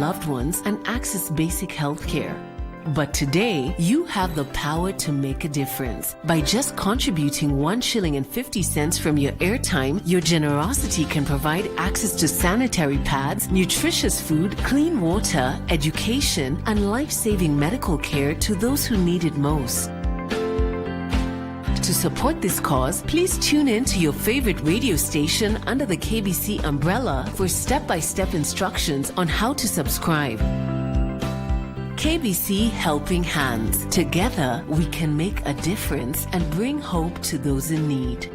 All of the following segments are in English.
loved ones and access basic health care. But today, you have the power to make a difference. By just contributing 1 shilling and 50 cents from your airtime, your generosity can provide access to sanitary pads, nutritious food, clean water, education, and life-saving medical care to those who need it most. To support this cause, please tune in to your favorite radio station under the KBC umbrella for step-by-step instructions on how to subscribe. KBC Helping Hands. Together, we can make a difference and bring hope to those in need.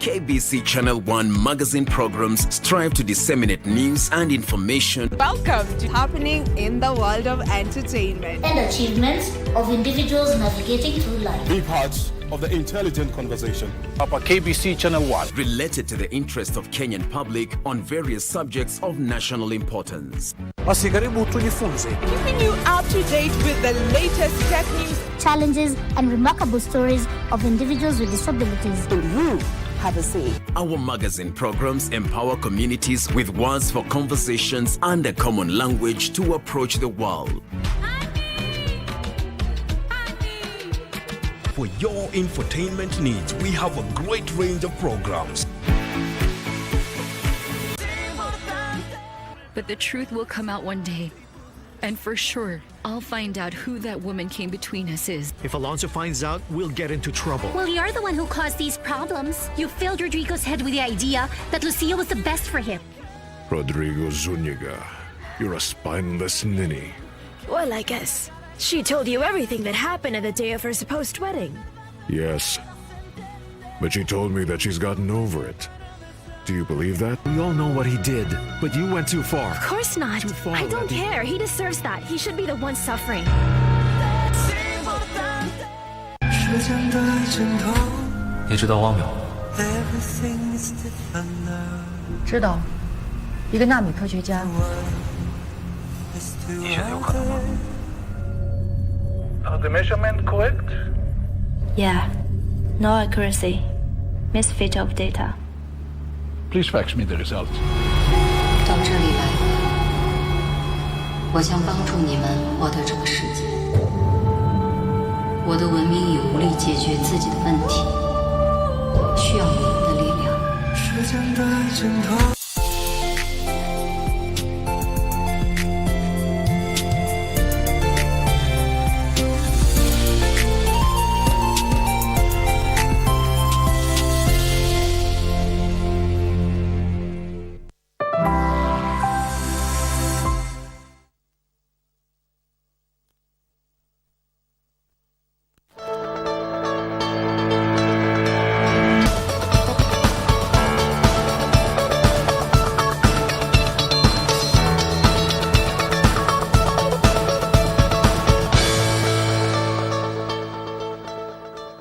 KBC Channel 1 magazine programs strive to disseminate news and information. Welcome to Happening in the World of Entertainment and achievements of individuals navigating through life. Be part of the intelligent conversation. Upper KBC Channel 1. Related to the interest of Kenyan public on various subjects of national importance. Basi karibu tujifunze. Keeping you up to date with the latest tech news, challenges, and remarkable stories of individuals with disabilities. and you have a say. Our magazine programs empower communities with words for conversations and a common language to approach the world. For your infotainment needs, we have a great range of programs. But the truth will come out one day. And for sure, I'll find out who that woman came between us is. If Alonso finds out, we'll get into trouble. Well, you're the one who caused these problems. You filled Rodrigo's head with the idea that Lucia was the best for him. Rodrigo Zuniga, you're a spineless ninny. Well, I guess she told you everything that happened on the day of her supposed wedding. Yes, but she told me that she's gotten over it. Do you believe that? We all know what he did, but you went too far. Of course not. Too far, I don't Letty. care. He deserves that. He should be the one suffering. 你知道汪淼？知道，一个纳米科学家。你觉得有可能吗？ Are the measurement correct? Yeah. No accuracy. Misfit of data. Please fax me the results. 到这里来，我将帮助你们获得这个世界。我的文明已无力解决自己的问题，需要你们的力量。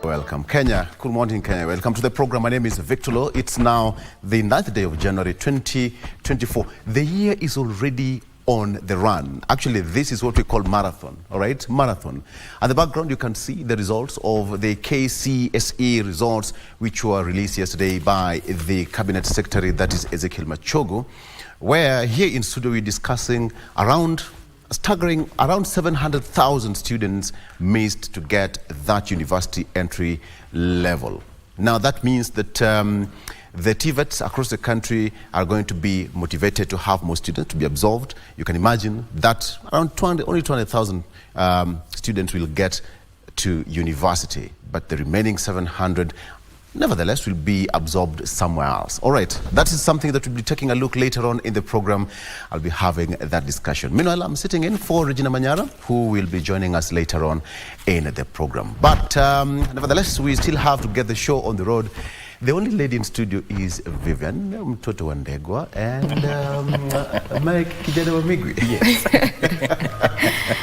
Welcome, Kenya. Good morning, Kenya. Welcome to the program. My name is Victor Lo. It's now the 9th day of January 2024. The year is already on the run. Actually, this is what we call marathon, all right? Marathon. At the background, you can see the results of the KCSE results, which were released yesterday by the Cabinet Secretary, that is Ezekiel Machogu, where here in studio we're discussing staggering around 700,000 students missed to get that university entry level. Now that means that the TVETs across the country are going to be motivated to have more students to be absorbed. You can imagine that around only 200,000 students will get to university, but the remaining 700 nevertheless will be absorbed somewhere else. All right, that is something that we'll be taking a look later on in the program. I'll be having that discussion. Meanwhile, I'm sitting in for Regina Manyara, who will be joining us later on in the program. But nevertheless, we still have to get the show on the road. The only lady in studio is Vivian Mtoto Wandegwa and Mike Kijana Wamigwi. Yes.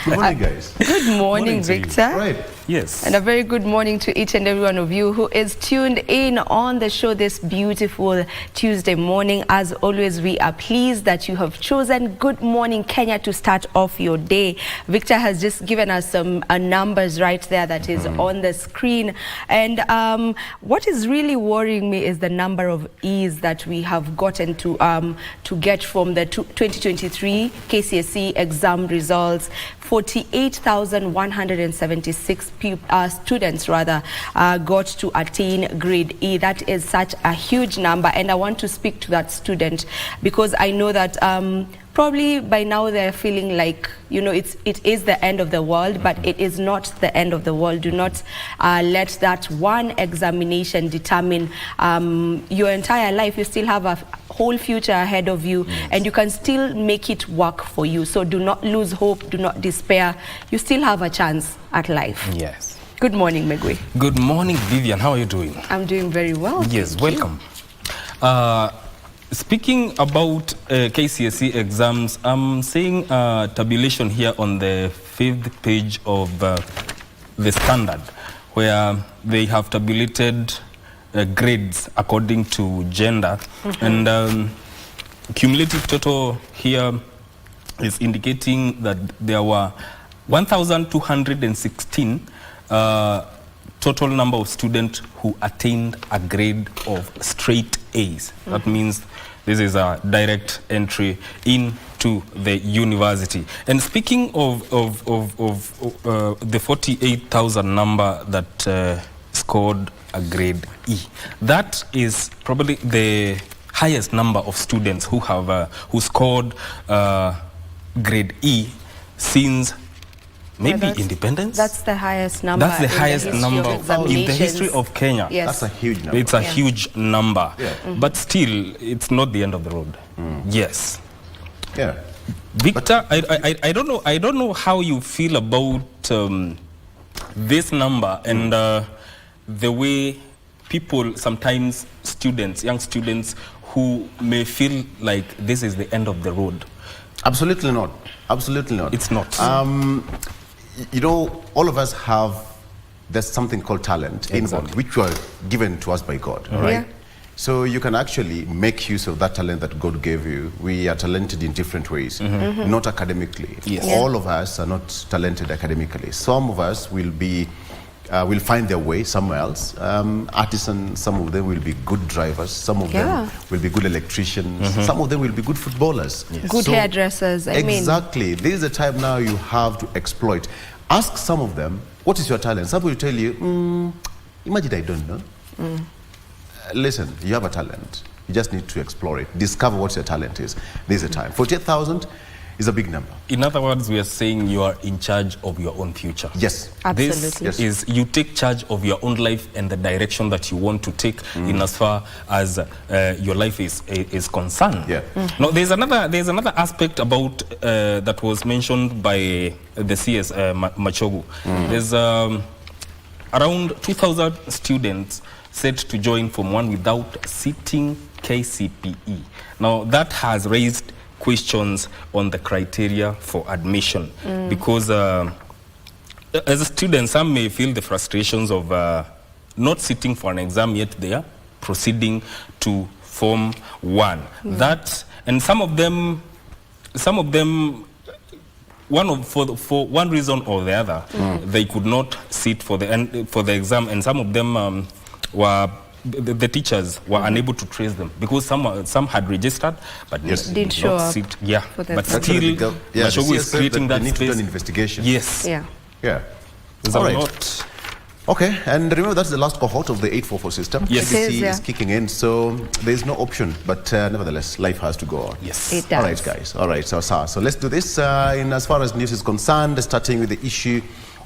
Good morning, guys. Good morning, to you. Victor. Right. Yes. And a very good morning to each and every one of you who is tuned in on the show this beautiful Tuesday morning. As always, we are pleased that you have chosen Good Morning Kenya to start off your day. Victor has just given us some numbers right there that is on the screen. And what is really worrying me is the number of E's that we have gotten to get from the 2023 KCSE exam results. 48,176 students got to attain grade E. That is such a huge number, and I want to speak to that student because I know that probably by now they're feeling like, you know, it is the end of the world, but it is not the end of the world. Do not let that one examination determine your entire life. You still have a whole future ahead of you, and you can still make it work for you. So do not lose hope, do not despair. You still have a chance at life. Yes. Good morning, Megwe. Good morning, Vivian. How are you doing? I'm doing very well. Yes, welcome. Speaking about KCSE exams, I'm seeing tabulation here on the 5th page of the Standard, where they have tabulated grades according to gender, and cumulative total here is indicating that there were 1,216 total number of students who attained a grade of straight A's. That means this is a direct entry into the university. And speaking of the 48,000 number that scored a grade E, that is probably the highest number of students who have who scored grade E since maybe independence. That's the highest number. That's the highest number in the history of Kenya. Yes. That's a huge number. It's a huge number, but still, it's not the end of the road. Yes. Yeah. Victor, I don't know. I don't know how you feel about this number and the way people sometimes young students who may feel like this is the end of the road. Absolutely not. Absolutely not. It's not. You know, all of us there's something called talent inborn, which were given to us by God, right? Yeah. So you can actually make use of that talent that God gave you. We are talented in different ways, not academically. Yes. All of us are not talented academically. Some of us will find their way somewhere else. Artisans, some of them will be good drivers. Some of them will be good electricians. Some of them will be good footballers. Yes. Good hairdressers, Exactly. This is the time now you have to exploit. Ask some of them, what is your talent? Some will tell you, imagine I don't know. Listen, you have a talent. You just need to explore it. Discover what your talent is. This is the time. 48,000 is a big number. In other words, we are saying you are in charge of your own future. Yes. Absolutely. This is, you take charge of your own life and the direction that you want to take in as far as your life is concerned. Yeah. Now, there's another aspect about that was mentioned by the CS Machogu. There's around 2,000 students set to join Form 1 without sitting KCPE. Now, that has raised questions on the criteria for admission because as a student, some may feel the frustrations of not sitting for an exam, yet they are proceeding to Form 1. That, and some of them for one reason or the other, they could not sit for the exam, and some of them were the teachers were unable to trace them because some had registered but didn't show up. Sit. Yeah, but still, Mashogu is creating that need space. to do an investigation. Yes. Yeah. Yeah. There's a lot. Okay, and remember that's the last cohort of the 844 system. Yes. KCSE is kicking in, so there's no option, but nevertheless, life has to go on. Yes. It does. All right, guys. All right, so let's do this. In as far as news is concerned, starting with the issue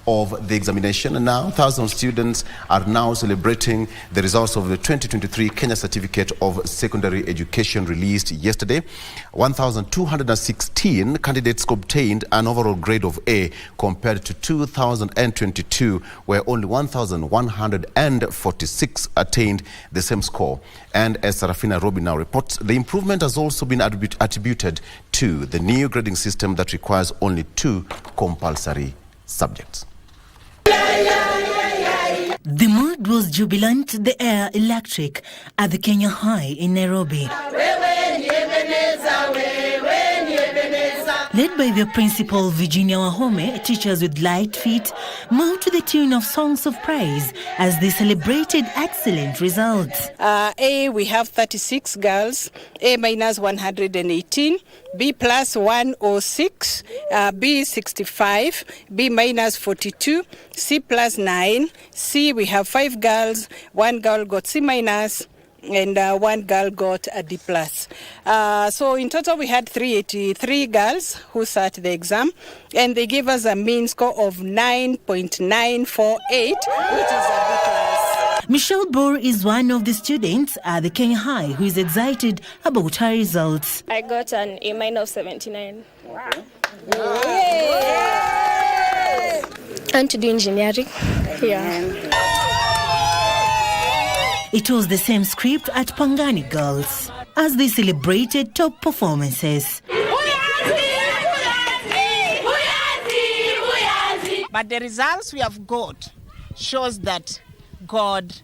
of the examination. And now, thousands of students are now celebrating the results of the 2023 Kenya Certificate of Secondary Education released yesterday. 1,216 candidates obtained an overall grade of A compared to 2022, where only 1,146 attained the same score. And as Sarafina Robi now reports, the improvement has also been attributed to the new grading system that requires only 2 compulsory subjects. The mood was jubilant, the air electric at the Kenya High in Nairobi. Led by their principal Virginia Wahome, teachers with light feet moved to the tune of songs of praise as they celebrated excellent results. A, we have 36 girls, A minus 118, B plus 106, B 65, B minus 42, C plus 9, C we have 5 girls, 1 girl got C minus, and 1 girl got a D+. So in total we had 383 girls who sat the exam, and they gave us a mean score of 9.948, which is a D+. Michelle Bohr is one of the students at the Kenya High who is excited about her results. I got an A minus 79. Wow. Yay! And to do engineering. Yeah. It was the same script at Pangani Girls as they celebrated top performances. But the results we have got shows that God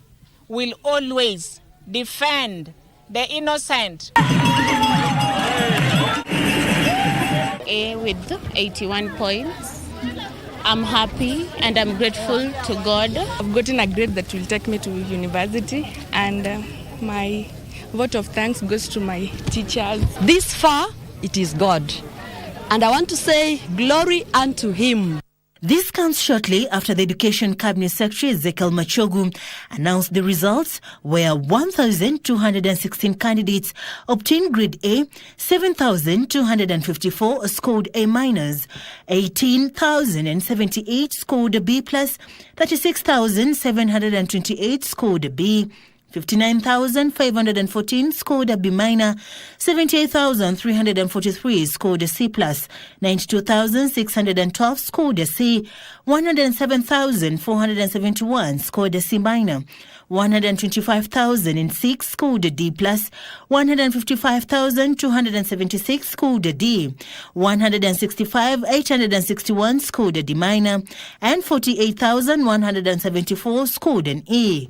will always defend the innocent. A with 81 points. I'm happy and I'm grateful to God. I've gotten a grade that will take me to university, and my vote of thanks goes to my teachers. This far, it is God. And I want to say glory unto him. This comes shortly after the Education Cabinet Secretary Ezekiel Machogu announced the results, where 1,216 candidates obtained grade A, 7,254 scored A minus, 18,078 scored B plus, 36,728 scored B, 59,514 scored a B minor, 78,343 scored a C plus, 92,612 scored a C, 107,471 scored a C minor, 125,006 scored a D plus, 155,276 scored a D, 165,861 scored a D minor, and 48,174 scored an E.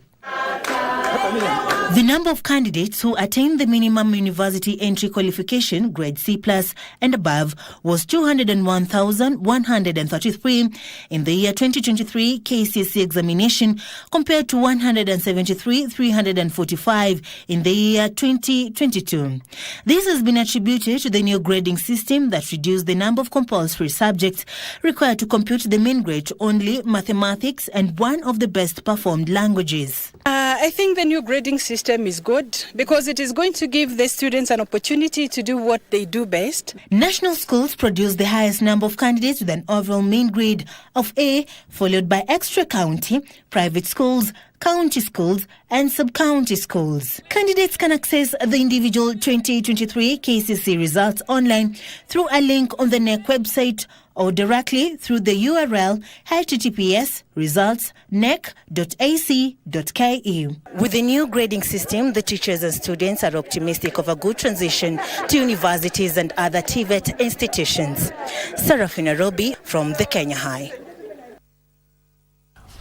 The number of candidates who attained the minimum university entry qualification, grade C plus and above, was 201,133 in the year 2023 KCSE examination, compared to 173,345 in the year 2022. This has been attributed to the new grading system that reduced the number of compulsory subjects required to compute the mean grade to only mathematics and one of the best performed languages. I think the new grading system is good because it is going to give the students an opportunity to do what they do best. National schools produce the highest number of candidates with an overall mean grade of A, followed by extra county, private schools, county schools and sub-county schools. Candidates can access the individual 2023 KCSE results online through a link on the NEC website or directly through the URL https://nec.ac.ke. With the new grading system, the teachers and students are optimistic of a good transition to universities and other TVET institutions. Serafina Robi from the Kenya High.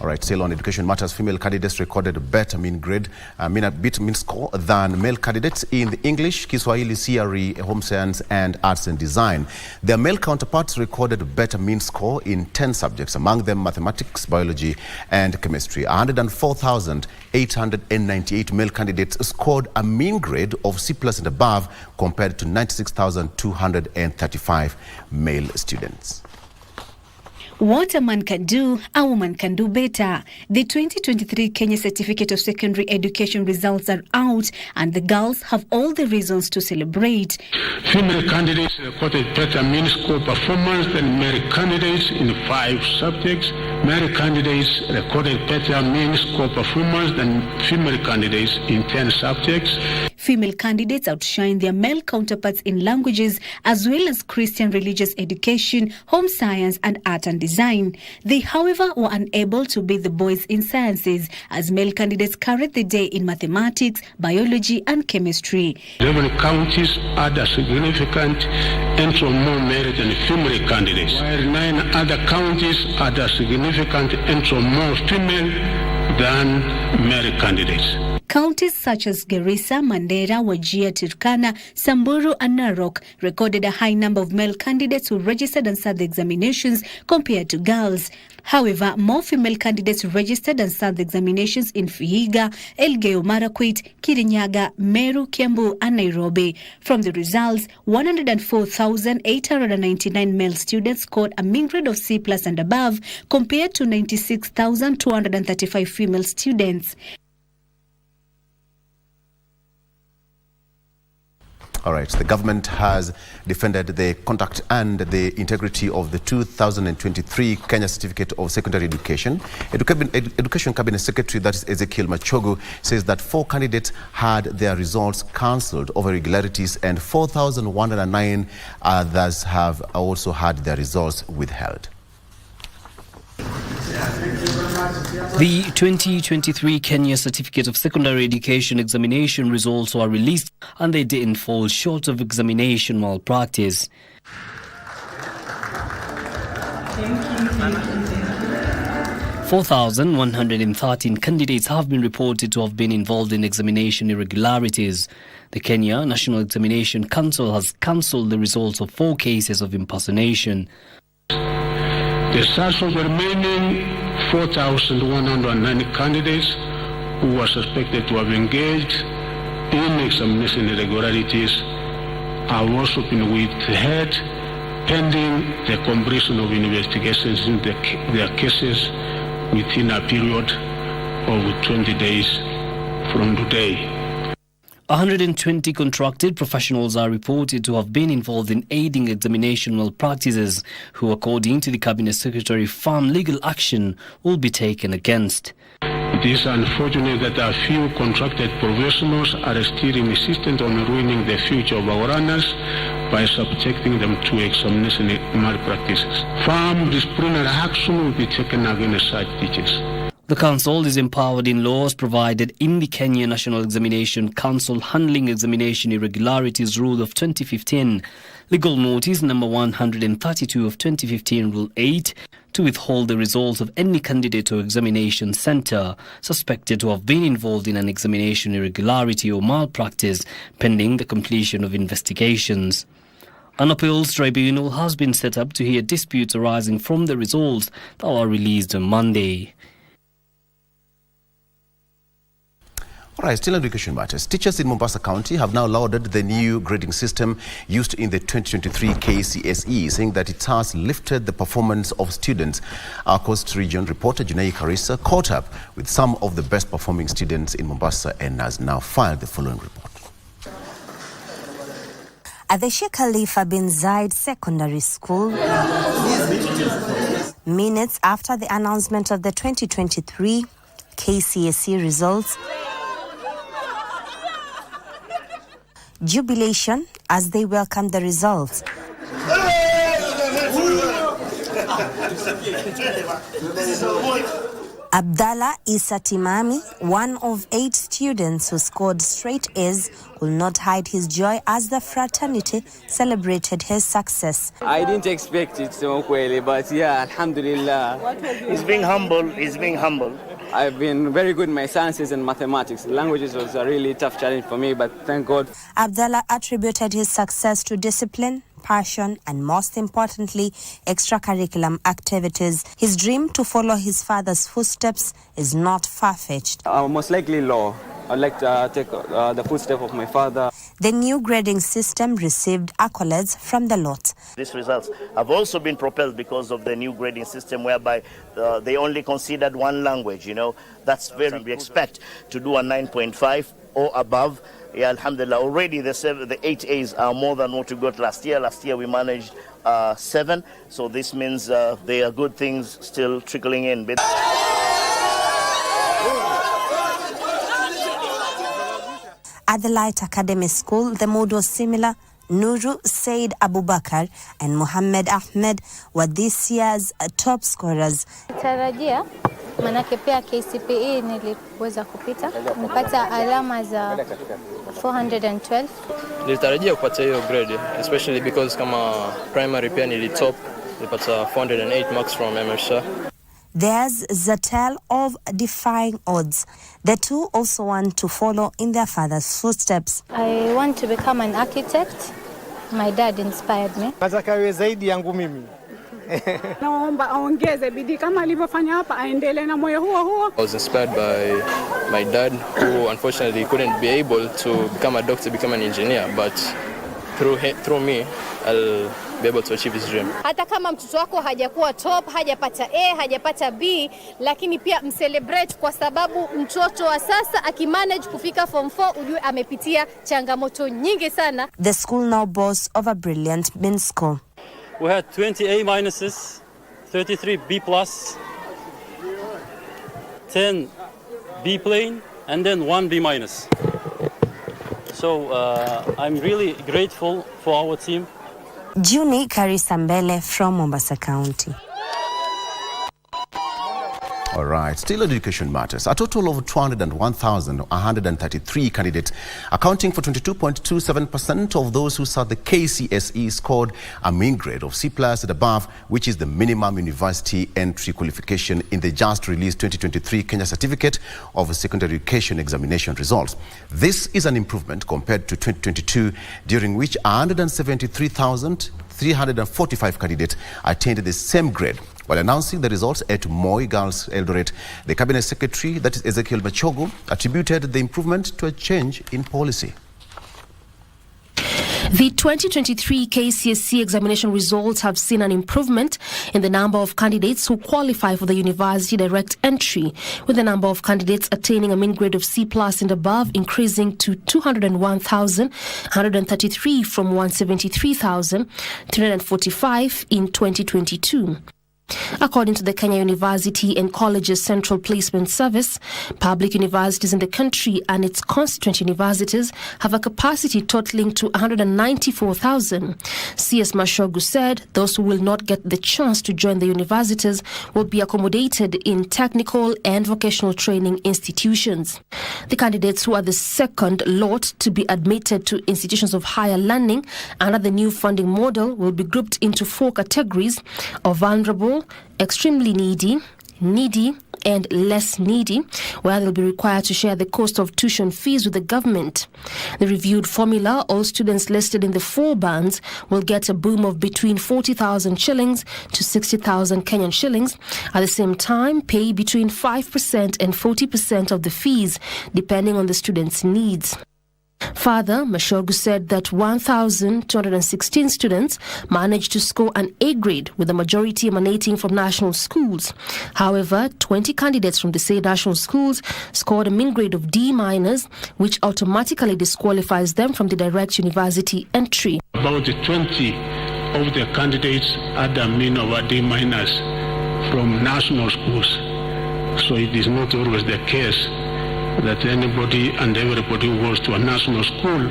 All right, still on education matters, female candidates recorded a better mean grade, mean score than male candidates in the English, Kiswahili, CRE, Home Science, and Arts and Design. Their male counterparts recorded a better mean score in 10 subjects, among them mathematics, biology, and chemistry. 104,898 male candidates scored a mean grade of C plus and above, compared to 96,235 male students. What a man can do, a woman can do better. The 2023 Kenya Certificate of Secondary Education results are out, and the girls have all the reasons to celebrate. Female candidates recorded better mean score performance than male candidates in 5 subjects. Male candidates recorded better mean score performance than female candidates in 10 subjects. Female candidates outshine their male counterparts in languages as well as Christian religious education, home science, and art and design. They, however, were unable to beat the boys in sciences, as male candidates carried the day in mathematics, biology, and chemistry. 11 counties had a significant entry more merit than female candidates, while 9 other counties had a significant entry of more female than male candidates. Counties such as Garissa, Mandera, Wajir, Turkana, Samburu and Narok recorded a high number of male candidates who registered and sat the examinations compared to girls. However, more female candidates registered and sat the examinations in Vihiga, Elgeyo Marakwet, Kirinyaga, Meru, Kiambu and Nairobi. From the results, 104,899 male students scored a mean grade of C+ and above compared to 96,235 female students. All right, the government has defended the conduct and the integrity of the 2023 Kenya Certificate of Secondary Education. Education Cabinet Secretary, that is Ezekiel Machogu, says that 4 candidates had their results cancelled over irregularities and 4,109 others have also had their results withheld. The 2023 Kenya Certificate of Secondary Education examination results were released and they didn't fall short of examination malpractice. 4,113 candidates have been reported to have been involved in examination irregularities. The Kenya National Examination Council has cancelled the results of 4 cases of impersonation. The search of the remaining 4,190 candidates who were suspected to have engaged in examination irregularities have also been withheld pending the completion of investigations in their cases within a period of 20 days from today. 120 contracted professionals are reported to have been involved in aiding examination malpractices, who, according to the Cabinet Secretary, firm legal action will be taken against. It is unfortunate that a few contracted professionals are still insistent on ruining the future of our runners by subjecting them to examination malpractices. Firm disciplinary action will be taken against such teachers. The Council is empowered in laws provided in the Kenya National Examination Council Handling Examination Irregularities Rule of 2015, Legal Notice number 132 of 2015 Rule 8, to withhold the results of any candidate or examination centre suspected to have been involved in an examination irregularity or malpractice pending the completion of investigations. An appeals tribunal has been set up to hear disputes arising from the results that were released on Monday. All right, still education matters. Teachers in Mombasa County have now lauded the new grading system used in the 2023 KCSE, saying that it has lifted the performance of students. Our Coast Region reporter Junai Karisa caught up with some of the best performing students in Mombasa and has now filed the following report. At the Sheikh Khalifa bin Zayed Secondary School, minutes after the announcement of the 2023 KCSE results, jubilation as they welcomed the results. Abdallah Isa Timami, one of 8 students who scored straight A's, could not hide his joy as the fraternity celebrated his success. I didn't expect it, but yeah, alhamdulillah. He's being humble, he's being humble. I've been very good in my sciences and mathematics. Languages was a really tough challenge for me, but thank God. Abdallah attributed his success to discipline, passion, and most importantly, extracurricular activities. His dream to follow his father's footsteps is not far-fetched. Most likely law. I'd like to take the footsteps of my father. The new grading system received accolades from the lot. These results have also been propelled because of the new grading system, whereby they only considered one language. That's very. We expect to do a 9.5 or above. Yeah, alhamdulillah. Already the 8 A's are more than what we got last year. Last year we managed 7. So this means there are good things still trickling in. At the Light Academy School, the mood was similar. Nuru Said Abubakar and Muhammad Ahmed were this year's top scorers. Tarajia, manake pia KCPE niliweza kupita. Nilipata alama za 412. Nilitarajia kupata hiyo grade, especially because kama primary pia nilitop, nilipata 408 marks from MSha. There's the tale of defying odds. The two also want to follow in their father's footsteps. I want to become an architect. My dad inspired me. I was inspired by my dad, who unfortunately couldn't be able to become a doctor, become an engineer, but through me, I'll be able to achieve his dream. Hata kama mtoto wako hajakuwa top, hajapata A, hajapata B, lakini pia mcelebrate kwa sababu mtoto wa sasa akimanage kufika form 4 ujue amepitia changamoto nyingi sana. The school now boasts of a brilliant min score. We had 20 A minuses, 33 B plus, 10 B plain, and then 1 B minus. So I'm really grateful for our team. Juni Karisambele from Mombasa County. All right, still education matters. A total of 201,133 candidates, accounting for 22.27% of those who sat the KCSE, scored a mean grade of C+ and above, which is the minimum university entry qualification in the just released 2023 Kenya Certificate of Secondary Education examination results. This is an improvement compared to 2022, during which 173,345 candidates attained the same grade. While announcing the results at Moi Girls Eldoret, the Cabinet Secretary, that is Ezekiel Machogu, attributed the improvement to a change in policy. The 2023 KCSE examination results have seen an improvement in the number of candidates who qualify for the university direct entry, with the number of candidates attaining a mean grade of C+ and above increasing to 201,133 from 173,345 in 2022. According to the Kenya University and Colleges Central Placement Service, public universities in the country and its constituent universities have a capacity totaling to 194,000. CS Mashogu said those who will not get the chance to join the universities will be accommodated in technical and vocational training institutions. The candidates who are the second lot to be admitted to institutions of higher learning under the new funding model will be grouped into 4 categories of vulnerable, extremely needy, and less needy, where they'll be required to share the cost of tuition fees with the government. The reviewed formula, all students listed in the 4 bands will get a boom of between 40,000 shillings to 60,000 Kenyan shillings. At the same time, pay between 5% and 40% of the fees, depending on the student's needs. Further, Mashogu said that 1,216 students managed to score an A grade, with the majority emanating from national schools. However, 20 candidates from the said national schools scored a mean grade of D-, which automatically disqualifies them from the direct university entry. About 20 of the candidates had a mean of a D- from national schools. So it is not always the case that anybody and everybody who goes to a national school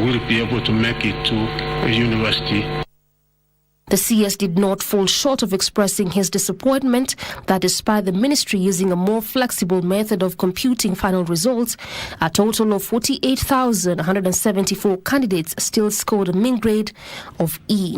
will be able to make it to a university. The CS did not fall short of expressing his disappointment that despite the ministry using a more flexible method of computing final results, a total of 48,174 candidates still scored a mean grade of E.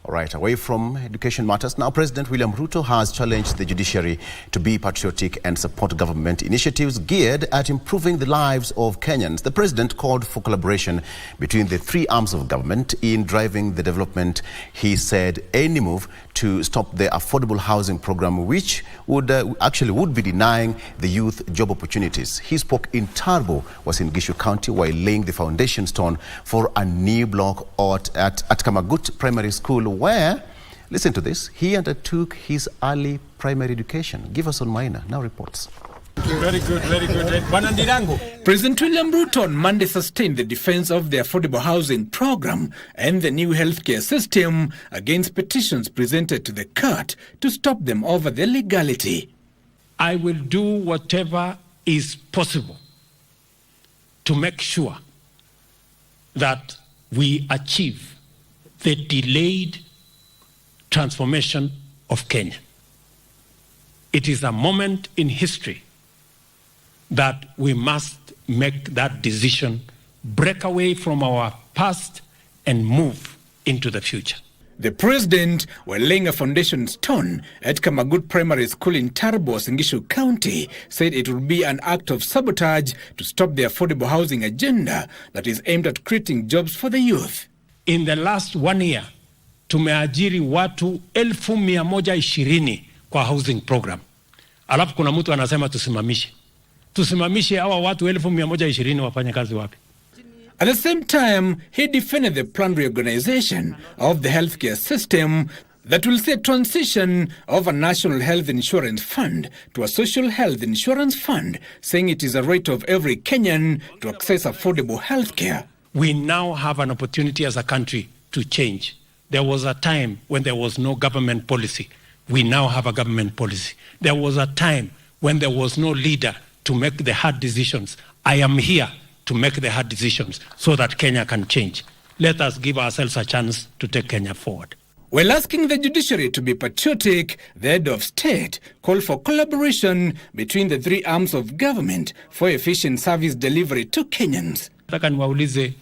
All right, away from education matters, now President William Ruto has challenged the judiciary to be patriotic and support government initiatives geared at improving the lives of Kenyans. The president called for collaboration between the 3 arms of government in driving the development. He said any move to stop the affordable housing program, which would be denying the youth job opportunities. He spoke in Tarbo, was in Gishu County, while laying the foundation stone for a new block at Kamagut Primary School, where, listen to this, he undertook his early primary education. Give us on minor now reports. Very good. President William Ruto on Monday sustained the defense of the affordable housing program and the new healthcare system against petitions presented to the court to stop them over their legality. I will do whatever is possible to make sure that we achieve the delayed transformation of Kenya. It is a moment in history that we must make that decision, break away from our past and move into the future. The president, while laying a foundation stone at Kamagut Primary School in Tarbo, Singishu County, said it would be an act of sabotage to stop the affordable housing agenda that is aimed at creating jobs for the youth. In the last 1 year, tumeajiri watu 1,120 kwa housing program. Alafu kuna mtu anasema tusimamishe hawa watu 1,120 wafanye kazi wapi? At the same time, he defended the planned reorganization of the healthcare system that will see a transition of a national health insurance fund to a social health insurance fund, saying it is a right of every Kenyan to access affordable healthcare. We now have an opportunity as a country to change. There was a time when there was no government policy. We now have a government policy. There was a time when there was no leader to make the hard decisions. I am here to make the hard decisions so that Kenya can change. Let us give ourselves a chance to take Kenya forward. While asking the judiciary to be patriotic, the head of state called for collaboration between the three arms of government for efficient service delivery to Kenyans. Nataka niwaulize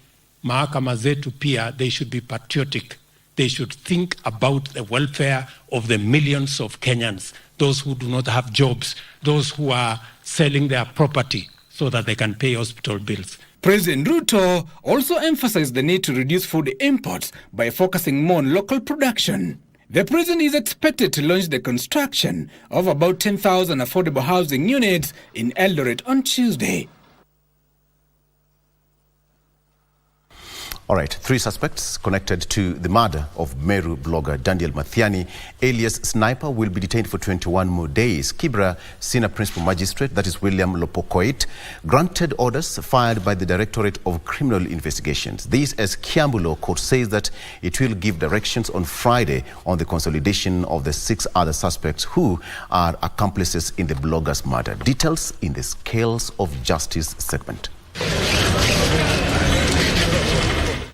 mahakama zetu pia, they should be patriotic. They should think about the welfare of the millions of Kenyans, those who do not have jobs, those who are selling their property so that they can pay hospital bills. President Ruto also emphasized the need to reduce food imports by focusing more on local production. The president is expected to launch the construction of about 10,000 affordable housing units in Eldoret on Tuesday. All right, 3 suspects connected to the murder of Meru blogger Daniel Mathiani, alias Sniper, will be detained for 21 more days. Kibra Senior Principal Magistrate, that is William Lopokoit, granted orders fired by the Directorate of Criminal Investigations. This as Kiambu Court says that it will give directions on Friday on the consolidation of the 6 other suspects who are accomplices in the blogger's murder. Details in the Scales of Justice segment.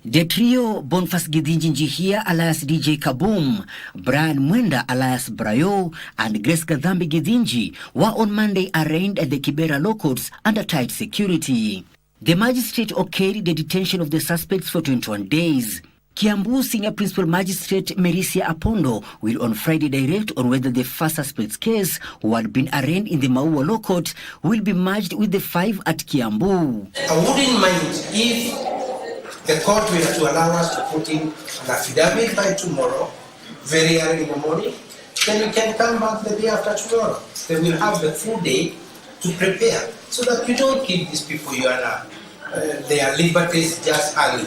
The trio Boniface Githinji here alias DJ Kaboom, Brian Mwenda alias Brayo, and Grace Gadhambi Githinji were on Monday arraigned at the Kibera Law Courts under tight security. The magistrate okayed the detention of the suspects for 21 days. Kiambu Senior Principal Magistrate Merisia Apondo will on Friday direct on whether the first suspect's case, who had been arraigned in the Maua Law Court, will be merged with the 5 at Kiambu. I wouldn't mind if the court will to allow us to put in an affidavit by tomorrow, very early in the morning. Then we can come back the day after tomorrow. Then we'll have the full day to prepare so that you don't give these people their liberties just early.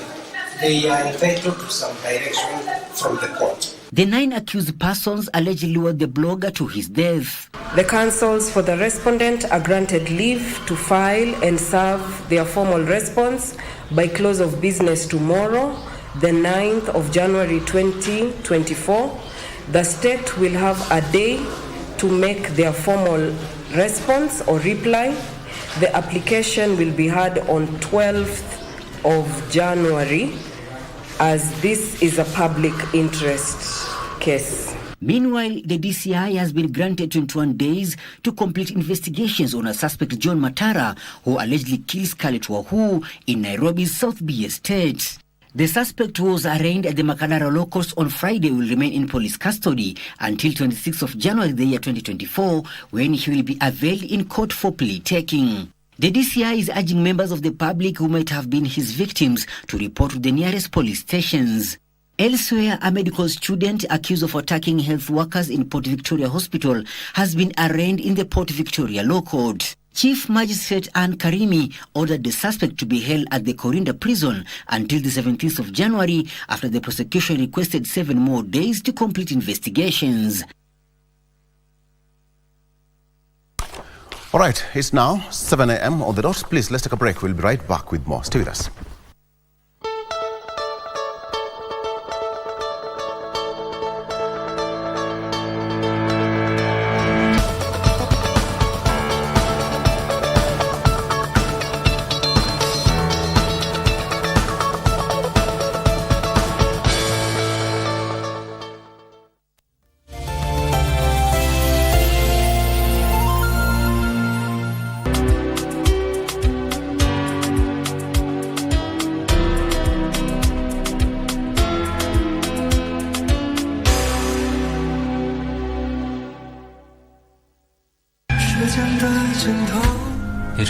They are entitled to some direction from the court. The 9 accused persons allegedly lured the blogger to his death. The counsels for the respondent are granted leave to file and serve their formal response by close of business tomorrow, the 9th of January 2024. The state will have a day to make their formal response or reply. The application will be heard on 12th of January, as this is a public interest case. Meanwhile, the DCI has been granted 21 days to complete investigations on a suspect John Matara, who allegedly killed Scarlett Wahoo in Nairobi's South B estate. The suspect, who was arraigned at the Makadara Law Courts on Friday, will remain in police custody until 26th of January the year 2024, when he will be availed in court for plea taking. The DCI is urging members of the public who might have been his victims to report to the nearest police stations. Elsewhere, a medical student accused of attacking health workers in Port Victoria Hospital has been arraigned in the Port Victoria Law Court. Chief Magistrate Ann Karimi ordered the suspect to be held at the Corinda prison until the 17th of January after the prosecution requested 7 more days to complete investigations. All right, it's now 7 a.m. on the dot. Please, let's take a break. We'll be right back with more. Stay with us.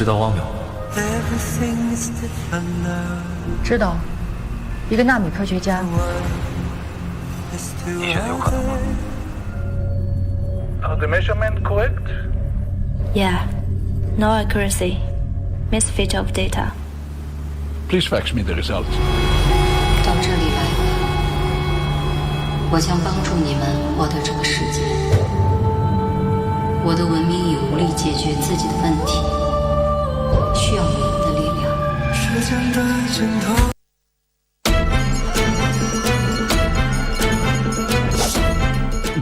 知道汪淼？知道，一个纳米科学家。你觉得有可能吗？ Are the measurements correct? Yeah. No accuracy. Misfit of data. Please fax me the results. 到这里来，我将帮助你们获得这个世界。我的文明已无力解决自己的问题，需要你们的力量。时间的尽头。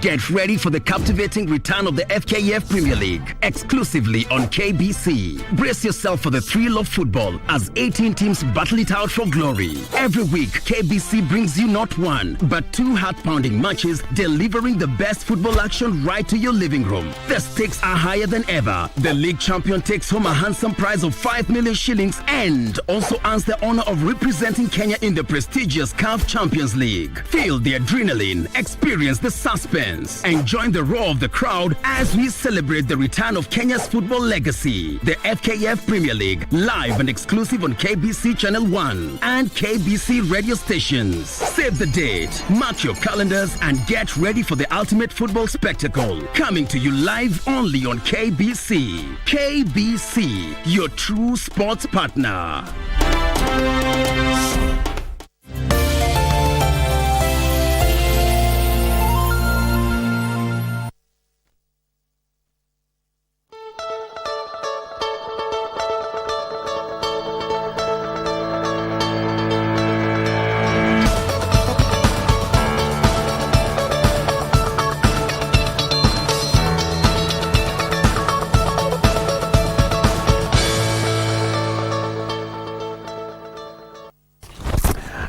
Get ready for the captivating return of the FKF Premier League, exclusively on KBC. Brace yourself for the thrill of football as 18 teams battle it out for glory. Every week, KBC brings you not one, but two heart-pounding matches, delivering the best football action right to your living room. The stakes are higher than ever. The league champion takes home a handsome prize of 5 million shillings and also earns the honor of representing Kenya in the prestigious CAF Champions League. Feel the adrenaline, experience the suspense, and join the roar of the crowd as we celebrate the return of Kenya's football legacy. The FKF Premier League, live and exclusive on KBC Channel 1 and KBC radio stations. Save the date, mark your calendars, and get ready for the ultimate football spectacle. Coming to you live only on KBC. KBC, your true sports partner.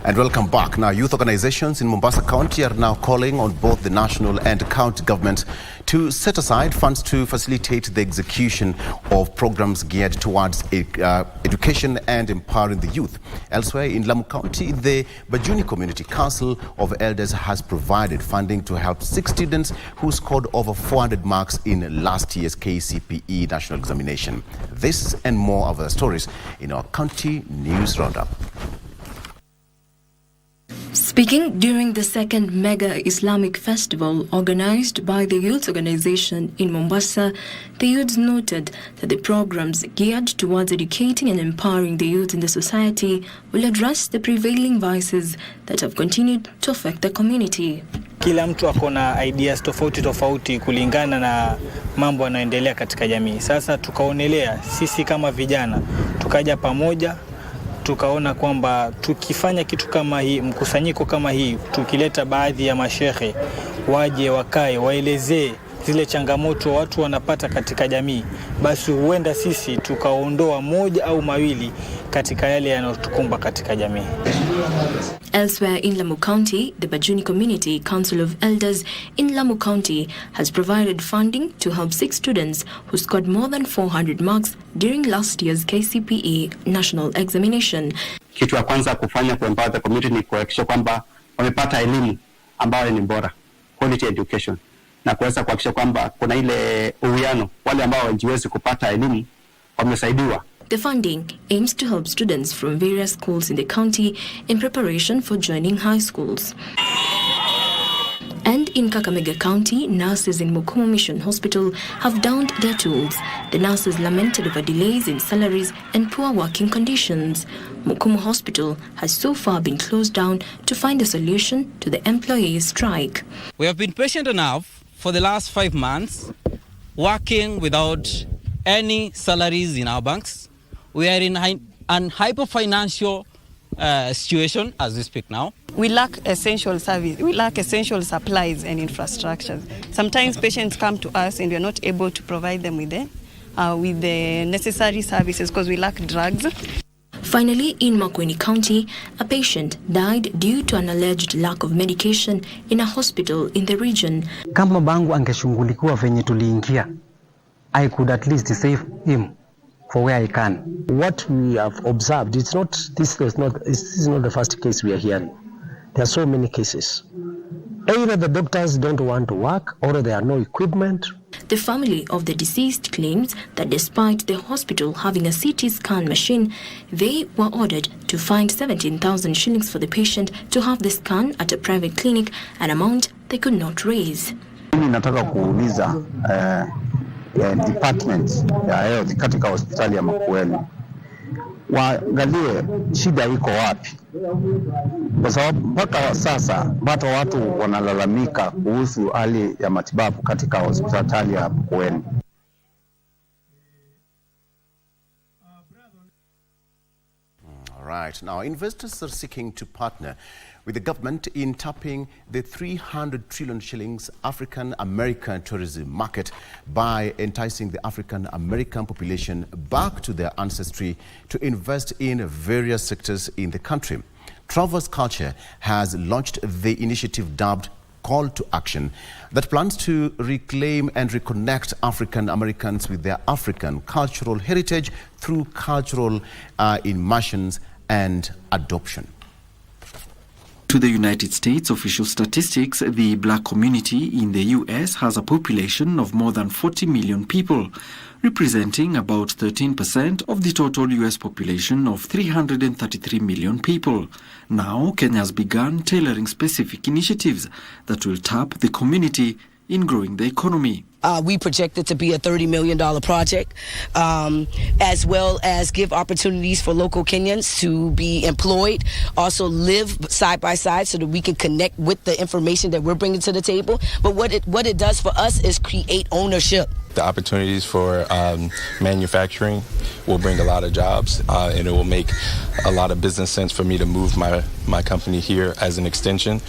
And welcome back. Now, youth organizations in Mombasa County are now calling on both the national and county government to set aside funds to facilitate the execution of programs geared towards education and empowering the youth. Elsewhere in Lamu County, the Bajuni Community Council of Elders has provided funding to help 6 students who scored over 400 marks in last year's KCPE national examination. This and more of the stories in our county news roundup. Speaking during the second mega Islamic festival organized by the youth organization in Mombasa, the youths noted that the programs geared towards educating and empowering the youth in the society will address the prevailing vices that have continued to affect the community. Kila mtu akona ideas tofauti kulingana na mambo yanayoendelea katika jamii. Sasa tukaonelea sisi kama vijana tukaja pamoja, tukaona kwamba tukifanya kitu kama hii, mkusanyiko kama hii, tukileta baadhi ya mashehe waje wakae waelezee zile changamoto watu wanapata katika jamii, basi huenda sisi tukaondoa moja au mawili katika yale yanayotukumba katika jamii. Elsewhere in Lamu County, the Bajuni Community Council of Elders in Lamu County has provided funding to help 6 students who scored more than 400 marks during last year's KCPE national examination. Kitu ya kwanza kufanya kuempower the community ni kuhakikisha kwamba wamepata elimu ambayo ni bora, quality education, na kuweza kuhakikisha kwamba kuna ile uwiano, wale ambao hawajiwezi kupata elimu wamesaidiwa. The funding aims to help students from various schools in the county in preparation for joining high schools. And in Kakamega County, nurses in Mukumu Mission Hospital have downed their tools. The nurses lamented over delays in salaries and poor working conditions. Mukumu Hospital has so far been closed down to find a solution to the employees' strike. We have been patient enough for the last 5 months, working without any salaries in our banks. We are in an hyper-financial situation as we speak now. We lack essential service. We lack essential supplies and infrastructure. Sometimes patients come to us and we are not able to provide them with the necessary services because we lack drugs. Finally, in Makueni County, a patient died due to an alleged lack of medication in a hospital in the region. Kama bangu angeshughulikiwa venye tuliingia, I could at least save him for where I can. What we have observed, this is not the first case we are hearing. There are so many cases. Either the doctors don't want to work or there are no equipment. The family of the deceased claims that despite the hospital having a CT scan machine, they were ordered to find 17,000 shillings for the patient to have the scan at a private clinic, an amount they could not raise. Mimi nataka kuuliza department ya health katika hospitali ya Makueni waangalie shida iko wapi, kwa sababu mpaka sasa bado watu wanalalamika kuhusu hali ya matibabu katika hospitali ya Makueni. Right. Now, investors are seeking to partner with the government in tapping the 300 trillion shillings African-American tourism market by enticing the African-American population back to their ancestry to invest in various sectors in the country. Travers Culture has launched the initiative dubbed Call to Action that plans to reclaim and reconnect African Americans with their African cultural heritage through cultural immersions and adoption. To the United States official statistics, the black community in the U.S. has a population of more than 40 million people, representing about 13% of the total U.S. population of 333 million people. Now, Kenya has begun tailoring specific initiatives that will tap the community in growing the economy. We project it to be a $30 million project, as well as give opportunities for local Kenyans to be employed, also live side by side so that we can connect with the information that we're bringing to the table. But what it does for us is create ownership. The opportunities for manufacturing will bring a lot of jobs, and it will make a lot of business sense for me to move my company here as an extension.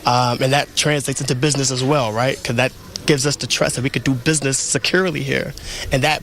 And that translates into business as well, right? Because that gives us the trust that we could do business securely here, and that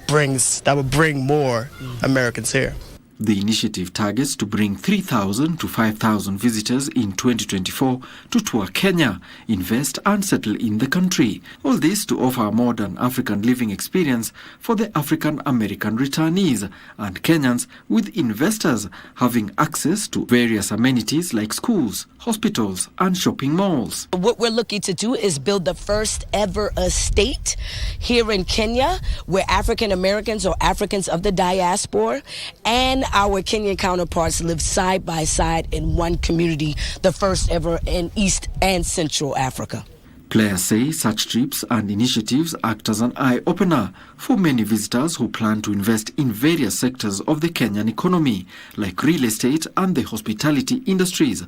will bring more Americans here. The initiative targets to bring 3,000 to 5,000 visitors in 2024 to tour Kenya, invest and settle in the country. All this to offer a modern African living experience for the African American returnees and Kenyans, with investors having access to various amenities like schools, hospitals and shopping malls. What we're looking to do is build the first ever estate here in Kenya where African Americans or Africans of the diaspora and our Kenyan counterparts live side by side in one community, the first ever in East and Central Africa. Players say such trips and initiatives act as an eye-opener for many visitors who plan to invest in various sectors of the Kenyan economy, like real estate and the hospitality industries.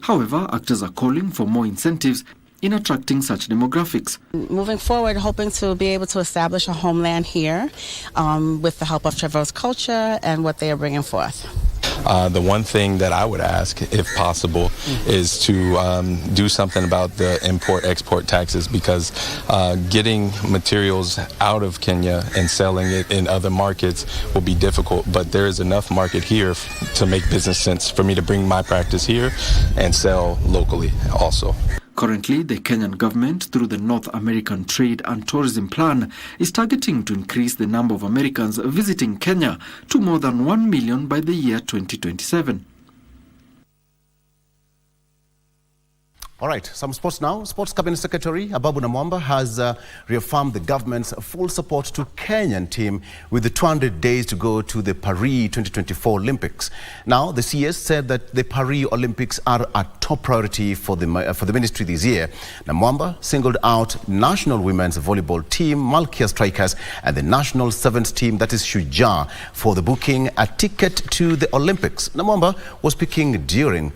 However, actors are calling for more incentives in attracting such demographics. Moving forward, hoping to be able to establish a homeland here with the help of Travers Culture and what they are bringing forth. The one thing that I would ask, if possible, is to do something about the import-export taxes, because getting materials out of Kenya and selling it in other markets will be difficult, but there is enough market here to make business sense for me to bring my practice here and sell locally also. Currently, the Kenyan government, through the North American Trade and Tourism Plan, is targeting to increase the number of Americans visiting Kenya to more than 1 million by the year 2027. All right, some sports now. Sports Cabinet Secretary Ababu Namwamba has reaffirmed the government's full support to Kenyan team with the 200 days to go to the Paris 2024 Olympics. Now, the CS said that the Paris Olympics are a top priority for the ministry this year. Namwamba singled out national women's volleyball team, Malkia Strikers, and the national sevens team, that is Shujaa, for the booking a ticket to the Olympics. Namwamba was speaking during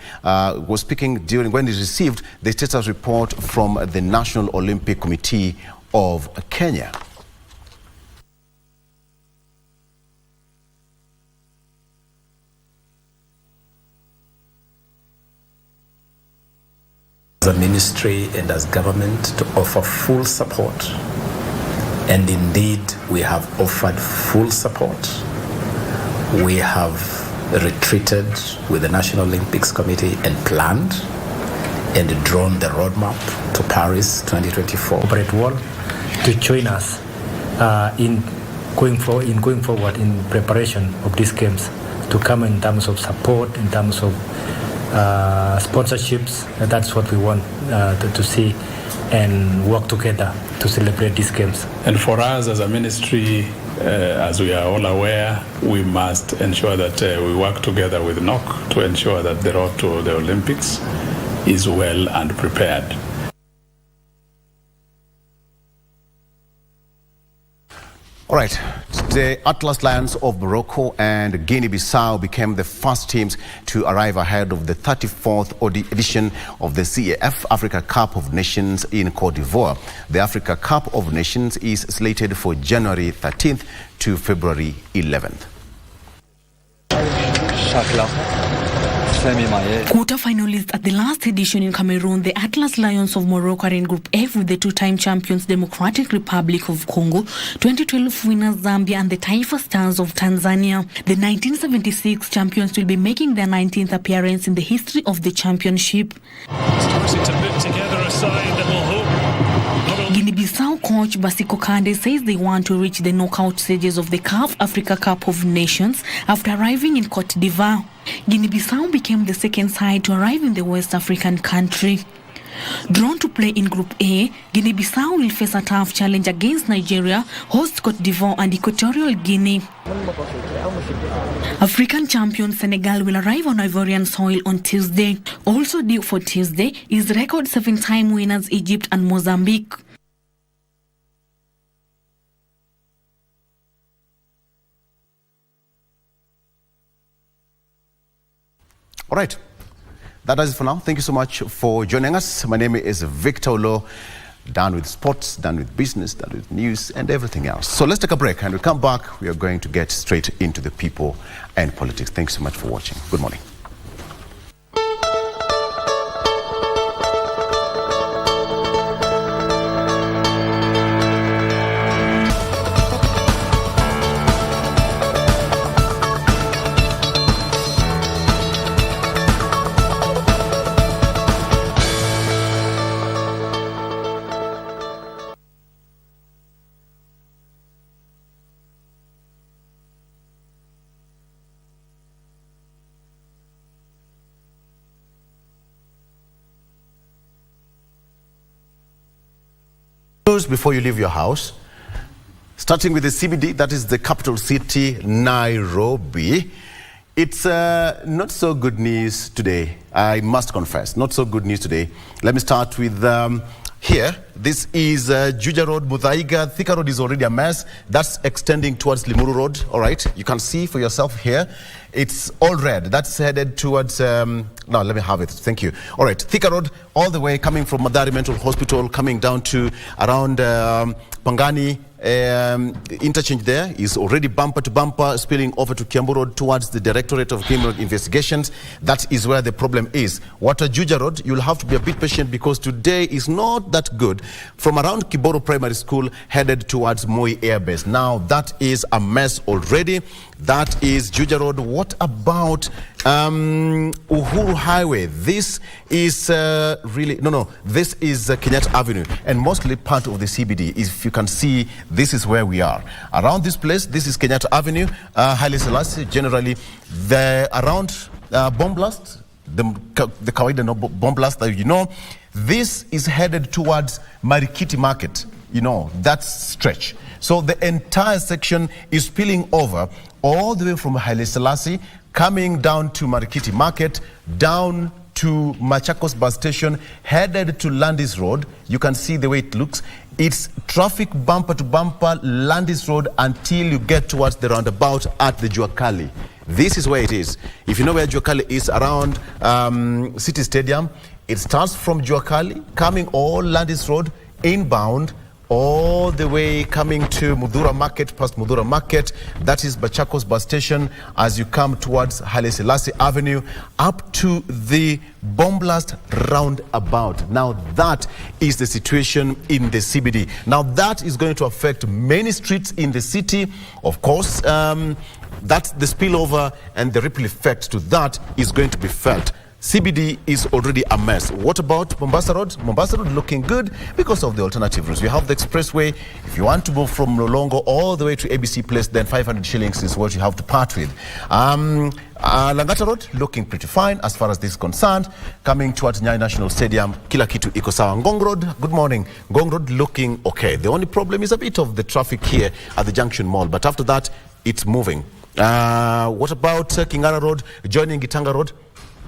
when he received the status report from the National Olympic Committee of Kenya. As a ministry and as government, to offer full support, and indeed we have offered full support. We have retreated with the National Olympics Committee and planned and drawn the roadmap to Paris 2024. Corporate world to join us in going forward in preparation of these games, to come in terms of support, in terms of sponsorships. That's what we want to see and work together to celebrate these games. And for us as a ministry, as we are all aware, we must ensure that we work together with NOC to ensure that the road to the Olympics is well and prepared. All right, the Atlas Lions of Morocco and Guinea-Bissau became the first teams to arrive ahead of the 34th edition of the CAF Africa Cup of Nations in Cote d'Ivoire. The Africa Cup of Nations is slated for January 13th to February 11th. Quarter-finalists at the last edition in Cameroon, the Atlas Lions of Morocco are in Group F with the two-time champions Democratic Republic of Congo, 2012 winners Zambia and the Taifa Stars of Tanzania. The 1976 champions will be making their 19th appearance in the history of the championship. Starting to put together a side that will hope. Guinea-Bissau coach Basiko Kande says they want to reach the knockout stages of the CAF Africa Cup of Nations after arriving in Cote d'Ivoire. Guinea-Bissau became the second side to arrive in the West African country. Drawn to play in Group A, Guinea-Bissau will face a tough challenge against Nigeria, host Cote d'Ivoire and Equatorial Guinea. African champion Senegal will arrive on Ivorian soil on Tuesday. Also due for Tuesday is record 7-time winners Egypt and Mozambique. All right, that does it for now. Thank you so much for joining us. My name is Victor Olo. Done with sports, done with business, done with news and everything else. So let's take a break, and we come back. We are going to get straight into the people and politics. Thanks so much for watching. Good morning. Before you leave your house, starting with the CBD, that is the capital city, Nairobi. It's not so good news today, I must confess. Not so good news today. Let me start with here. This is Juja Road, Muthaiga. Thika Road is already a mess. That's extending towards Limuru Road. All right, you can see for yourself here. It's all red. That's headed towards, no, let me have it. Thank you. All right, Thika Road, all the way coming from Madari Mental Hospital, coming down to around Pangani. Interchange there is already bumper to bumper, spilling over to Kiambu Road towards the Directorate of Criminal Investigations. That is where the problem is. Wata Juja Road, you'll have to be a bit patient because today is not that good. From around Kiboro Primary School, headed towards Moi Air Base. Now, that is a mess already. That is Juja Road. What about Uhuru Highway? This is this is Kenyatta Avenue and mostly part of the CBD. If you can see, this is where we are. Around this place, this is Kenyatta Avenue, Haile Selassie, generally. Around Bomb Blast, the Kawaida Bomb Blast that you know, this is headed towards Marikiti Market. You know, that stretch. So the entire section is spilling over all the way from Haile Selassie, coming down to Marikiti Market, down to Machakos bus station, headed to Landis Road. You can see the way it looks. It's traffic bumper to bumper, Landis Road, until you get towards the roundabout at the Juakali. This is where it is. If you know where Juakali is, around City Stadium, it starts from Juakali, coming all Landis Road, inbound, all the way coming to Mudura Market, past Mudura Market. That is Bachakos bus station as you come towards Haile Selassie Avenue up to the Bomb Blast roundabout. Now that is the situation in the CBD. Now that is going to affect many streets in the city. Of course, that's the spillover and the ripple effect to that is going to be felt. CBD is already a mess. What about Mombasa Road? Mombasa Road looking good because of the alternative routes. We have the expressway. If you want to move from Lolongo all the way to ABC Place, then 500 shillings is what you have to part with. Langata Road looking pretty fine as far as this is concerned. Coming towards Nyayo National Stadium, kila kitu iko sawa. Ngong Road, good morning. Ngong Road looking okay. The only problem is a bit of the traffic here at the Junction Mall, but after that, it's moving. What about Kingara Road joining Gitanga Road?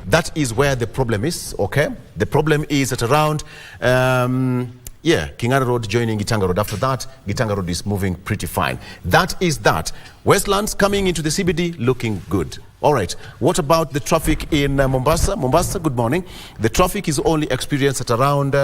That is where the problem is, okay? The problem is at around, Kingara Road joining Gitanga Road. After that, Gitanga Road is moving pretty fine. That is that. Westlands coming into the CBD looking good. All right. What about the traffic in Mombasa? Mombasa, good morning. The traffic is only experienced at around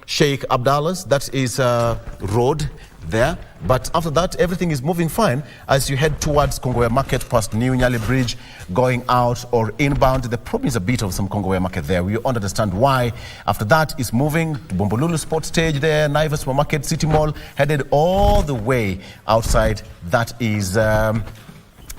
Sheikh Abdallah's. That is road there. But after that, everything is moving fine as you head towards Kongowea Market past New Nyali Bridge, going out or inbound. The problem is a bit of some Kongowea Market there. We understand why. After that, it's moving to Bombolulu Sports Stage there, Naivas Supermarket, City Mall, headed all the way outside. That is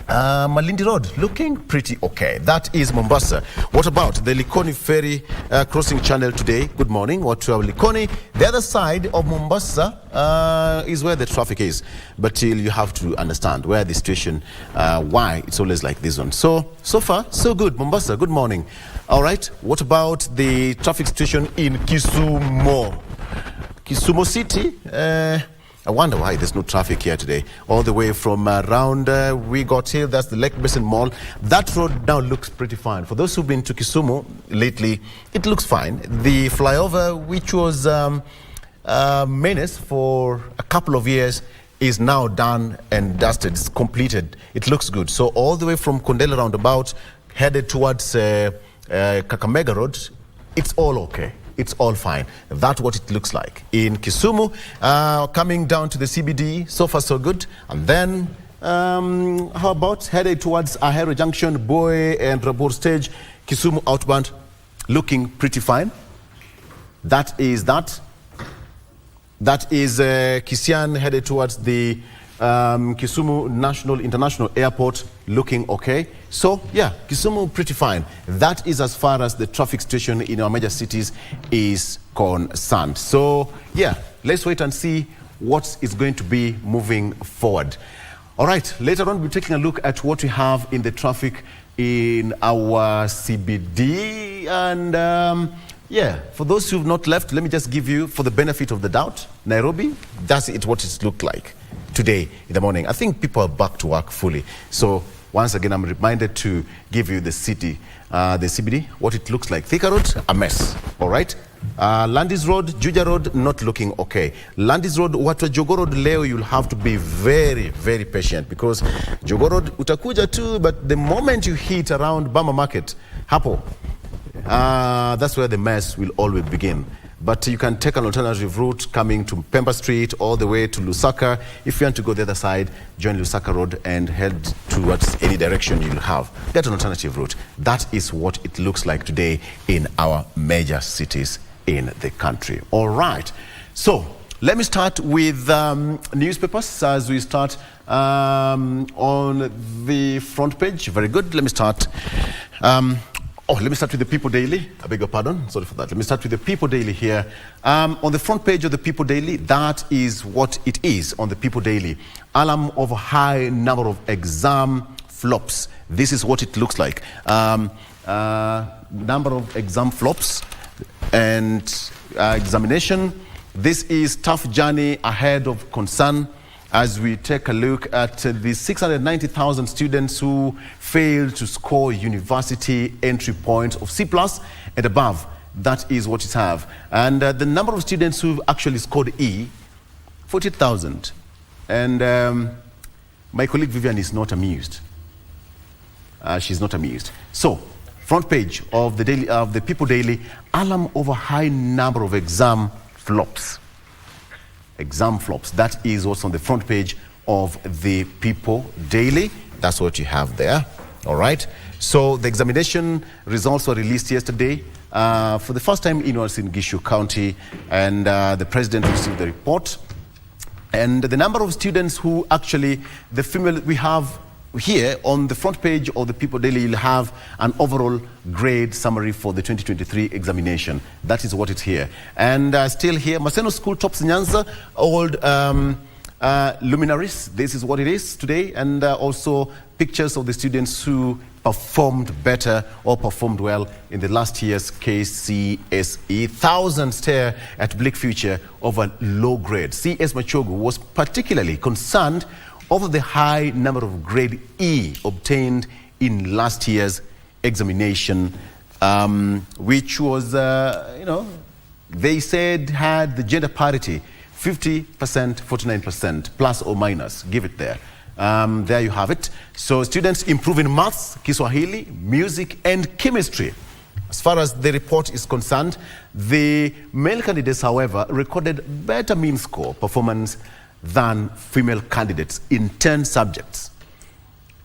Malindi Road looking pretty okay. That is Mombasa. What about the Likoni Ferry crossing channel today? Good morning. What to Likoni? The other side of Mombasa is where the traffic is. But till you have to understand where the situation, why it's always like this one. So far, so good. Mombasa, good morning. All right. What about the traffic situation in Kisumu? Kisumu City, I wonder why there's no traffic here today. All the way from around we got here, that's the Lake Basin Mall. That road now looks pretty fine. For those who've been to Kisumu lately, it looks fine. The flyover, which was menace for a couple of years, is now done and dusted. It's completed. It looks good. So all the way from Kondele roundabout, headed towards Kakamega Road, it's all okay. It's all fine. That's what it looks like. In Kisumu, coming down to the CBD, so far so good. And then, how about headed towards Ahero Junction, Boy and Rabur Stage, Kisumu outbound, looking pretty fine. That is that. That is Kisian headed towards the Kisumu International Airport, looking okay. So yeah, Kisumu pretty fine. That is as far as the traffic situation in our major cities is concerned. So yeah, let's wait and see what is going to be moving forward. All right, later on we'll be taking a look at what we have in the traffic in our CBD. And yeah, for those who've not left, let me just give you, for the benefit of the doubt, Nairobi, that's what it looked like today in the morning. I think people are back to work fully. So once again, I'm reminded to give you the city, the CBD, what it looks like. Thika Road, a mess, all right? Landis Road, Juja Road, not looking okay. Landis Road, Watwa Jogo Road, Leo, you'll have to be very, very patient because Jogo Road, utakuja too, but the moment you hit around Bama Market, Hapo, that's where the mess will always begin. But you can take an alternative route coming to Pemba Street all the way to Lusaka. If you want to go the other side, join Lusaka Road and head towards any direction you'll have. Get an alternative route. That is what it looks like today in our major cities in the country. All right. So let me start with newspapers as we start on the front page. Very good. Let me start. Let me start with the People Daily. I beg your pardon. Sorry for that. Let me start with the People Daily here. On the front page of the People Daily, that is what it is on the People Daily. Alarm of a high number of exam flops. This is what it looks like. Number of exam flops and examination. This is tough journey ahead of concern as we take a look at the 690,000 students who failed to score university entry points of C+ and above. That is what it have. And the number of students who actually scored E, 40,000. And my colleague Vivian is not amused. She's not amused. So, front page of the daily, of the People Daily, alarm over high number of exam flops. Exam flops. That is what's on the front page of the People Daily. That's what you have there. All right. So the examination results were released yesterday for the first time in Gishu County, and the president received the report. And the number of students who actually, we have here on the front page of the People Daily, you'll have an overall grade summary for the 2023 examination. That is what it's here. And still here, Maseno School tops Nyanza, old luminaries. This is what it is today. And also pictures of the students who performed better or performed well in the last year's KCSE. Thousands stare at bleak future over low grade. CS Machogu was particularly concerned over the high number of grade E obtained in last year's examination, which was, they said had the gender parity, 50%, 49%, plus or minus, give it there. There you have it. So students improve in maths, Kiswahili, music, and chemistry. As far as the report is concerned, the male candidates, however, recorded better mean score performance than female candidates in 10 subjects.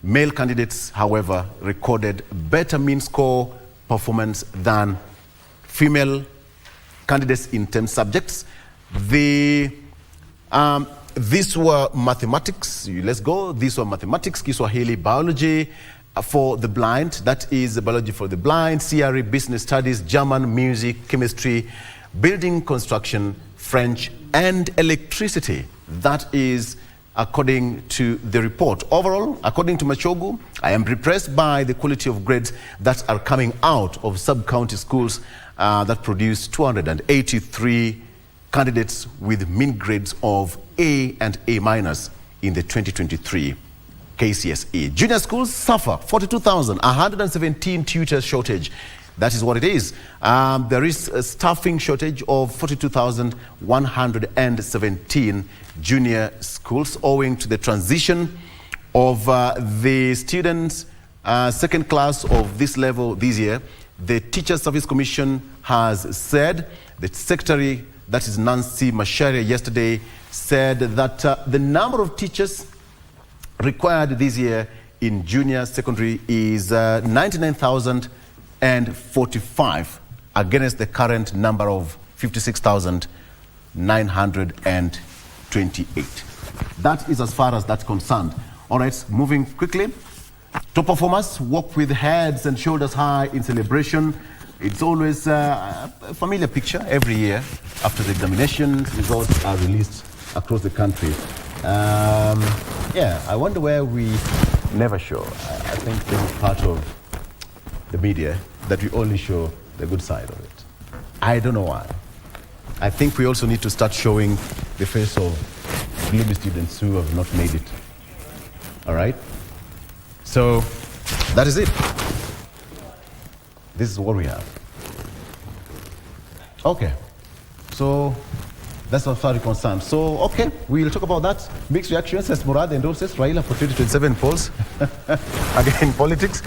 Male candidates, however, recorded better mean score performance than female candidates in 10 subjects. These were mathematics. Let's go. These were mathematics, Kiswahili, biology for the blind. That is biology for the blind, CRE, business studies, German, music, chemistry, building construction, French, and electricity. That is according to the report. Overall, according to Machogu, I am impressed by the quality of grades that are coming out of sub-county schools that produce 283 candidates with mean grades of A and A- in the 2023 KCSE. Junior schools suffer 42,117 tutor shortage. That is what it is. There is a staffing shortage of 42,117 junior schools owing to the transition of the students second class of this level this year. The Teacher Service Commission has said, the secretary, that is Nancy Macharia, yesterday said that the number of teachers required this year in junior secondary is 99,045 against the current number of 56,928. That is as far as that's concerned. All right, moving quickly. Top performers walk with heads and shoulders high in celebration. It's always a familiar picture every year after the examinations. Results are released across the country. I wonder where we never show. I think this is part of the media that we only show the good side of it. I don't know why. I think we also need to start showing the face of gloomy students who have not made it. All right? So that is it. This is what we have. Okay. So that's as far as concerned. So, okay, we'll talk about that. Mixed reactions as Murad endorses Raila for 2027 polls. Again, politics.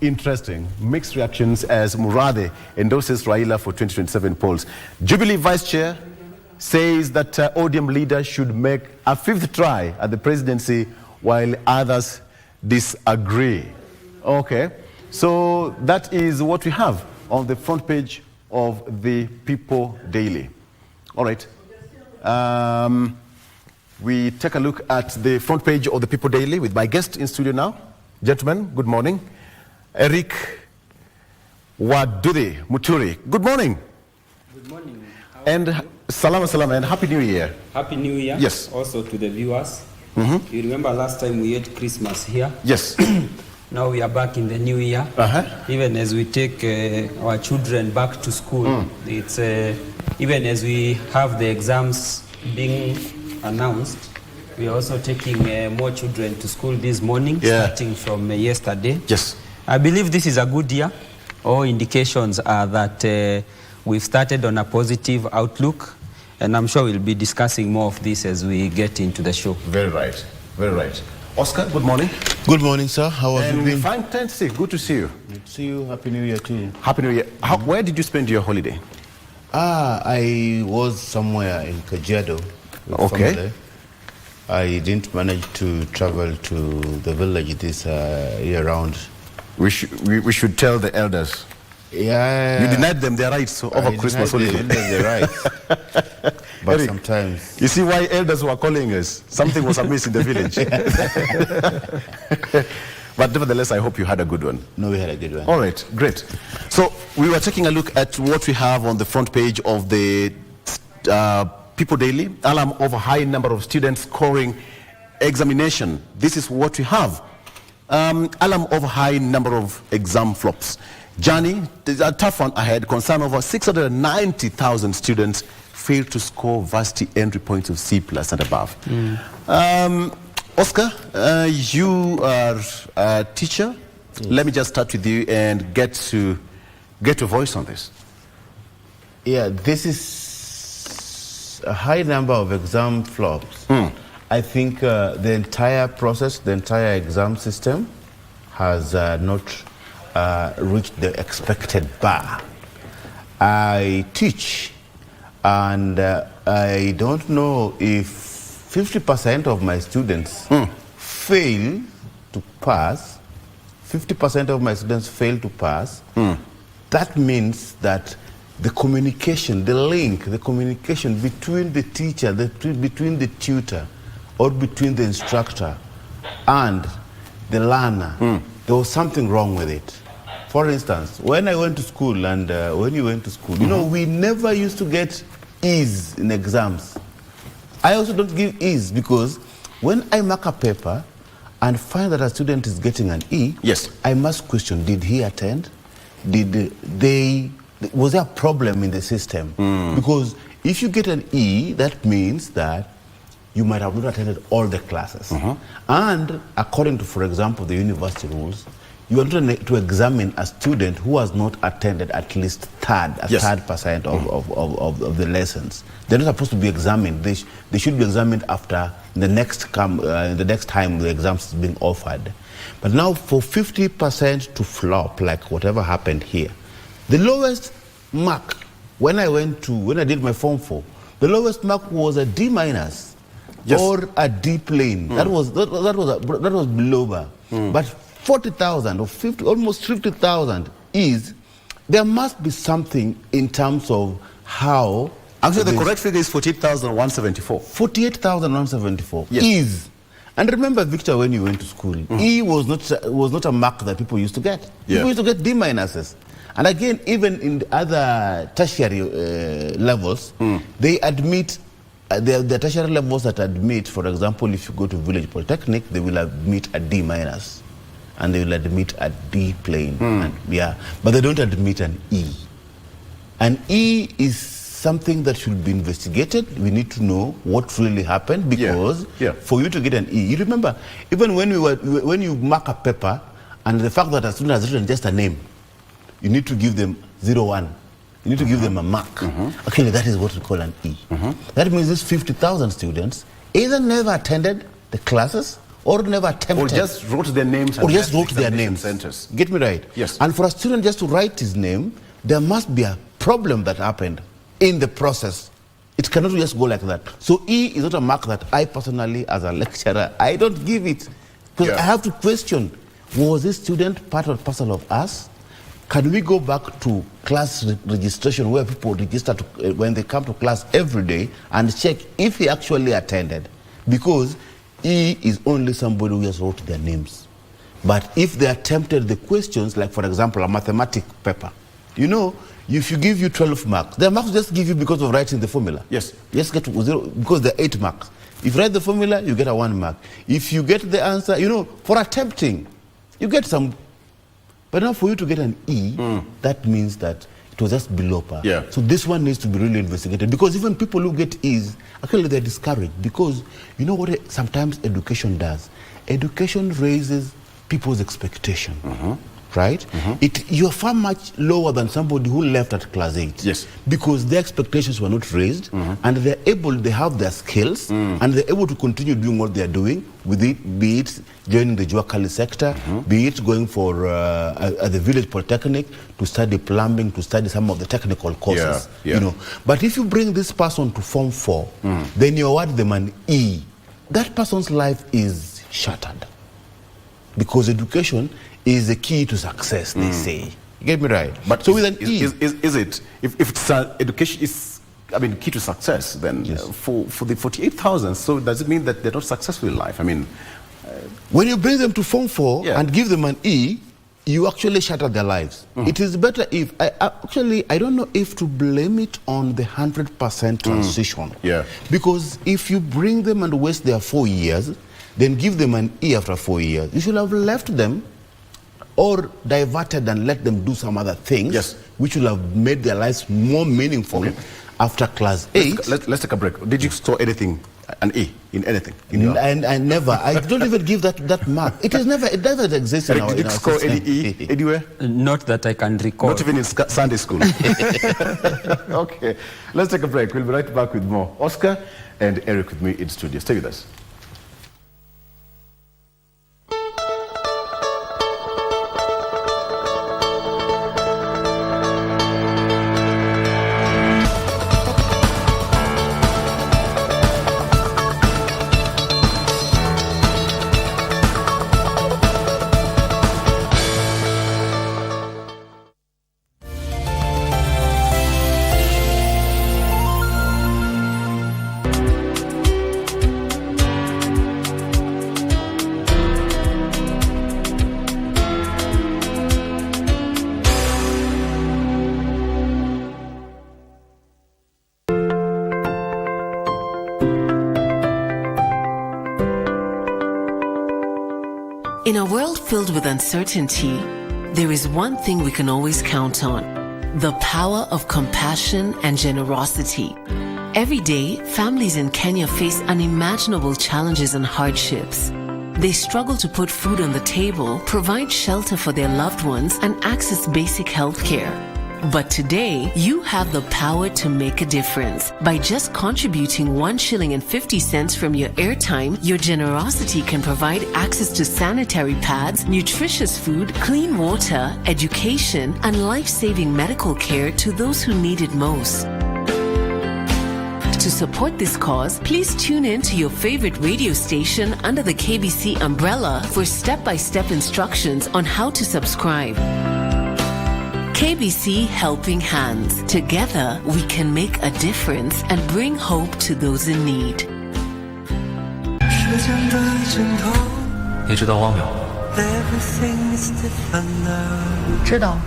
Interesting. Mixed reactions as Murad endorses Raila for 2027 polls. Jubilee Vice Chair says that ODM leader should make a fifth try at the presidency while others disagree. Okay. So that is what we have on the front page of the People Daily. All right. We take a look at the front page of the People Daily with my guest in studio now. Gentlemen, good morning. Eric Wadude Muturi. Good morning. Good morning. And salam and Happy New Year. Happy New Year. Yes. Also to the viewers. Mm-hmm. You remember last time we had Christmas here? Yes. Now we are back in the new year. Even as we take our children back to school, it's even as we have the exams being announced, we are also taking more children to school this morning, starting from yesterday. Yes. I believe this is a good year. All indications are that we've started on a positive outlook, and I'm sure we'll be discussing more of this as we get into the show. Very right. Very right. Oscar, good morning. Good morning, sir. How have you been? Fantastic. Good to see you. Good to see you. Happy New Year to you. Happy New Year. Where did you spend your holiday? I was somewhere in Kajiado with family. I didn't manage to travel to the village this year round. We should tell the elders. Yeah. You denied them their rights over Christmas holiday. Their rights. But Eric, sometimes... You see why elders were calling us? Something was amiss in the village. But nevertheless, I hope you had a good one. No, we had a good one. All right, great. So we were taking a look at what we have on the front page of the People Daily. Alarm over high number of students scoring examination. This is what we have. Alarm over high number of exam flops. Johnny, there's a tough one ahead. Concern over 690,000 students failed to score varsity entry points of C+ and above. Oscar, you are a teacher. Yes. Let me just start with you and get your voice on this. Yeah, this is a high number of exam flops. I think the entire process, the entire exam system has not reached the expected bar. I teach, and I don't know if 50% of my students fail to pass. 50% of my students fail to pass. That means that the communication, the link, the communication between the teacher, between the tutor, or between the instructor and the learner, there was something wrong with it. For instance, when I went to school and when you went to school, you know, we never used to get E's in exams. I also don't give E's because when I mark a paper and find that a student is getting an E, yes, I must question, did he attend? Was there a problem in the system? Because if you get an E, that means that you might have not attended all the classes. And according to, for example, the university rules, you are to examine a student who has not attended at least third percent of the lessons. They're not supposed to be examined. They should be examined after the next time the exams is being offered. But now for 50% to flop, like whatever happened here, the lowest mark when I did my Form 4, the lowest mark was a D- or a D plane. That was below bar. But 40,000 or 50, almost 50,000 is, there must be something in terms of how... Actually, the correct figure is 48,174. 48,174 is. And remember, Victor, when you went to school, E was not a mark that people used to get. People used to get D-. And again, even in the other tertiary levels, they admit, the tertiary levels that admit, for example, if you go to Village Polytechnic, they will admit a D-. And they will admit a D plane. But they don't admit an E. An E is something that should be investigated. We need to know what really happened, because for you to get an E, you remember, even when you mark a paper and the fact that a student has written just a name, you need to give them 0-1. You need to give them a mark. Actually, that is what we call an E. That means these 50,000 students either never attended the classes or never attempted. Or just wrote their names. Or just wrote their names. Centers. Get me right? Yes. And for a student just to write his name, there must be a problem that happened in the process. It cannot just go like that. So E is not a mark that I personally, as a lecturer, I don't give it. Because I have to question, was this student part and parcel of us? Can we go back to class registration where people register when they come to class every day and check if he actually attended? Because E is only somebody who has wrote their names. But if they attempted the questions, like for example, a mathematics paper, you know, if you give you 12 marks, the marks just give you because of writing the formula. Yes. Just get 0 because there are 8 marks. If you write the formula, you get a 1 mark. If you get the answer, you know, for attempting, you get some. But now for you to get an E, that means that it was just below par. So this one needs to be really investigated, because even people who get E's, actually they're discouraged, because you know what sometimes education does? Education raises people's expectation, right? You're far much lower than somebody who left at class 8. Yes. Because their expectations were not raised, and they have their skills, and they're able to continue doing what they're doing with it, be it joining the Juakali sector, be it going for the Village Polytechnic to study plumbing, to study some of the technical courses, you know. But if you bring this person to Form 4, then you award them an E, that person's life is shattered. Because education is the key to success, they say. You get me right? But so with an E, is it? If it's education is I mean, key to success then for the 48,000. So does it mean that they're not successful in life? I mean, when you bring them to Form 4 and give them an E, you actually shatter their lives. It is better if, I don't know if to blame it on the 100% transition. Because if you bring them and waste their 4 years, then give them an E after 4 years, you should have left them or diverted and let them do some other things, which will have made their lives more meaningful after class 8. Let's take a break. Did you store anything, an E, in anything? I never. I don't even give that mark. It never exists in our system. Did you score any E anywhere? Not that I can recall. Not even in Sunday school. Okay. Let's take a break. We'll be right back with more. Oscar and Eric with me in studio. Stay with us. In a world filled with uncertainty, there is one thing we can always count on: the power of compassion and generosity. Every day, families in Kenya face unimaginable challenges and hardships. They struggle to put food on the table, provide shelter for their loved ones, and access basic health care. But today, you have the power to make a difference. By just contributing 1 shilling and 50 cents from your airtime, your generosity can provide access to sanitary pads, nutritious food, clean water, education, and life-saving medical care to those who need it most. To support this cause, please tune in to your favorite radio station under the KBC umbrella for step-by-step instructions on how to subscribe. KBC Helping Hands. Together, we can make a difference and bring hope to those in need. 你知道汪淼？知道，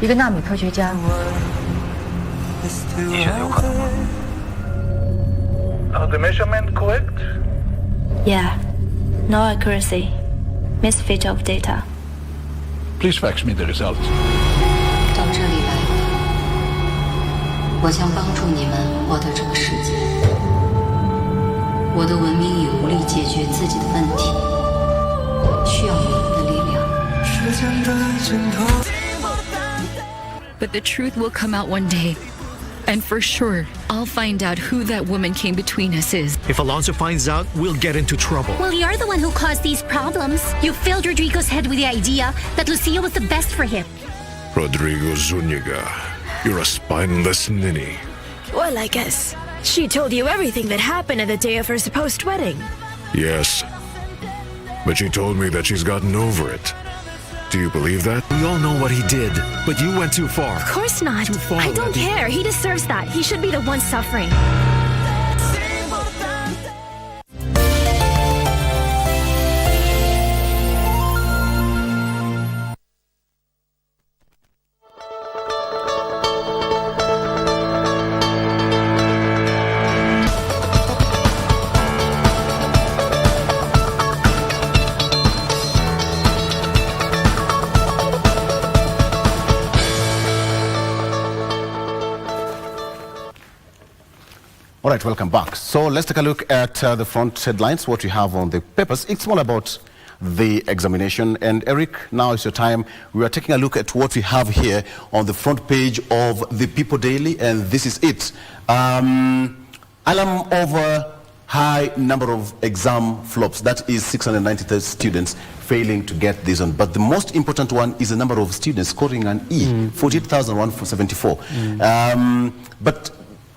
一个纳米科学家。你觉得有可能吗？ Are the measurements correct? Yeah. No accuracy. Misfit of data. Please fax me the results. 到这里来，我将帮助你们获得这个世界。我的文明已无力解决自己的问题，需要你们的力量。 But the truth will come out one day. And for sure, I'll find out who that woman came between us is. If Alonso finds out, we'll get into trouble. Well, you're the one who caused these problems. You filled Rodrigo's head with the idea that Lucia was the best for him. Rodrigo Zuniga, you're a spineless ninny. Well, I guess she told you everything that happened at the day of her supposed wedding. Yes, but she told me that she's gotten over it. Do you believe that? We all know what he did, but you went too far. Of course not. Too far, I don't Letty. care. He deserves that. He should be the one suffering. All right, welcome back. So let's take a look at the front headlines, what you have on the papers. It's all about the examination. And Eric, now is your time. We are taking a look at what we have here on the front page of the People Daily, and this is it. Alarm over high number of exam flops. That is 693 students failing to get this on. But the most important one is the number of students scoring an E, 48,174. But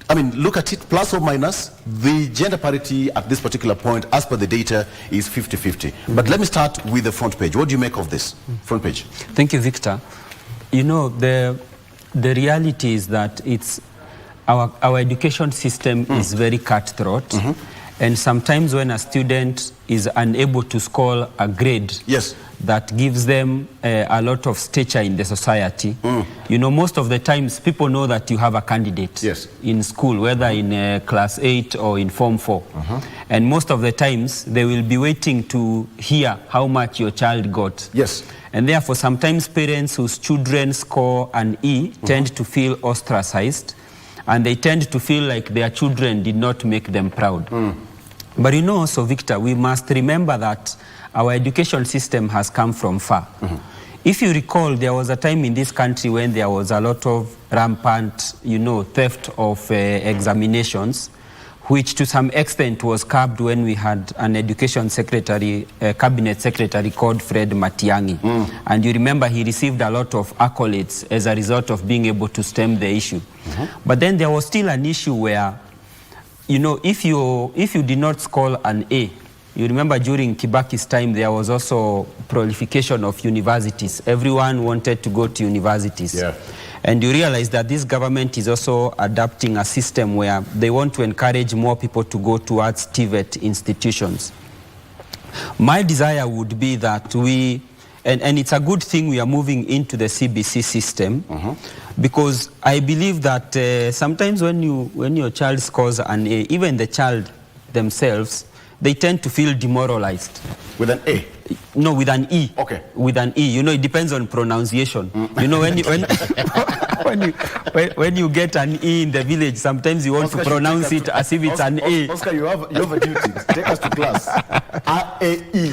I mean, look at it, plus or minus, the gender parity at this particular point, as per the data, is 50-50. But let me start with the front page. What do you make of this front page? Thank you, Victor. You know, the reality is that it's our education system is very cutthroat. And sometimes when a student is unable to score a grade that gives them a lot of stature in the society, you know, most of the times people know that you have a candidate in school, whether in class 8 or in form 4. And most of the times they will be waiting to hear how much your child got. And therefore sometimes parents whose children score an E tend to feel ostracized, and they tend to feel like their children did not make them proud. But you know also, Victor, we must remember that our education system has come from far. If you recall, there was a time in this country when there was a lot of rampant, you know, theft of examinations, which to some extent was curbed when we had an education secretary, cabinet secretary called Fred Matiang'i. And you remember he received a lot of accolades as a result of being able to stem the issue. But then there was still an issue where, you know, if you did not score an A, you remember during Kibaki's time there was also proliferation of universities. Everyone wanted to go to universities. And you realize that this government is also adapting a system where they want to encourage more people to go towards TVET institutions. My desire would be that we, and it's a good thing we are moving into the CBC system, because I believe that sometimes when your child scores an A, even the child themselves, they tend to feel demoralized. With an A? No, with an E. Okay. With an E. You know, it depends on pronunciation. You know, when you get an E in the village, sometimes you want to pronounce it as if it's an A. Oscar, you have a duty. Take us to class. A-A-E.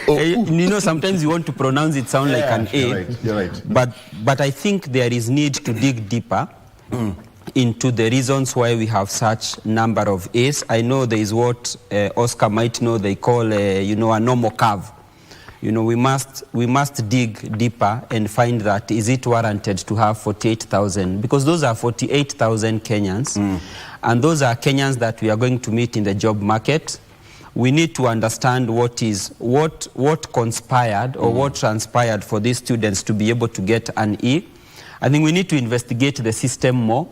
Okay. You know, sometimes you want to pronounce it sound like an A. You're right. But I think there is need to dig deeper into the reasons why we have such number of A's. I know there is what Oscar might know they call, you know, a normal curve. You know, we must dig deeper and find that is it warranted to have 48,000, because those are 48,000 Kenyans, and those are Kenyans that we are going to meet in the job market. We need to understand what conspired or what transpired for these students to be able to get an E. I think we need to investigate the system more,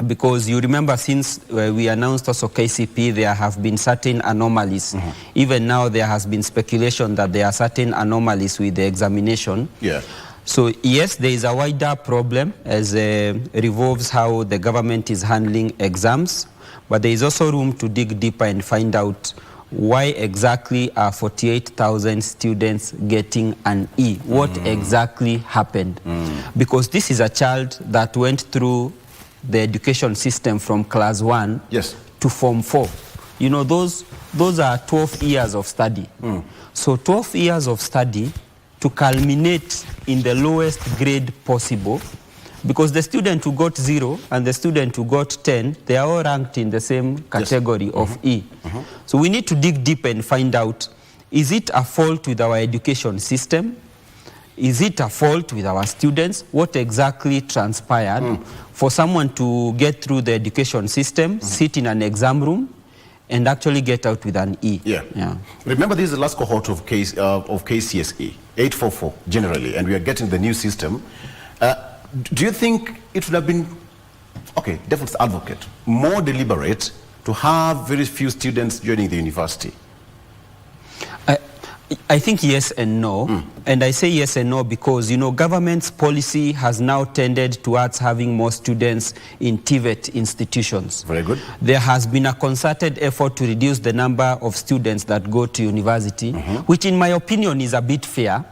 because you remember since we announced also KCP, there have been certain anomalies. Even now there has been speculation that there are certain anomalies with the examination. So yes, there is a wider problem as revolves how the government is handling exams, but there is also room to dig deeper and find out why exactly are 48,000 students getting an E? What exactly happened? Because this is a child that went through the education system from class 1 to form 4. You know, those are 12 years of study. So 12 years of study to culminate in the lowest grade possible, because the student who got 0 and the student who got 10, they are all ranked in the same category of E. So we need to dig deep and find out, is it a fault with our education system? Is it a fault with our students? What exactly transpired for someone to get through the education system, sit in an exam room, and actually get out with an E? Remember, this is the last cohort of KCSE, 844 generally, and we are getting the new system. Do you think it would have been, okay, devil's advocate, more deliberate to have very few students joining the university? I think yes and no. And I say yes and no because, you know, government's policy has now tended towards having more students in TVET institutions. Very good. There has been a concerted effort to reduce the number of students that go to university, which in my opinion is a bit fair,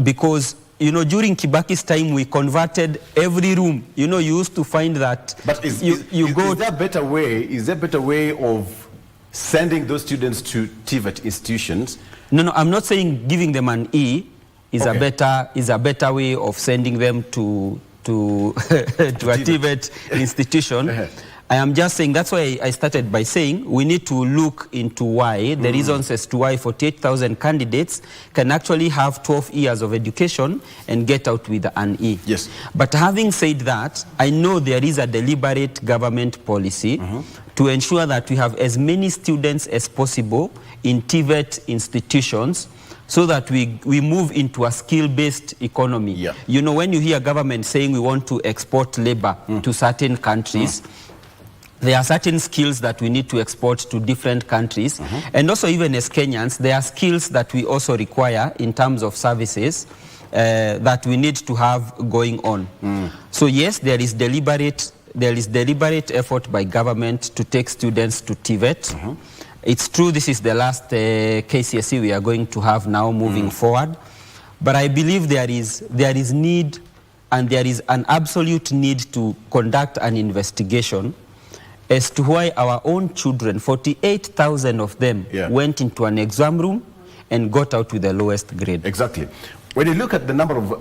because, you know, during Kibaki's time, we converted every room. You know, you used to find that. But is there a better way? Is there a better way of sending those students to TVET institutions? No, I'm not saying giving them an E is a better way of sending them to a TVET institution. I am just saying, that's why I started by saying we need to look into why, the reasons as to why 48,000 candidates can actually have 12 years of education and get out with an E. Yes. But having said that, I know there is a deliberate government policy to ensure that we have as many students as possible in TVET institutions, so that we move into a skill-based economy. Yeah. You know, when you hear government saying we want to export labor to certain countries, there are certain skills that we need to export to different countries. And also, even as Kenyans, there are skills that we also require in terms of services that we need to have going on. So yes, there is deliberate effort by government to take students to TVET. It's true this is the last KCSE we are going to have now moving forward. But I believe there is need, and there is an absolute need to conduct an investigation as to why our own children, 48,000 of them, went into an exam room and got out with the lowest grade. Exactly. When you look at the number of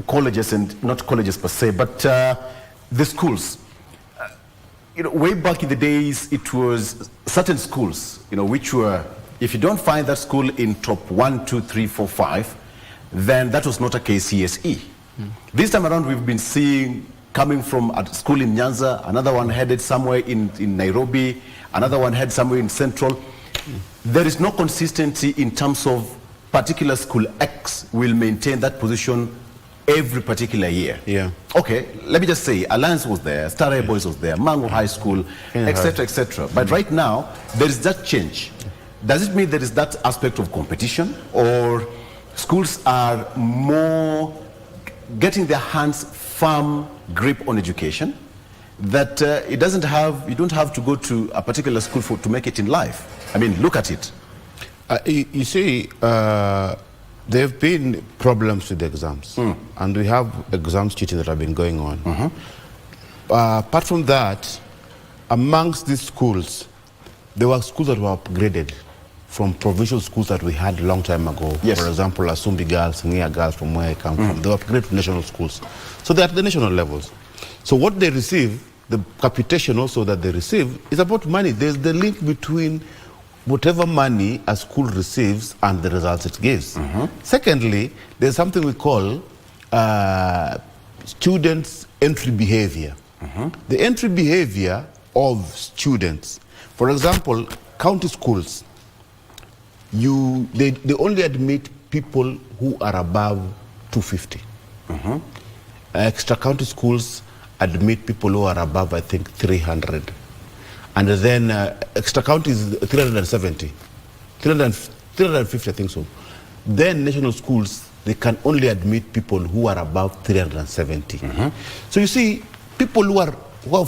colleges, and not colleges per se, but the schools, you know, way back in the days, it was certain schools, you know, which were, if you don't find that school in top 1, 2, 3, 4, 5, then that was not a KCSE. This time around, we've been seeing coming from a school in Nyanza, another one headed somewhere in Nairobi, another one headed somewhere in Central. There is no consistency in terms of particular school X will maintain that position every particular year. Yeah. Okay, let me just say, Alliance was there, Star Air Boys was there, Mango High School, etc., etc. But right now, there is that change. Does it mean there is that aspect of competition, or schools are more getting their hands firm grip on education, that you don't have to go to a particular school to make it in life? I mean, look at it. You see, there have been problems with the exams, and we have exams cheating that have been going on. Apart from that, amongst these schools, there were schools that were upgraded from provincial schools that we had a long time ago. Yes. For example, Asumbi girls, Nia girls from where I come from, they were upgraded to national schools. So they're at the national levels. So what they receive, the capitation also that they receive, is about money. There's the link between whatever money a school receives and the results it gives. Secondly, there's something we call students' entry behavior. The entry behavior of students. For example, county schools, they only admit people who are above 250. Extra county schools admit people who are above, I think, 300. And then extra county is 370. 350, I think so. Then national schools, they can only admit people who are above 370. So you see, people who have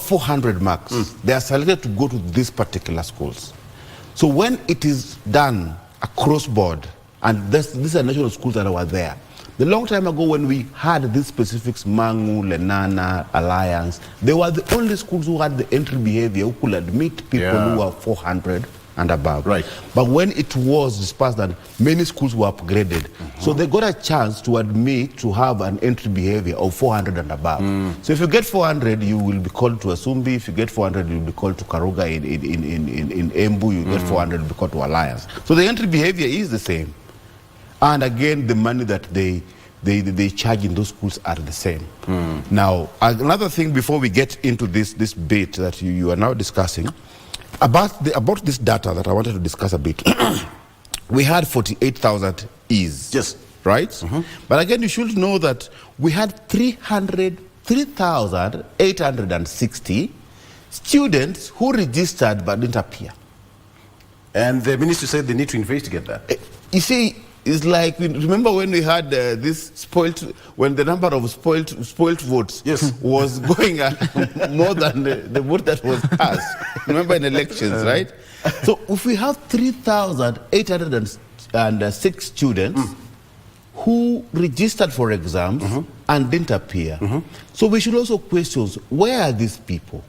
400 marks, they are selected to go to these particular schools. So when it is done across board, and these are national schools that were there. The long time ago when we had these specifics, Mangu, Lenana, Alliance, they were the only schools who had the entry behavior, who could admit people who were 400 and above. Right. But when it was dispersed, that many schools were upgraded, so they got a chance to admit to have an entry behavior of 400 and above. So if you get 400, you will be called to Asumbi. If you get 400, you will be called to Karuga in Embu. You get 400, you will be called to Alliance. So the entry behavior is the same. And again, the money that they charge in those schools are the same. Now, another thing before we get into this bit that you are now discussing, about this data that I wanted to discuss a bit. We had 48,000 E's. Yes. Right? But again, you should know that we had 3,860 students who registered but didn't appear. And the ministry said they need to investigate that. You see, it's like, remember when we had when the number of spoilt votes was going more than the vote that was cast. Remember in elections, right? So if we have 3,806 students who registered for exams and didn't appear, so we should also question, where are these people?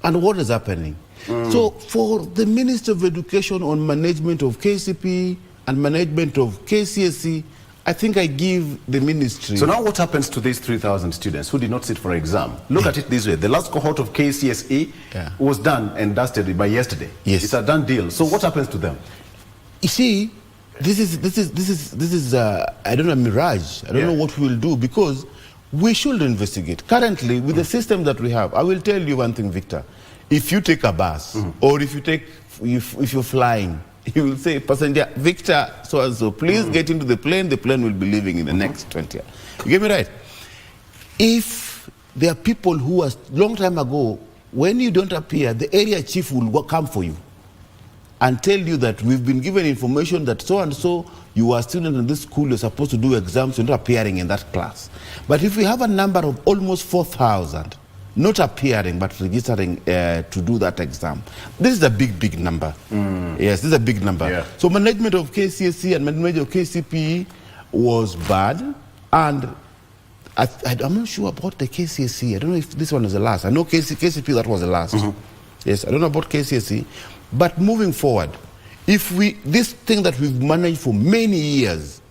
And what is happening? So for the Minister of Education on management of KCP, and management of KCSE, I think I give the ministry. So now what happens to these 3,000 students who did not sit for exam? Look at it this way. The last cohort of KCSE was done and dusted by yesterday. Yes. It's a done deal. So what happens to them? You see, this is I don't know, a mirage. I don't know what we will do, because we should investigate. Currently, with the system that we have, I will tell you one thing, Victor. If you take a bus, or if you're flying, he will say, passenger Victor so-and-so, please get into the plane will be leaving in the next 20 years. You get me right? If there are people who are, long time ago, when you don't appear, the area chief will come for you and tell you that we've been given information that so-and-so, you are a student in this school, you're supposed to do exams, you're not appearing in that class. But if we have a number of almost 4,000, not appearing, but registering to do that exam, this is a big number. Yes, this is a big number. Yeah. So management of KCSE and management of KCPE was bad, and I'm not sure about the KCSE. I don't know if this one is the last. I know KCP, that was the last. Yes, I don't know about KCSE. But moving forward, if this thing that we've managed for many years,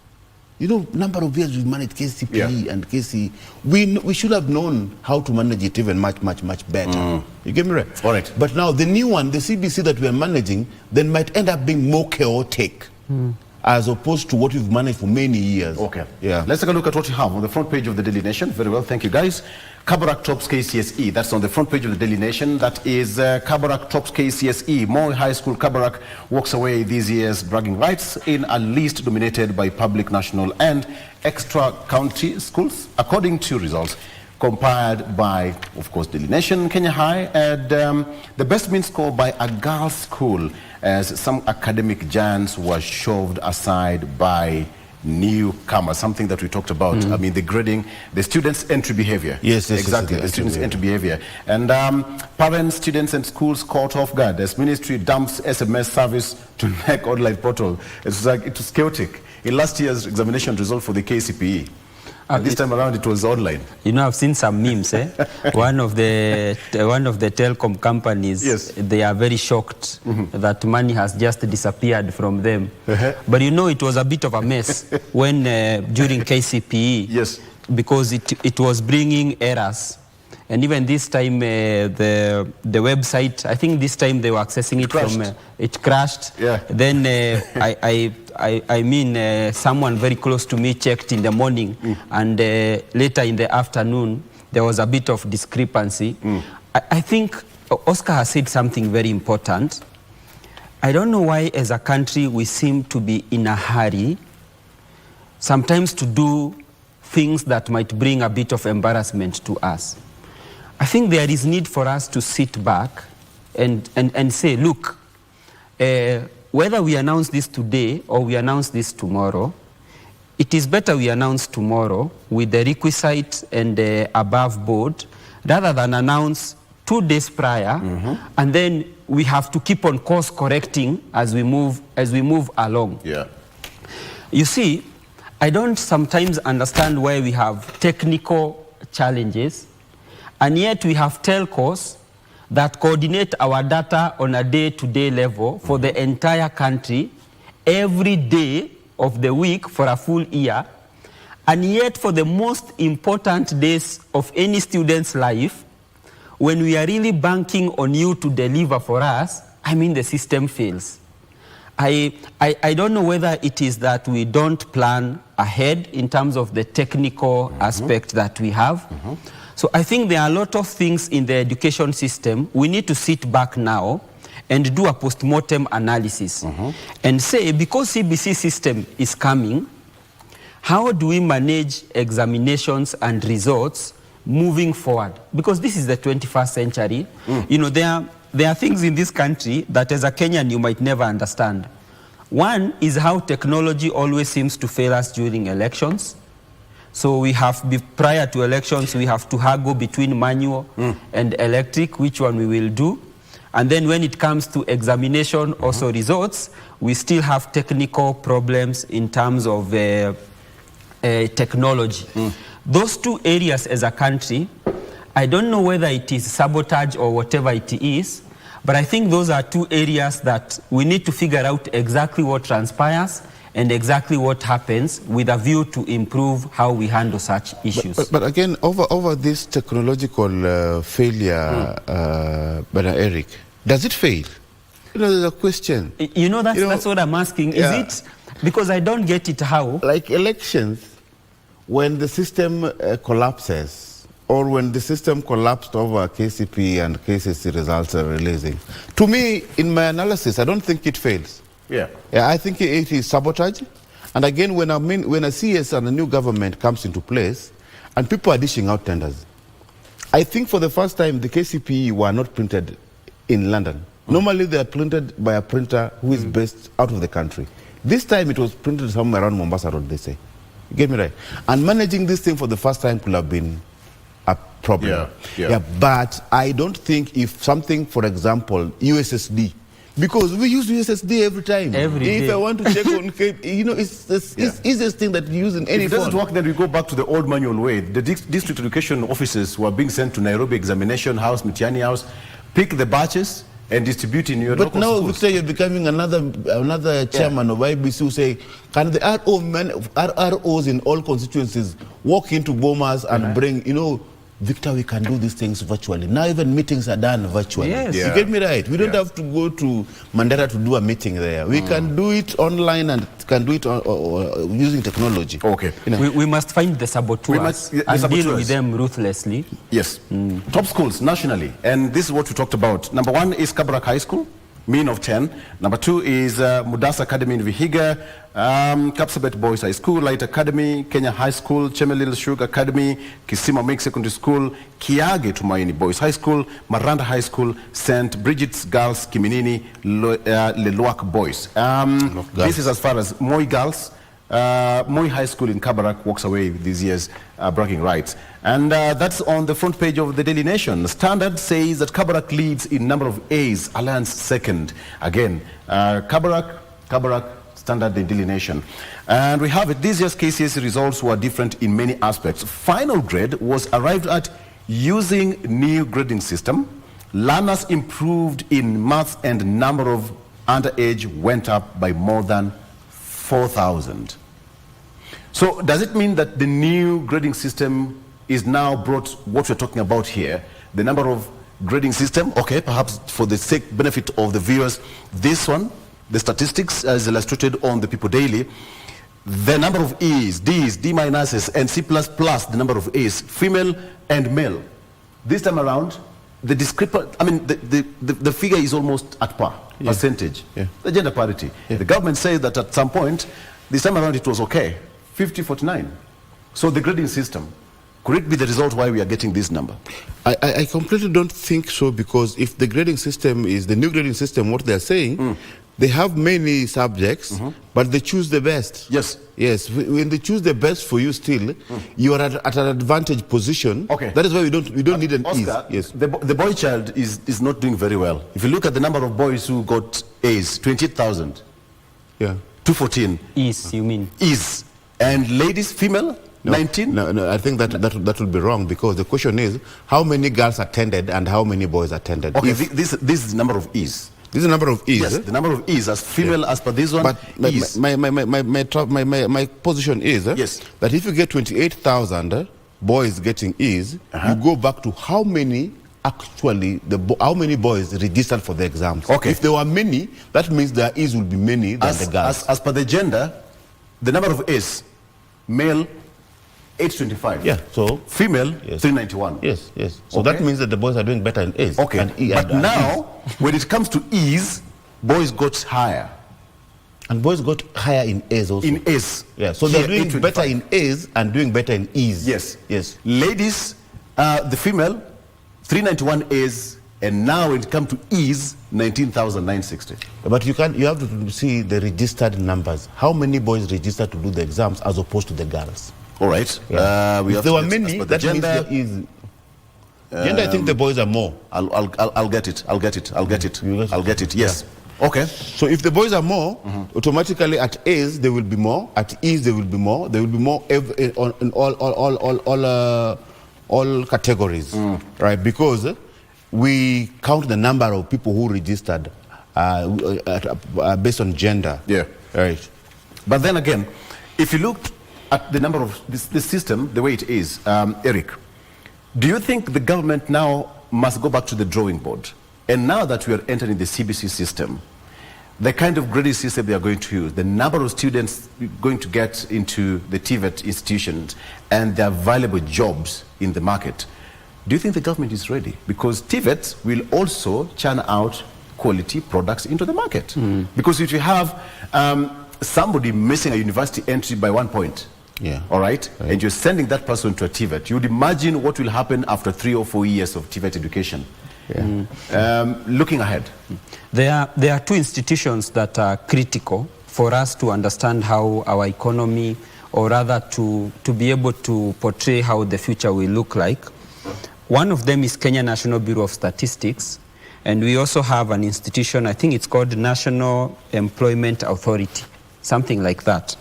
number of years we've managed KCPE and KCE, we should have known how to manage it even much better. You get me right? All right. But now the new one, the CBC that we are managing, then might end up being more chaotic as opposed to what we've managed for many years. Okay. Yeah. Let's take a look at what you have on the front page of the Daily Nation. Very well, thank you guys. Kabarak tops KCSE. That's on the front page of the Daily Nation. That is Kabarak tops KCSE. Moi High School Kabarak walks away these years bragging rights in a list dominated by public, national and extra county schools. According to results compiled by, of course, Daily Nation, Kenya High had the best mean score by a girls' school, as some academic giants were shoved aside by newcomers, something that we talked about. I mean, the grading, the students' entry behavior. Yes, exactly, the students' entry behavior. And parents, students and schools caught off guard as ministry dumps SMS service to NEC online portal. It was chaotic. In last year's examination result for the KCPE, this time around it was online. I've seen some memes. One of the telecom companies, yes, they are very shocked that money has just disappeared from them. But it was a bit of a mess when during KCPE, yes, because it was bringing errors. And even this time, the website, I think this time they were accessing it from, it crashed. Yeah. Then I mean, someone very close to me checked in the morning, and later in the afternoon, there was a bit of discrepancy. I think Oscar has said something very important. I don't know why, as a country, we seem to be in a hurry, sometimes to do things that might bring a bit of embarrassment to us. I think there is need for us to sit back and say, look, whether we announce this today or we announce this tomorrow, it is better we announce tomorrow with the requisite and above board, rather than announce 2 days prior, and then we have to keep on course correcting as we move along. Yeah. You see, I don't sometimes understand why we have technical challenges, and yet we have telcos that coordinate our data on a day-to-day level for the entire country every day of the week for a full year, and yet for the most important days of any student's life, when we are really banking on you to deliver for us, the system fails. I don't know whether it is that we don't plan ahead in terms of the technical aspect that we have. So I think there are a lot of things in the education system. We need to sit back now and do a post-mortem analysis and say, because CBC system is coming, how do we manage examinations and results moving forward? Because this is the 21st century. There are things in this country that as a Kenyan you might never understand. One is how technology always seems to fail us during elections. So we have, prior to elections, we have to haggle between manual and electric, which one we will do. And then when it comes to examination, also results, we still have technical problems in terms of technology. Those 2 areas as a country, I don't know whether it is sabotage or whatever it is, but I think those are 2 areas that we need to figure out exactly what transpires and exactly what happens with a view to improve how we handle such issues. But again, over this technological failure, Brother Eric, does it fail? There's a question. That's what I'm asking. Is it? Because I don't get it how. Like elections, when the system collapses, or when the system collapsed over KCP and KCSE results are releasing, to me, in my analysis, I don't think it fails. Yeah. I think it is sabotage. And again, when a CS and a new government comes into place, and people are dishing out tenders, I think for the first time the KCPE were not printed in London. Normally they are printed by a printer who is based out of the country. This time it was printed somewhere around Mombasa Road, they say. You get me right? And managing this thing for the first time could have been a problem. But I don't think if something, for example, USSD, because we use USSD every time. If I want to check on, it's the easiest thing that you use in any If it doesn't phone. work, then we go back to the old manual way. The district education officers were being sent to Nairobi Examination House, Mitiani House, pick the batches and distribute in your local schools. But now, Victor, you're becoming another chairman of IBC who say, can the ROs in all constituencies walk into Bomas and bring, Victor, we can do these things virtually. Now even meetings are done virtually. Yes. You get me right? We don't have to go to Mandera to do a meeting there. We can do it online and can do it using technology. Okay. We must find the saboteurs and deal with them ruthlessly. Yes. Top schools nationally. And this is what we talked about. Number 1 is Kabarak High School, mean of 10. Number 2 is Mudas Academy in Vihiga, Kapsabet Boys High School, Light Academy, Kenya High School, Chemelil Sugar Academy, Kisima Mix Secondary School, Kiage Tumaini Boys High School, Maranda High School, St. Bridget's Girls, Kiminini, Leluak Boys. This is as far as Moi Girls. Moi High School in Kabarak walks away with these years bragging rights. And that's on the front page of the Daily Nation. Standard says that Kabarak leads in number of A's, Alliance second. Again, Kabarak, Standard, the Daily Nation. And we have it. This year's KCSE results were different in many aspects. Final grade was arrived at using new grading system. Learners improved in maths and number of underage went up by more than 4,000. So does it mean that the new grading system is now brought what we're talking about here? The number of grading system, okay, perhaps for the sake benefit of the viewers, this one, the statistics as illustrated on the People Daily, the number of E's, D's, D minuses, and C++, the number of A's, female and male. This time around, the the figure is almost at par, percentage, the gender parity. The government says that at some point, this time around it was okay, 50-49. So the grading system, could it be the result why we are getting this number? I completely don't think so, because if the grading system is the new grading system, what they're saying, they have many subjects, but they choose the best. Yes. Yes. When they choose the best for you still, you are at an advantage position. Okay. That is why we don't need an Oscar, ease. Yes. The boy child is not doing very well. If you look at the number of boys who got A's, 28,000. Yeah. 214. E's, you mean? E's. And ladies, female? 19? No, I think that will be wrong, because the question is how many girls attended and how many boys attended. Okay, this is the number of E's. This is the number of E's. Yes, the number of E's as female as per this one. But my position is that if you get 28,000 boys getting E's, you go back to how many actually how many boys registered for the exams. Okay. If there were many, that means there E's will be many than the girls. As per the gender, the number of A's, male 825. Yeah. So female 391. Yes. So that means that the boys are doing better in A's. Okay. But now, when it comes to E's, boys got higher. And boys got higher in A's also. In A's. Yeah. So they're doing better in A's and doing better in E's. Yes. Ladies, the female 391 A's, and now when it comes to E's, 19,960. But you have to see the registered numbers. How many boys registered to do the exams as opposed to the girls? All right. If there were many, that means there is. Gender, I think the boys are more. I'll get it. Yes. Okay. So if the boys are more, automatically at A's there will be more. At E's there will be more. There will be more in all categories, right? Because we count the number of people who registered based on gender. Yeah. Right. But then again, if you look at the number of this system, the way it is, Eric, do you think the government now must go back to the drawing board? And now that we are entering the CBC system, the kind of grading system they are going to use, the number of students going to get into the TVET institutions, and their valuable jobs in the market, do you think the government is ready? Because TVET will also churn out quality products into the market. Because if you have somebody missing a university entry by 1 point, all right, and you're sending that person to a TVET, you'd imagine what will happen after 3 or 4 years of TVET education. Looking ahead. There are two institutions that are critical for us to understand how our economy, or rather to be able to portray how the future will look like. One of them is Kenya National Bureau of Statistics, and we also have an institution, I think it's called National Employment Authority, something like that.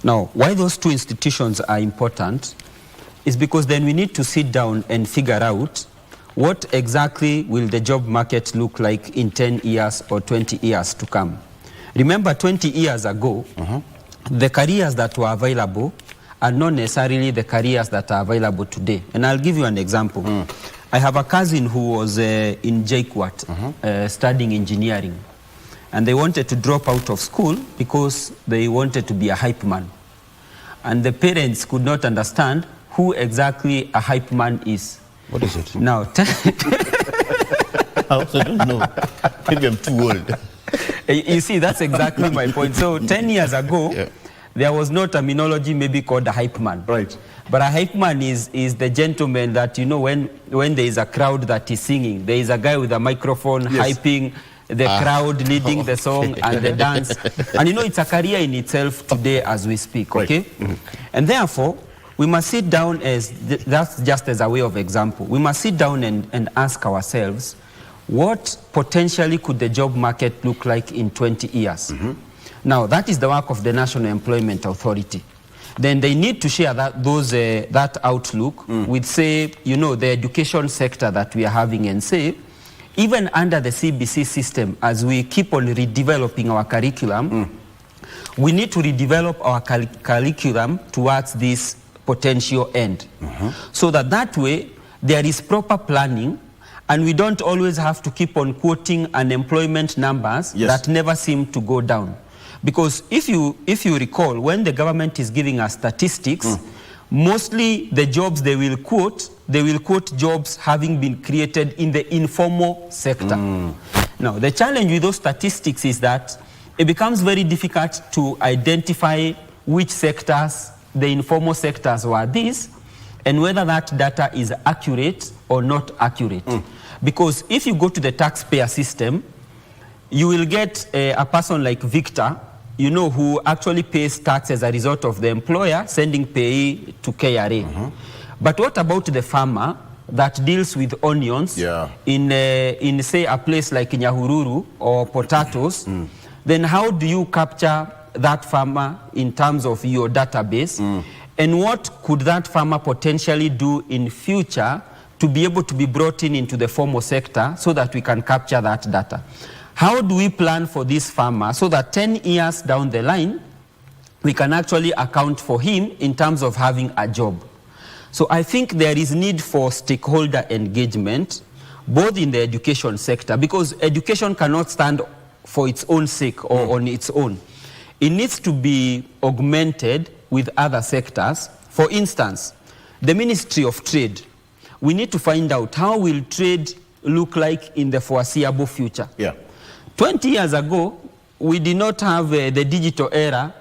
Now, why those two institutions are important is because then we need to sit down and figure out what exactly will the job market look like in 10 years or 20 years to come. Remember, 20 years ago, the careers that were available are not necessarily the careers that are available today. And I'll give you an example. I have a cousin who was in JKUAT studying engineering. And they wanted to drop out of school because they wanted to be a hype man. And the parents could not understand who exactly a hype man is. What is it? Now, I also don't know. Maybe I'm too old. You see, that's exactly my point. So 10 years ago, there was no terminology maybe called a hype man. Right. But a hype man is the gentleman that, you know, when there is a crowd that is singing, there is a guy with a microphone hyping the crowd, leading the song and the dance. And you know, it's a career in itself today as we speak, okay? And therefore, we must sit down that's just as a way of example. We must sit down and ask ourselves, what potentially could the job market look like in 20 years? Now, that is the work of the National Employment Authority. Then they need to share that outlook with, say, you know, the education sector that we are having, and say, even under the CBC system, as we keep on redeveloping our curriculum, we need to redevelop our curriculum towards this potential end. So that way, there is proper planning, and we don't always have to keep on quoting unemployment numbers that never seem to go down. Because if you recall, when the government is giving us statistics, mostly the jobs they will quote jobs having been created in the informal sector. Now, the challenge with those statistics is that it becomes very difficult to identify which sectors, the informal sectors, were these, and whether that data is accurate or not accurate. Because if you go to the taxpayer system, you will get a person like Victor, you know, who actually pays tax as a result of the employer sending pay to KRA. But what about the farmer that deals with onions in say, a place like Nyahururu or potatoes? Then how do you capture that farmer in terms of your database? And what could that farmer potentially do in future to be able to be brought into the formal sector so that we can capture that data? How do we plan for this farmer so that 10 years down the line, we can actually account for him in terms of having a job? So I think there is need for stakeholder engagement, both in the education sector, because education cannot stand for its own sake or on its own. It needs to be augmented with other sectors. For instance, the Ministry of Trade. We need to find out how will trade look like in the foreseeable future. 20 years ago, we did not have the digital era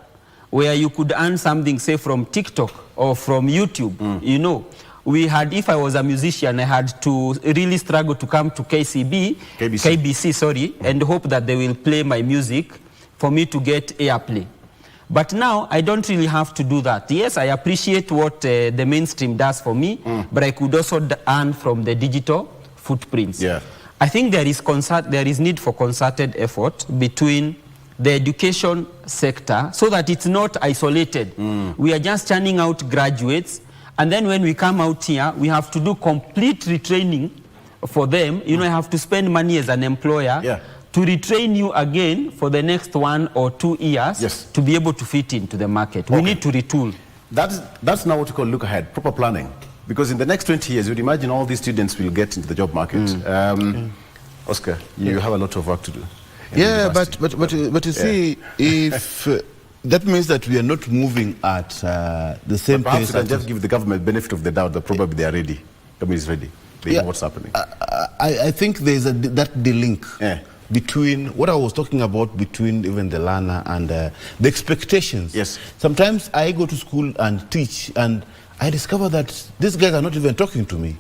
where you could earn something, say, from TikTok or from YouTube. You know, we had, if I was a musician, I had to really struggle to come to KBC, and hope that they will play my music for me to get airplay. But now, I don't really have to do that. Yes, I appreciate what the mainstream does for me, but I could also earn from the digital footprints. I think there is need for concerted effort between the education sector so that it's not isolated. We are just churning out graduates, and then when we come out here, we have to do complete retraining for them. You know, I have to spend money as an employer to retrain you again for the next 1 or 2 years to be able to fit into the market. We need to retool. That's now what you call look ahead, proper planning. Because in the next 20 years, you'd imagine all these students will get into the job market. Oscar, you have a lot of work to do. But you see, if that means that we are not moving at the same perhaps pace. Perhaps you can just give the government benefit of the doubt that probably they are ready. Government is ready. They know what's happening. I think there is that delink between what I was talking about, between even the learner and the expectations. Yes. Sometimes I go to school and teach, and I discover that these guys are not even talking to me.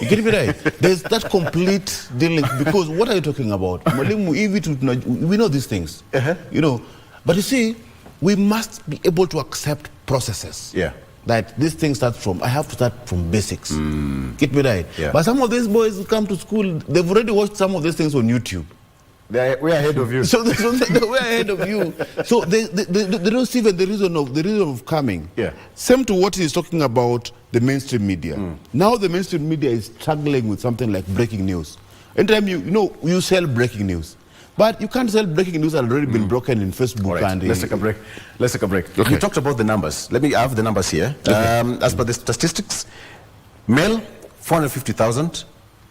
You get me right? There's that complete dealing, because what are you talking about? We know these things, you know. But you see, we must be able to accept processes. Yeah. That this thing starts from, I have to start from basics. Get me right? Yeah. But some of these boys who come to school, they've already watched some of these things on YouTube. We're ahead of you. So we're ahead of you. So they don't see even the reason of coming. Yeah. Same to what he's talking about, the mainstream media. Now the mainstream media is struggling with something like breaking news. Anytime you sell breaking news. But you can't sell breaking news that already been broken in Facebook. Right. And let's take a break. Okay. You talked about the numbers. I have the numbers here. Okay. As per the statistics, male 450,000,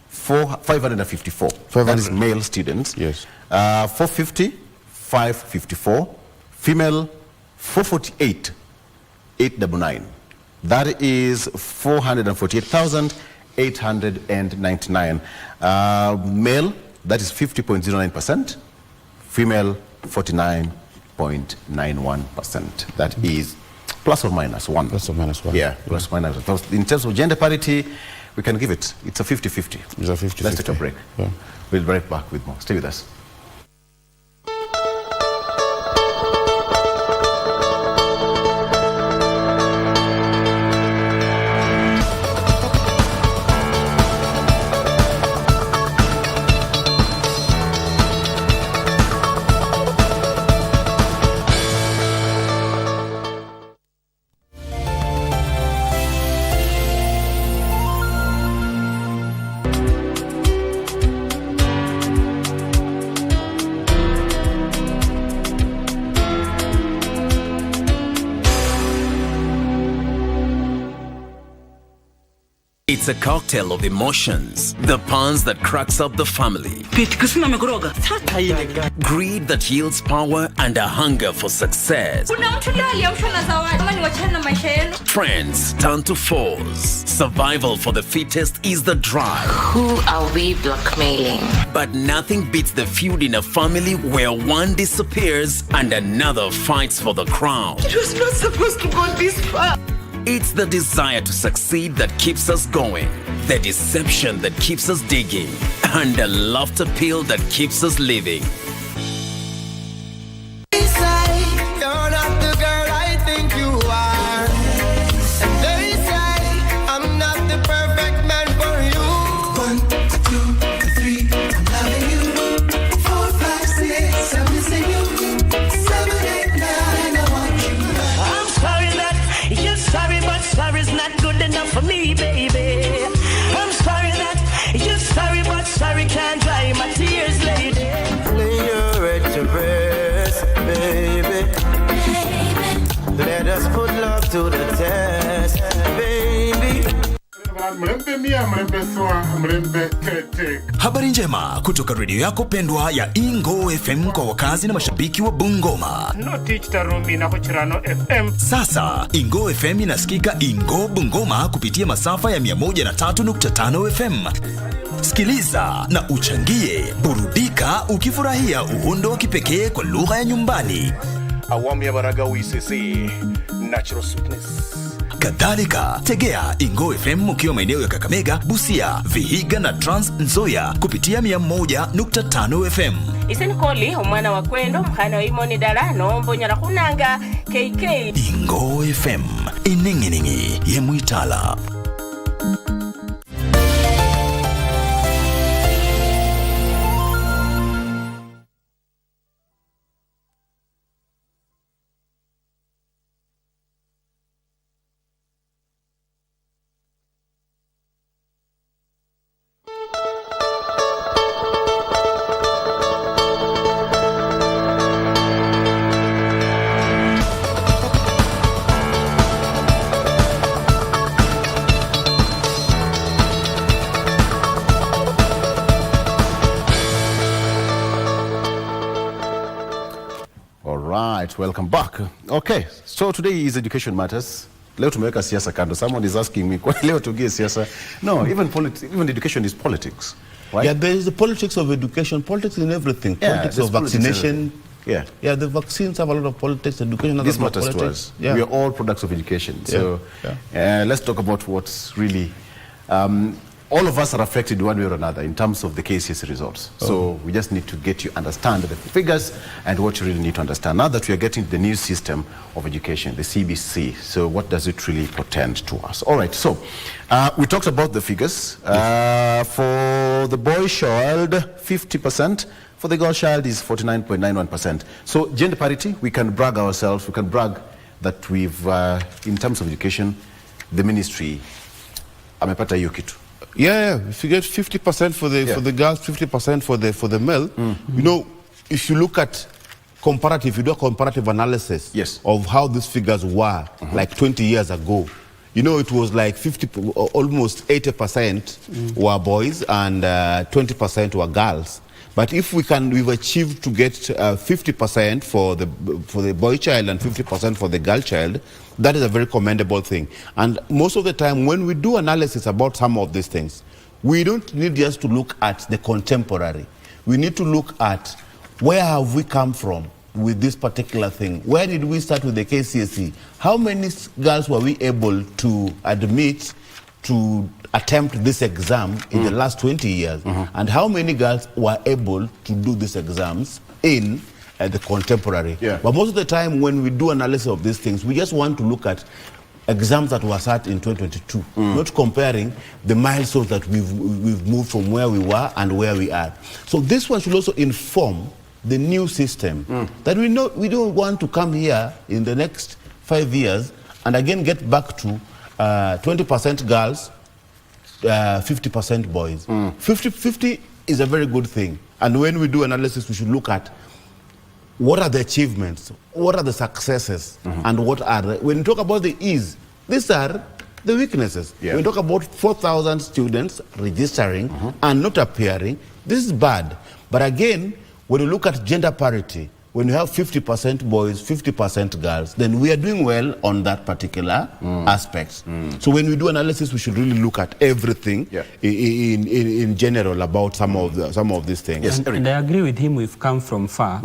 554. That is male students. Yes. 450, 554. Female 448, 899. That is 448,899. Male, that is 50.09%. Female, 49.91%. That is plus or minus one. Plus or minus one. Yeah, plus or minus one. In terms of gender parity, we can give it's a 50-50. It's a 50-50. Let's take a break. Yeah. We'll be right back with more. Stay with us. It's a cocktail of emotions. The puns that cracks up the family. Greed that yields power and a hunger for success. Friends turn to foes. Survival for the fittest is the drive. Who are we blackmailing? But nothing beats the feud in a family where one disappears and another fights for the crown. It was not supposed to go this far. It's the desire to succeed that keeps us going, the deception that keeps us digging, and the laughter pill that keeps us living. For me, baby, I'm sorry that you're sorry, but sorry can't dry my tears, lady. Lay your head to rest, baby. Let us put love to the test, baby. Habari njema kutoka redio yako pendwa ya Ingo FM kwa wakazi na mashabiki wa Bungoma. Sasa Ingo FM inasikika Ingo Bungoma kupitia masafa ya 103.5 FM. Sikiliza na uchangie, burudika ukifurahia uhondo wa kipekee kwa lugha ya nyumbani. Awamu ya Baraga UCC, natural sweetness. Kadhalika, tegea Ingo FM ukiwa maeneo ya Kakamega, Busia, Vihiga na Trans Nzoia kupitia 101.5 FM. Isenkoli umwana wa kwendo mkhana wa imoni dala nombo nyara kunanga KK. Ingo FM, inengeningi ye Muitala. Welcome back. Okay, so today is Education Matters. Leo tumeweka siasa kando. Someone is asking me, kwa leo tugie siasa? No, even education is politics. right? Yeah, there is the politics of education, politics in everything, politics of vaccination. Yeah, the vaccines have a lot of politics, education. This matters to us. Yeah. We are all products of education. So let's talk about what's really. All of us are affected one way or another in terms of the KCSE results. So we just need to get you understand the figures and what you really need to understand. Now that we are getting the new system of education, the CBC, so what does it really portend to us? All right, so we talked about the figures. For the boy child, 50%. For the girl child is 49.91%. So gender parity, we can brag ourselves, we can brag that we've, in terms of education, the ministry, amepata hiyo kitu. Yeah, if you get 50% for the girls, 50% for the male, you know, if you look at comparative, you do a comparative analysis of how these figures were like 20 years ago. You know, it was like almost 80% were boys and 20% were girls. But if we've achieved to get 50% for the boy child and 50% for the girl child, that is a very commendable thing. And most of the time, when we do analysis about some of these things, we don't need just to look at the contemporary. We need to look at where have we come from with this particular thing. Where did we start with the KCSE? How many girls were we able to admit to attempt this exam in the last 20 years, and how many girls were able to do these exams in the contemporary. But most of the time when we do analysis of these things, we just want to look at exams that were sat in 2022, not comparing the milestones that we've moved from where we were and where we are. So this one should also inform the new system that we don't want to come here in the next 5 years and again get back to 20% girls, 50% boys. 50-50 is a very good thing. And when we do analysis, we should look at what are the achievements, what are the successes, and what are the, when you talk about the ease, these are the weaknesses. When you talk about 4,000 students registering and not appearing, this is bad. But again, when you look at gender parity, when you have 50% boys, 50% girls, then we are doing well on that particular aspect. So when we do analysis, we should really look at everything in general about some of these things. Yes, and I agree with him, we've come from far.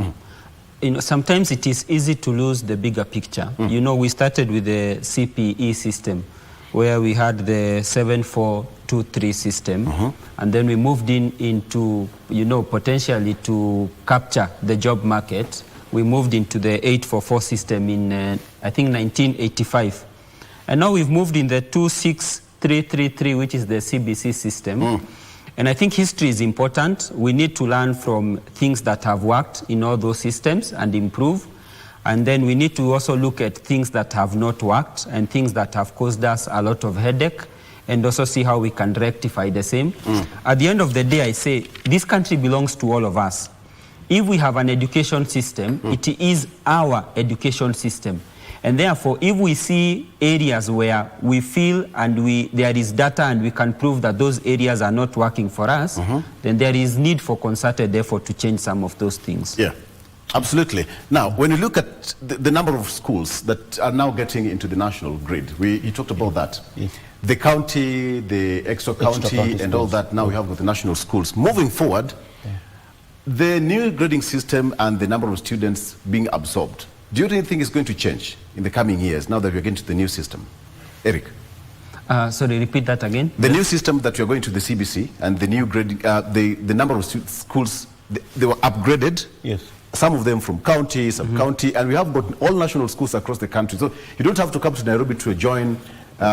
You know, sometimes it is easy to lose the bigger picture. You know, we started with the CPE system, where we had the 7-4-2-3 system, and then we moved into, you know, potentially to capture the job market. We moved into the 8-4-4 system in, I think, 1985. And now we've moved in the 2-6-3-3-3, which is the CBC system. And I think history is important. We need to learn from things that have worked in all those systems and improve. And then we need to also look at things that have not worked and things that have caused us a lot of headache, and also see how we can rectify the same. At the end of the day, I say, this country belongs to all of us. If we have an education system, it is our education system. And therefore, if we see areas where we feel and there is data and we can prove that those areas are not working for us, then there is need for concerted effort to change some of those things. Yeah. Absolutely. Now, when you look at the number of schools that are now getting into the national grid, you talked about that. The county, the extra county, and all that, now we have with the national schools. Moving forward, the new grading system and the number of students being absorbed, do you really think it's going to change in the coming years now that we're getting to the new system? Eric? Sorry, repeat that again. The new system that we're going to the CBC and the new grading, the number of schools, they were upgraded. Yes. Some of them from county, sub-county, and we have got all national schools across the country. So you don't have to come to Nairobi to join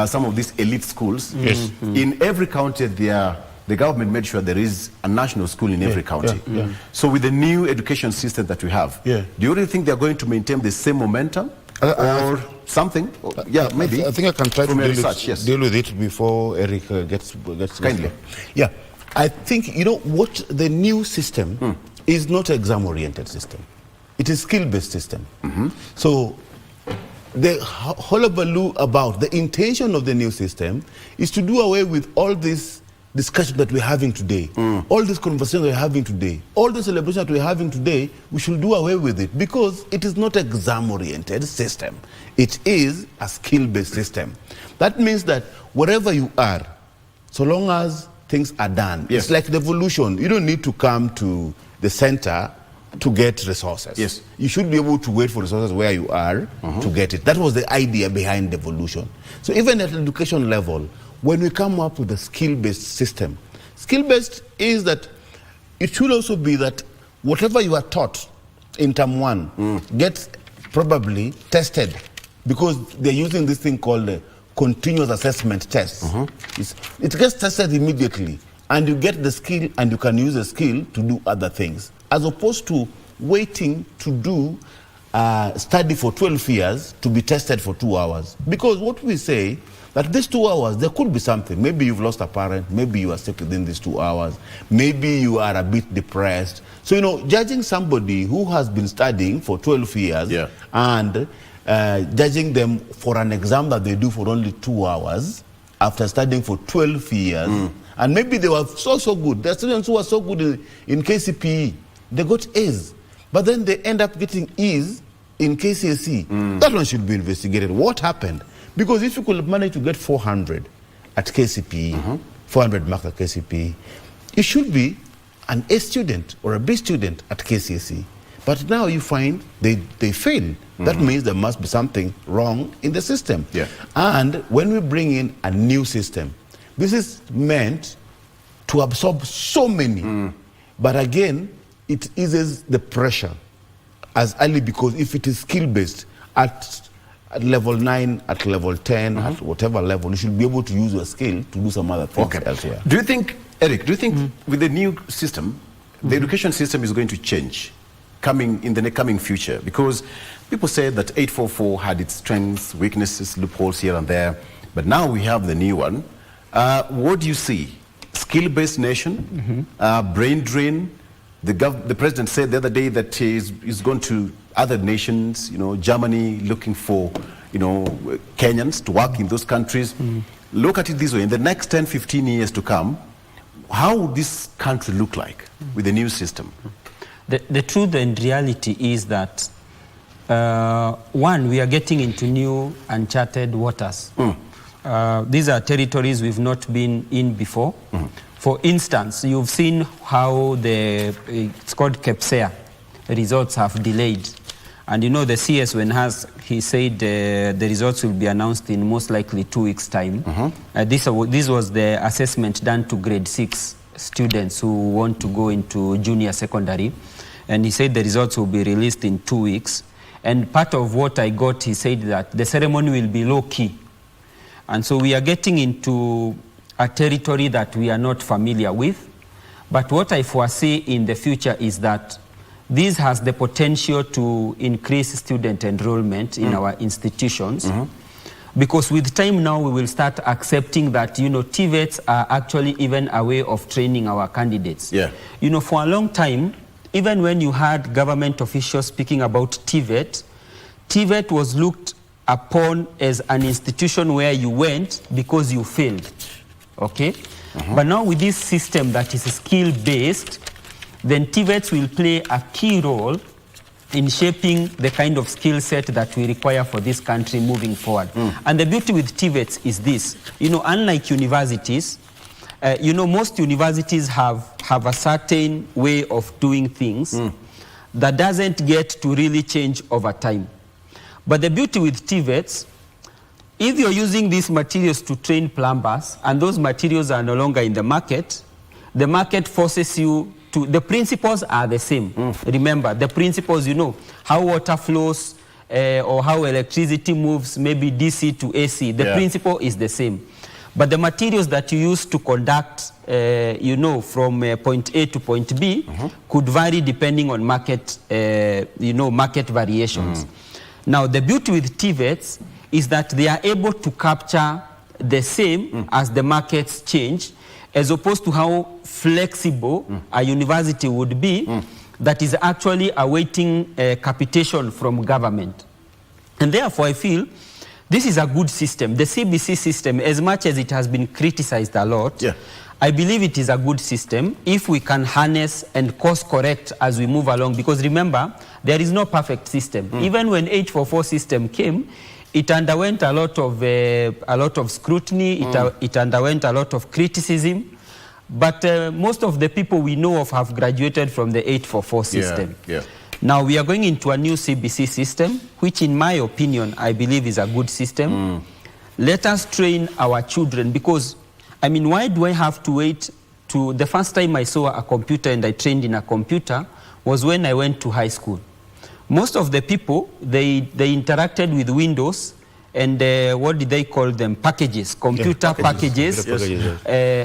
some of these elite schools. In every county, the government made sure there is a national school in every county. So with the new education system that we have, do you really think they're going to maintain the same momentum? Or something? Yeah, maybe. I think I can try to deal with it before Eric gets kindly. Yeah, I think, you know, what the new system is not an exam-oriented system. It is skill-based system. So the hullabaloo about the intention of the new system is to do away with all this discussion that we're having today, all this conversation we're having today, all the celebration that we're having today. We should do away with it because it is not an exam-oriented system. It is a skill-based system. That means that wherever you are, so long as things are done. Yes. It's like the evolution. You don't need to come to the center to get resources. Yes. You should be able to wait for resources where you are to get it. That was the idea behind devolution. So even at education level, when we come up with a skill-based system, skill-based is that it should also be that whatever you are taught in term 1 gets probably tested, because they're using this thing called continuous assessment tests. It gets tested immediately, and you get the skill, and you can use the skill to do other things, as opposed to waiting to do study for 12 years to be tested for 2 hours. Because what we say, that these 2 hours, there could be something. Maybe you've lost a parent, maybe you are sick within these 2 hours, maybe you are a bit depressed. So, you know, judging somebody who has been studying for 12 years and judging them for an exam that they do for only 2 hours after studying for 12 years, and maybe they were so good. There are students who are so good in KCPE, they got A's, but then they end up getting E's in KCSE. That one should be investigated. What happened? Because if you could manage to get 400 at KCPE, 400 marks at KCPE, you should be an A student or a B student at KCSE. But now you find they fail. That means there must be something wrong in the system. And when we bring in a new system, this is meant to absorb so many. But again, it eases the pressure as early, because if it is skill-based, at level 9, at level 10, at whatever level, you should be able to use your skill to do some other things elsewhere. Do you think, Eric, with the new system, the education system is going to change in the coming future? Because people say that 844 had its strengths, weaknesses, loopholes here and there, but now we have the new one. What do you see? Skill-based nation, brain drain. The president said the other day that he's going to other nations, you know, Germany, looking for, you know, Kenyans to work in those countries. Look at it this way: in the next 10, 15 years to come, how would this country look like with the new system? The truth and reality is that, one, we are getting into new uncharted waters. These are territories we've not been in before. For instance, you've seen how it's called KCSE results have delayed. And you know, the CS, he said the results will be announced in most likely 2 weeks' time. This was the assessment done to grade 6 students who want to go into junior secondary. And he said the results will be released in 2 weeks. And part of what I got, he said that the ceremony will be low-key. And so we are getting into a territory that we are not familiar with. But what I foresee in the future is that this has the potential to increase student enrollment in our institutions. Because with time now, we will start accepting that, you know, TVETs are actually even a way of training our candidates. You know, for a long time, even when you had government officials speaking about TVET, TVET was looked upon as an institution where you went because you failed. Okay? But now with this system that is skill-based, then TVETs will play a key role in shaping the kind of skill set that we require for this country moving forward. And the beauty with TVETs is this: you know, unlike universities, you know, most universities have a certain way of doing things that doesn't get to really change over time. But the beauty with TVETs, if you're using these materials to train plumbers and those materials are no longer in the market forces you to, the principles are the same. Remember, the principles, you know, how water flows or how electricity moves, maybe DC to AC, the principle is the same. But the materials that you use to conduct, you know, from point A to point B could vary depending on market, you know, market variations. Now, the beauty with TVETs is that they are able to capture the same as the markets change, as opposed to how flexible a university would be that is actually awaiting capitation from government. And therefore, I feel this is a good system. The CBC system, as much as it has been criticized a lot, I believe it is a good system if we can harness and course correct as we move along. Because remember, there is no perfect system. Even when 844 system came, it underwent a lot of scrutiny. It underwent a lot of criticism. But most of the people we know of have graduated from the 844 system. Now we are going into a new CBC system, which in my opinion, I believe is a good system. Let us train our children, because, I mean, why do I have to wait to, the first time I saw a computer and I trained in a computer was when I went to high school. Most of the people, they interacted with Windows and what did they call them? Packages, computer packages,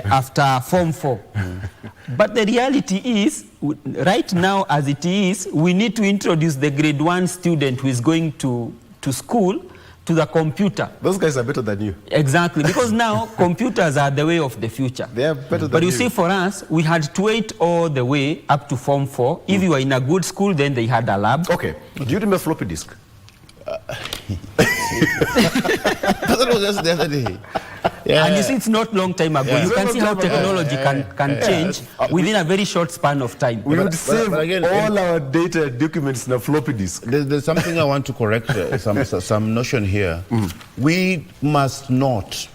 after Form 4. But the reality is, right now as it is, we need to introduce the grade 1 student who is going to school to the computer. Those guys are better than you. Exactly, because now computers are the way of the future. They are better than But you see, for us, we had to wait all the way up to Form 4. If you were in a good school, then they had a lab. Okay. Do you remember floppy disk? That was just the other day. And you see, it's not long time ago. You can see how technology can change within a very short span of time. We would save all our data documents in a floppy disk. There's something I want to correct, some notion here. We must not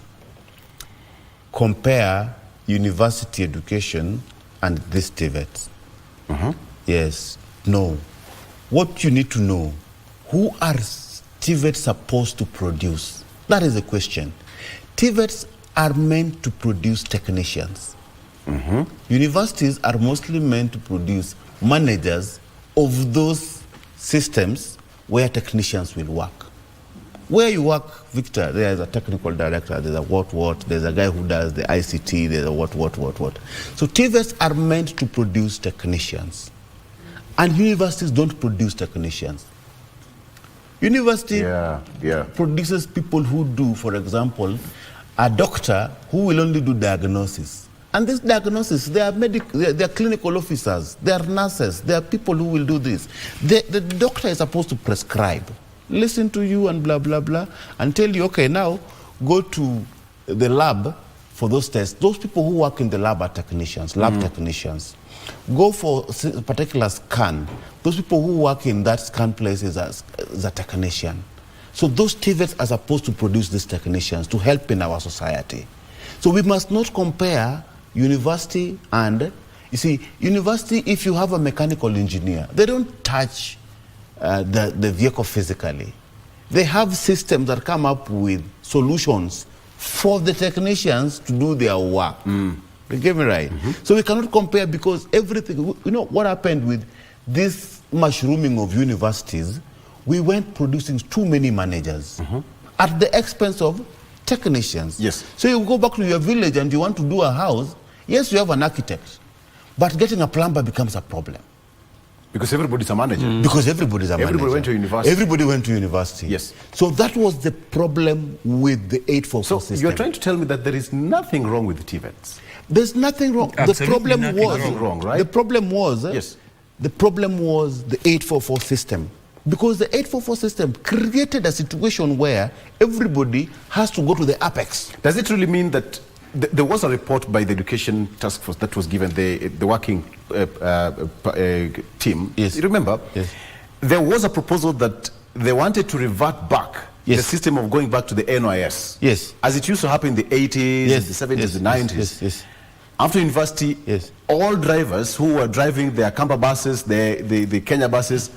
compare university education and this TVET. Yes, no. What you need to know, who are TVET supposed to produce? That is the question. TVETs are meant to produce technicians. Universities are mostly meant to produce managers of those systems where technicians will work. Where you work, Victor, there is a technical director, there's a what, there's a guy who does the ICT, there's a what. So TVETs are meant to produce technicians. And universities don't produce technicians. University produces people who do, for example, a doctor who will only do diagnosis. And this diagnosis, they are clinical officers, they are nurses, they are people who will do this. The doctor is supposed to prescribe, listen to you and blah, blah, blah, and tell you, okay, now go to the lab for those tests. Those people who work in the lab are technicians, lab technicians. Go for a particular scan. Those people who work in that scan place is a technician. So those TVETs are supposed to produce these technicians to help in our society. So we must not compare university and, you see, university, if you have a mechanical engineer, they don't touch the vehicle physically. They have systems that come up with solutions for the technicians to do their work. You get me right? So we cannot compare, because everything, you know what happened with this mushrooming of universities? We went producing too many managers at the expense of technicians. Yes. So you go back to your village and you want to do a house, yes, you have an architect, but getting a plumber becomes a problem. Because everybody's a manager. Because everybody's a manager. Everybody went to university. Everybody went to university. Yes. So that was the problem with the 844 system. So you're trying to tell me that there is nothing wrong with the TVETs? There's nothing wrong. Absolutely the problem nothing wrong, right? The problem was the problem was the 844 system. Because the 844 system created a situation where everybody has to go to the apex. Does it really mean that there was a report by the education task force that was given the working team? Yes. You remember? Yes. There was a proposal that they wanted to revert back the system of going back to the NYS. Yes. As it used to happen in the 80s, the 70s, the 90s. Yes. After university, all drivers who were driving their camper buses, the Kenya buses,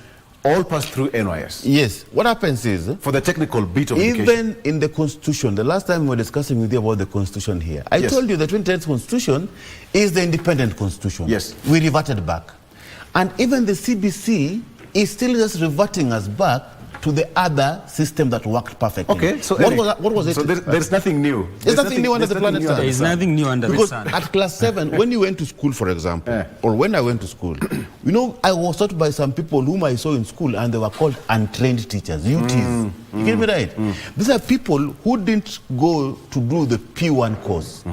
all passed through NYS. Yes. What happens is, for the technical bit of education, even in the Constitution, the last time we were discussing with you about the Constitution here, I told you the 28th Constitution is the independent Constitution. Yes. We reverted back. And even the CBC is still just reverting us back to the other system that worked perfectly. Okay, so what was it? So there's nothing new. There's nothing new under the planet. There is nothing new under the sun. Because at class 7, when you went to school, for example, or when I went to school, you know, I was taught by some people whom I saw in school, and they were called untrained teachers, UTs. You get me right? These are people who didn't go to do the P1 course.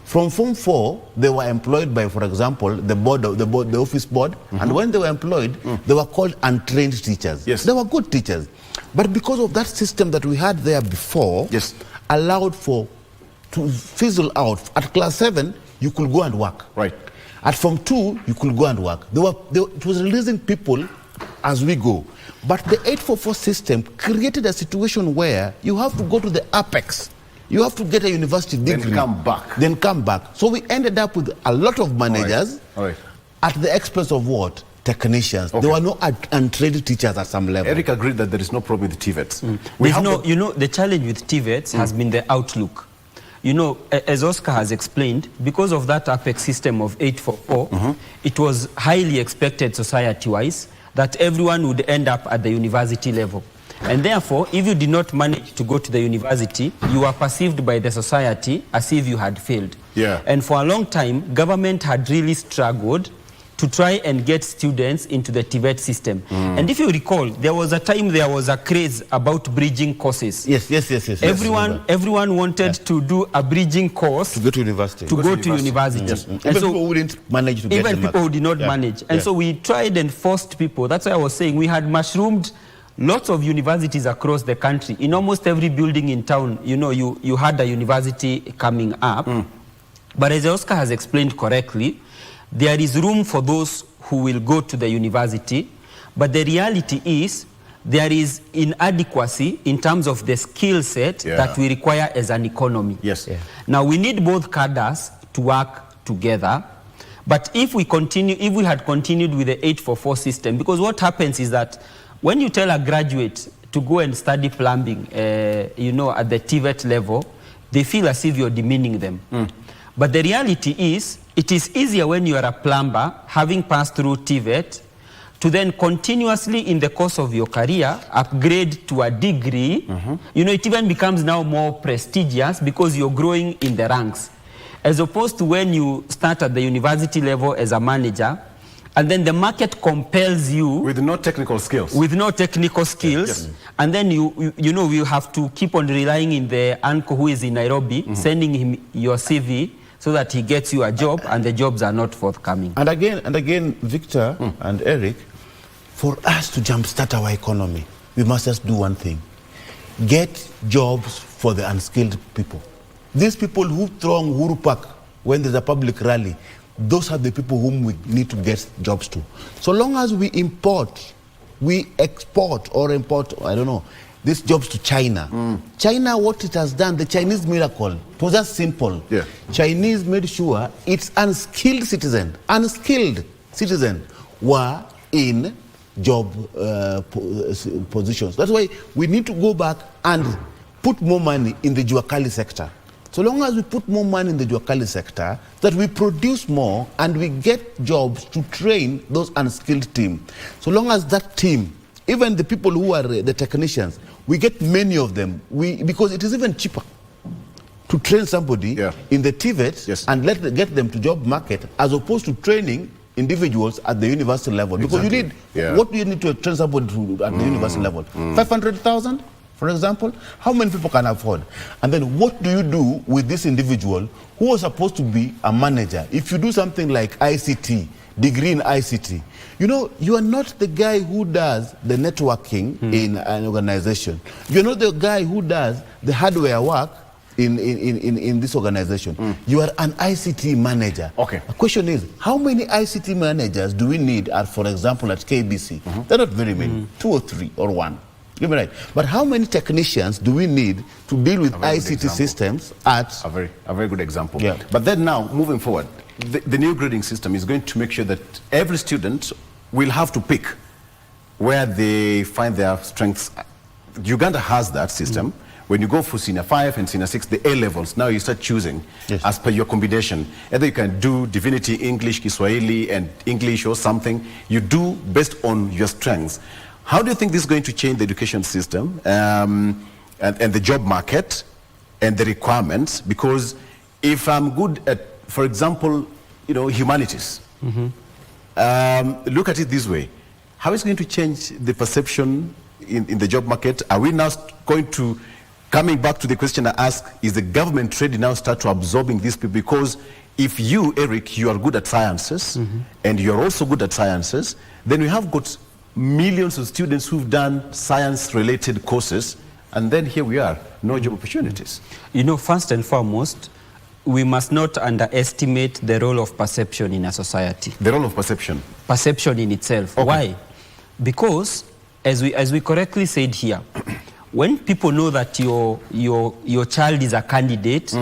From Form 4, they were employed by, for example, the office board, and when they were employed, they were called untrained teachers. Yes. They were good teachers. But because of that system that we had there before, allowed to fizzle out. At class 7, you could go and work. Right. At Form 2, you could go and work. It was releasing people as we go. But the 844 system created a situation where you have to go to the apex You have to get a university degree. Then come back. So we ended up with a lot of managers at the expense of what? Technicians. There were no untrained teachers at some level. Eric agreed that there is no problem with TVETs. You know, the challenge with TVETs has been the outlook. You know, as Oscar has explained, because of that APEX system of 844, it was highly expected society-wise that everyone would end up at the university level. And therefore, if you did not manage to go to the university, you were perceived by the society as if you had failed. Yeah. And for a long time, government had really struggled to try and get students into the TVET system. And if you recall, there was a time there was a craze about bridging courses. Yes. Everyone wanted to do a bridging course to go to university. Yes. And even people wouldn't manage to get even people who did not manage. And so we tried and forced people. That's why I was saying we had mushroomed lots of universities across the country. In almost every building in town, you know, you had a university coming up. But as Oscar has explained correctly, there is room for those who will go to the university, but the reality is there is inadequacy in terms of the skill set that we require as an economy. Now we need both cadres to work together, but if we had continued with the 844 system, because what happens is that when you tell a graduate to go and study plumbing, you know, at the TVET level, they feel as if you're demeaning them. But the reality is, it is easier when you are a plumber, having passed through TVET, to then continuously in the course of your career upgrade to a degree. You know, it even becomes now more prestigious because you're growing in the ranks. As opposed to when you start at the university level as a manager, and then the market compels you with no technical skills. And then you know, you have to keep on relying in the uncle who is in Nairobi, sending him your CV so that he gets you a job, and the jobs are not forthcoming. And again, Victor and Eric, for us to jumpstart our economy, we must just do one thing: get jobs for the unskilled people. These people who throng Uhuru Park when there's a public rally, those are the people whom we need to get jobs to. So long as we export, I don't know, these jobs to China. China, what it has done, the Chinese miracle, it was just simple. Chinese made sure its unskilled citizen were in job positions. That's why we need to go back and put more money in the Juakali sector. So long as we put more money in the Juakali sector, that we produce more and we get jobs to train those unskilled team. So long as that team, even the people who are the technicians, we get many of them, because it is even cheaper to train somebody in the TVET and get them to job market, as opposed to training individuals at the university level. Because you need, what do you need to train somebody at the university level? 500,000? For example, how many people can afford? And then what do you do with this individual who was supposed to be a manager? If you do something like ICT, degree in ICT, you know, you are not the guy who does the networking in an organization. You're not the guy who does the hardware work in this organization. You are an ICT manager. The question is, how many ICT managers do we need, for example, at KBC? They're not very many, 2 or 3 or 1. You're right. But how many technicians do we need to deal with ICT systems at... A very good example. But then now, moving forward, the new grading system is going to make sure that every student will have to pick where they find their strengths. Uganda has that system. When you go for Senior 5 and Senior 6, the A levels, now you start choosing as per your combination. Either you can do Divinity, English, Kiswahili, and English or something. You do based on your strengths. How do you think this is going to change the education system and the job market and the requirements? Because if I'm good at, for example, you know, humanities, look at it this way. How is it going to change the perception in the job market? Are we now going to, coming back to the question I asked, is the government ready now start to absorbing these people? Because if you, Eric, you are good at sciences and you're also good at sciences, then we have got millions of students who've done science-related courses, and then here we are, no job opportunities. You know, first and foremost, we must not underestimate the role of perception in a society. The role of perception? Perception in itself. Why? Because, as we correctly said here, when people know that your child is a candidate,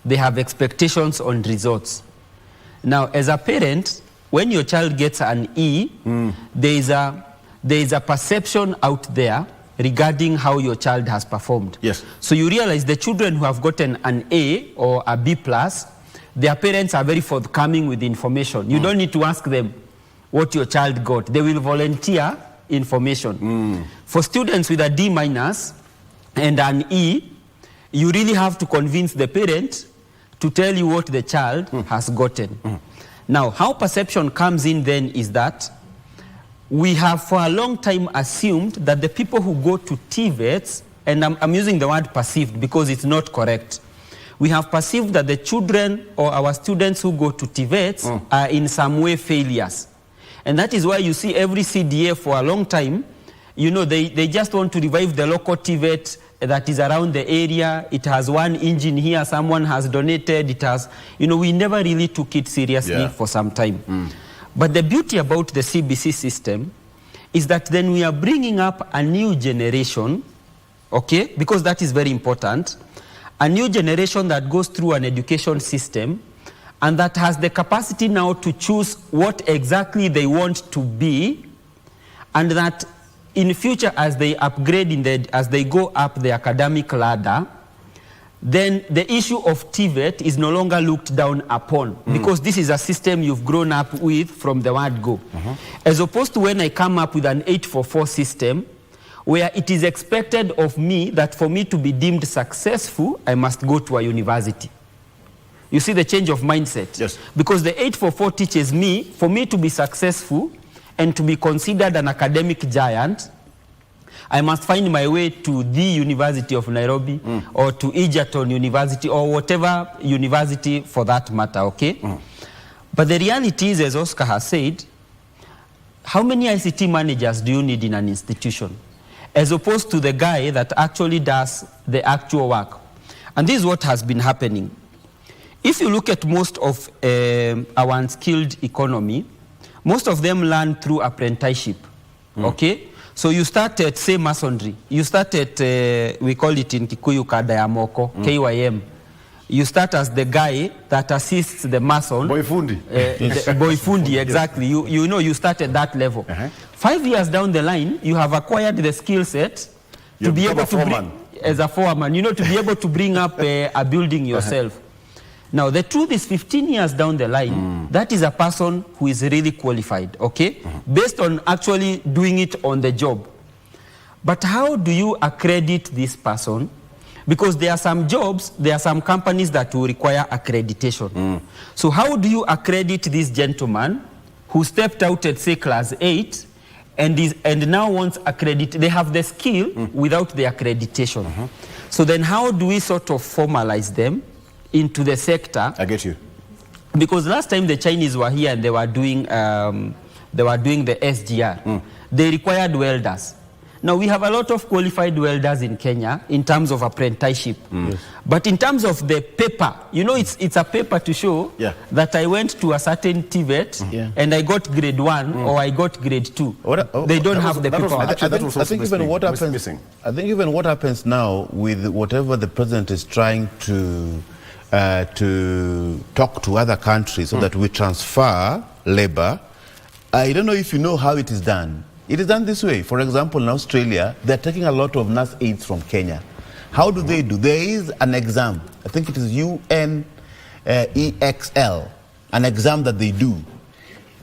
they have expectations on results. Now, as a parent, when your child gets an E, there is a perception out there regarding how your child has performed. Yes. So you realize the children who have gotten an A or a B+, their parents are very forthcoming with information. You don't need to ask them what your child got. They will volunteer information. For students with a D- and an E, you really have to convince the parent to tell you what the child has gotten. Now, how perception comes in then is that we have for a long time assumed that the people who go to TVETs, and I'm using the word perceived because it's not correct, we have perceived that the children or our students who go to TVETs are in some way failures. And that is why you see every CDA for a long time, you know, they just want to revive the local TVET that is around the area. It has one engine here, someone has donated, it has, you know, we never really took it seriously for some time. But the beauty about the CBC system is that then we are bringing up a new generation, okay, because that is very important, a new generation that goes through an education system and that has the capacity now to choose what exactly they want to be, and that in future as they upgrade, as they go up the academic ladder, then the issue of TVET is no longer looked down upon because this is a system you've grown up with from the word go. As opposed to when I come up with an 844 system where it is expected of me that for me to be deemed successful, I must go to a university. You see the change of mindset? Yes. Because the 844 teaches me, for me to be successful and to be considered an academic giant, I must find my way to the University of Nairobi or to Egerton University or whatever university for that matter, okay? But the reality is, as Oscar has said, how many ICT managers do you need in an institution? As opposed to the guy that actually does the actual work. And this is what has been happening. If you look at most of our unskilled economy, most of them learn through apprenticeship, okay? So you start at, say, masonry. You start at, we call it in Kikuyu Kadayamoko, KYM. You start as the guy that assists the mason. Boyfundi. Boyfundi, exactly. You know, you start at that level. 5 years down the line, you have acquired the skill set to be able to bring, as a foreman, you know, to be able to bring up a building yourself. Now, the truth is 15 years down the line, that is a person who is really qualified, okay? Based on actually doing it on the job. But how do you accredit this person? Because there are some jobs, there are some companies that will require accreditation. So how do you accredit this gentleman who stepped out at, say, class 8 and now wants accreditation? They have the skill without the accreditation. So then how do we sort of formalize them into the sector? I get you. Because last time the Chinese were here and they were doing the SGR, they required welders. Now we have a lot of qualified welders in Kenya in terms of apprenticeship. But in terms of the paper, you know, it's a paper to show that I went to a certain TVET and I got grade 1 or I got grade 2. They don't have the paper. I think even what happens, I think even what happens now with whatever the president is trying to talk to other countries so that we transfer labor. I don't know if you know how it is done. It is done this way. For example, in Australia, they're taking a lot of nurse aides from Kenya. How do they do? There is an exam. I think it is UNEXL, an exam that they do.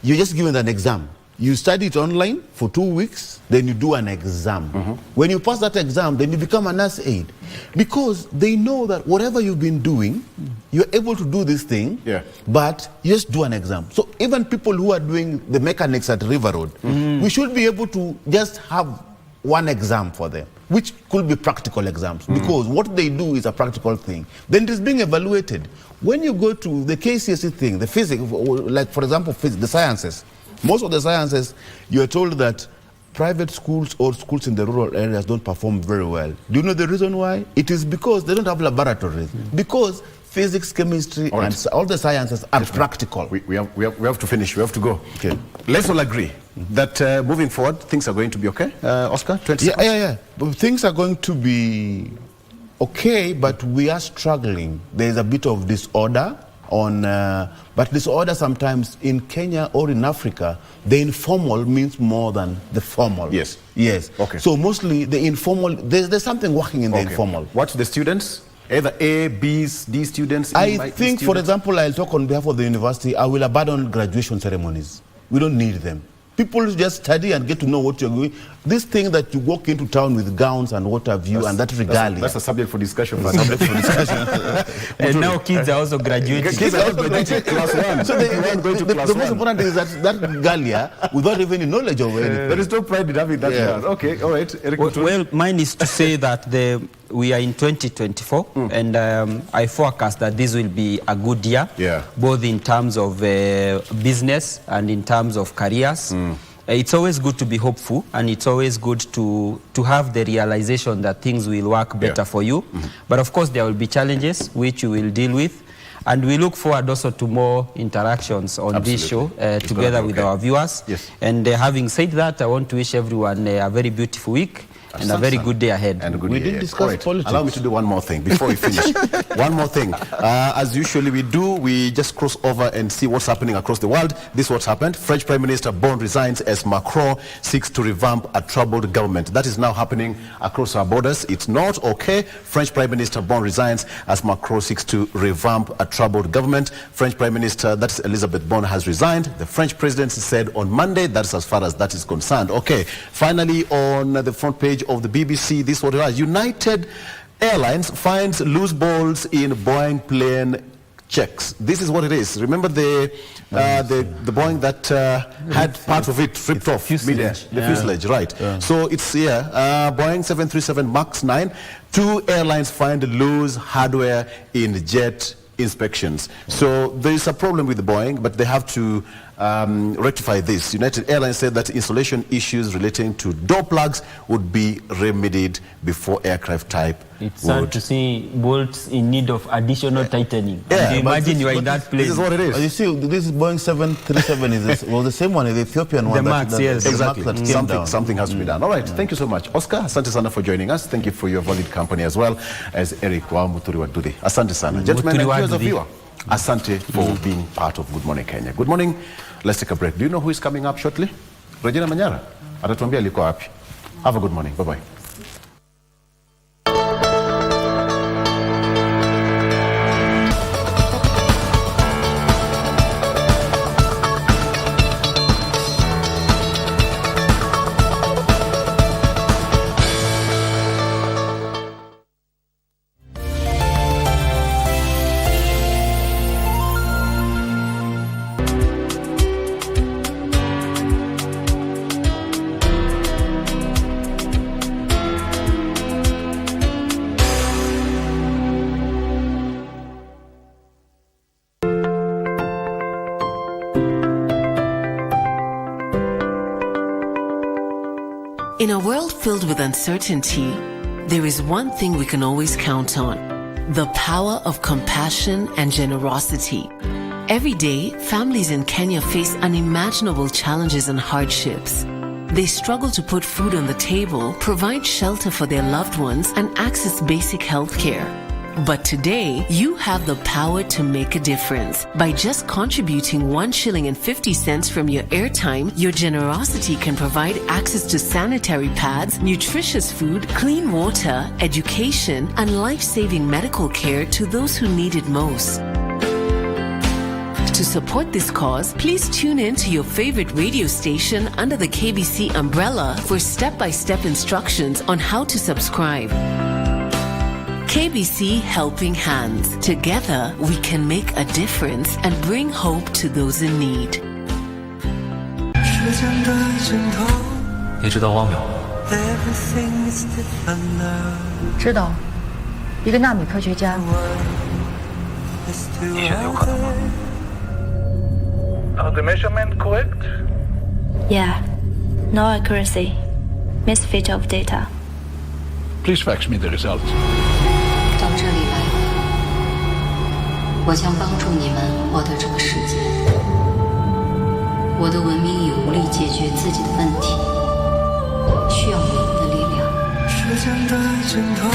You're just given an exam. You study it online for 2 weeks, then you do an exam. When you pass that exam, then you become a nurse aide. Because they know that whatever you've been doing, you're able to do this thing, but you just do an exam. So even people who are doing the mechanics at River Road, we should be able to just have one exam for them, which could be practical exams, because what they do is a practical thing. Then it is being evaluated. When you go to the KCSE thing, the physics, like for example, the sciences, most of the sciences, you are told that private schools or schools in the rural areas don't perform very well. Do you know the reason why? It is because they don't have laboratories. Because physics, chemistry, and all the sciences are practical. We have to finish. We have to go. Okay. Let's all agree that moving forward, things are going to be okay. Oscar, 20 seconds. Yeah. But things are going to be okay, but we are struggling. There is a bit of disorder on, but disorder sometimes in Kenya or in Africa, the informal means more than the formal. Yes. Okay. So mostly the informal, there's something working in the informal. What's the students? Either A, B's, D students? I think, for example, I'll talk on behalf of the university, I will abandon graduation ceremonies. We don't need them. People just study and get to know what you're doing. This thing that you walk into town with gowns and what have you, and that regalia. That's a subject for discussion. And now kids are also graduating. Kids are also graduating class 1. So the most important thing is that regalia without even any knowledge of anything. There is no pride in having that. Yeah. Okay, all right. Eric, well, mine is to say that we are in 2024, and I forecast that this will be a good year, both in terms of business and in terms of careers. It's always good to be hopeful, and it's always good to have the realization that things will work better for you. But of course, there will be challenges which you will deal with. And we look forward also to more interactions on this show together with our viewers. And having said that, I want to wish everyone a very beautiful week and a very good day ahead. And a good day. Discuss politics. Allow me to do one more thing before we finish. One more thing. As usually we do, we just cross over and see what's happening across the world. This is what's happened. French Prime Minister Bon resigns as Macron seeks to revamp a troubled government. That is now happening across our borders. It's not okay. French Prime Minister Bon resigns as Macron seeks to revamp a troubled government. French Prime Minister, that's Elizabeth Bon, has resigned. The French presidency said on Monday, that's as far as that is concerned. Okay, finally on the front page of the BBC, this is what it was. United Airlines finds loose balls in Boeing plane checks. This is what it is. Remember the Boeing that had part of it ripped off, the fuselage, right? So it's Boeing 737 MAX 9. 2 airlines find loose hardware in jet inspections. So there is a problem with the Boeing, but they have to rectify this. United Airlines said that installation issues relating to door plugs would be remedied before aircraft type. It's sad to see bolts in need of additional tightening. Imagine you are in that plane. This is what it is. You see, this Boeing 737 was the same one, the Ethiopian one. The MAX, yes. Exactly. Something has to be done. All right. Thank you so much. Oscar, asante sana for joining us. Thank you for your valid company as well as Eric wa Muturi Wadudi. Asante sana. Gentlemen, and viewers of viewer, asante for being part of Good Morning Kenya. Good morning. Let's take a break. Do you know who is coming up shortly? Regina Manyara. Atatuambia liko wapi. Have a good morning. Bye-bye. In a world filled with uncertainty, there is one thing we can always count on: the power of compassion and generosity. Every day, families in Kenya face unimaginable challenges and hardships. They struggle to put food on the table, provide shelter for their loved ones, and access basic health care. But today, you have the power to make a difference. By just contributing 1 shilling and 50 cents from your airtime, your generosity can provide access to sanitary pads, nutritious food, clean water, education, and life-saving medical care to those who need it most. To support this cause, please tune in to your favorite radio station under the KBC umbrella for step-by-step instructions on how to subscribe. KBC Helping Hands. Together, we can make a difference and bring hope to those in need. 你知道汪淼？知道，一个纳米科学家。你觉得有可能吗？ Are the measurements correct? Yeah. No accuracy. Misfit of data. Please fax me the results. 到这里来，我将帮助你们获得这个世界。我的文明已无力解决自己的问题，需要你们的力量。时间的尽头。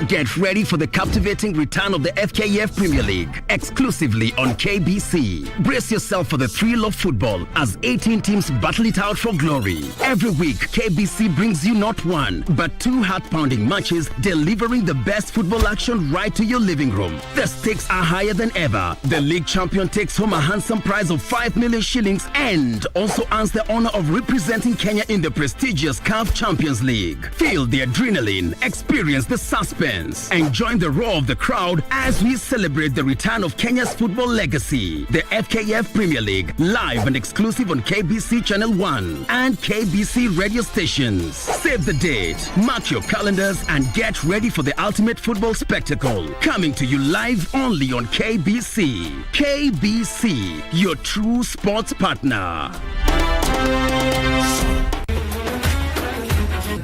Get ready for the captivating return of the FKF Premier League, exclusively on KBC. Brace yourself for the thrill of football as 18 teams battle it out for glory. Every week, KBC brings you not one, but two heart-pounding matches, delivering the best football action right to your living room. The stakes are higher than ever. The league champion takes home a handsome prize of 5 million shillings and also earns the honor of representing Kenya in the prestigious CAF Champions League. Feel the adrenaline, experience the suspense, and join the roar of the crowd as we celebrate the return of Kenya's football legacy. The FKF Premier League, live and exclusive on KBC Channel 1 and KBC radio stations. Save the date, mark your calendars, and get ready for the ultimate football spectacle. Coming to you live only on KBC. KBC, your true sports partner.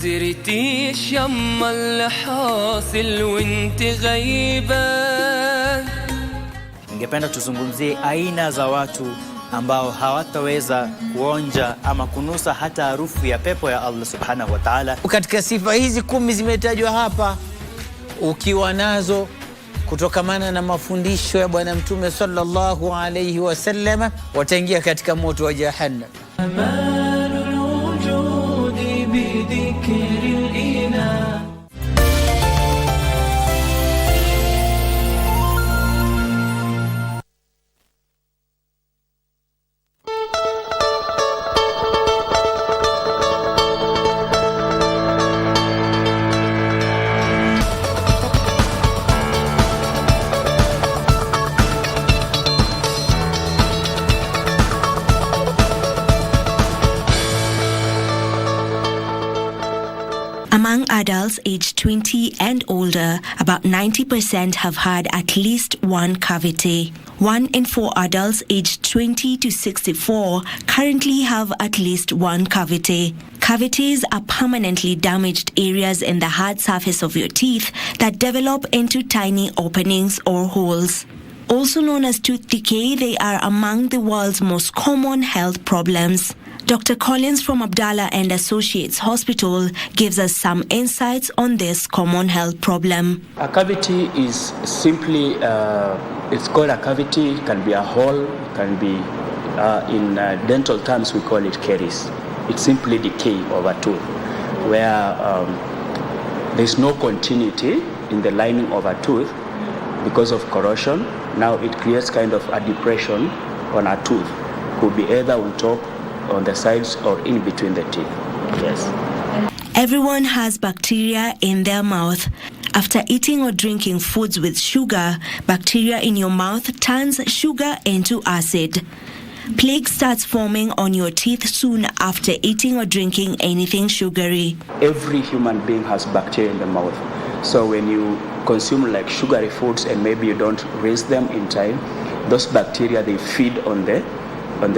دريتيش يما اللي حاصل وانت غايبة. Ningependa tuzungumzie aina za watu ambao hawataweza kuonja ama kunusa hata harufu ya pepo ya Allah Subhanahu wa Ta'ala. Katika sifa hizi 10 zimetajwa hapa, ukiwa nazo kutokamana na mafundisho ya Bwana Mtume sallallahu alayhi wasallam, wataingia katika moto wa Jahannam. Among adults aged 20 and older, about 90% have had at least one cavity. 1 in 4 adults aged 20 to 64 currently have at least one cavity. Cavities are permanently damaged areas in the hard surface of your teeth that develop into tiny openings or holes. Also known as tooth decay, they are among the world's most common health problems. Dr. Collins from Abdallah and Associates Hospital gives us some insights on this common health problem. A cavity is simply, it's called a cavity, it can be a hole, it can be, in dental terms we call it caries. It's simply decay of a tooth where there's no continuity in the lining of a tooth because of corrosion. Now it creates kind of a depression on a tooth. Could be either on top, on the sides, or in between the teeth. Yes. Everyone has bacteria in their mouth. After eating or drinking foods with sugar, bacteria in your mouth turns sugar into acid. Plaque starts forming on your teeth soon after eating or drinking anything sugary. Every human being has bacteria in the mouth. So when you consume like sugary foods and maybe you don't rinse them in time, those bacteria, they feed on the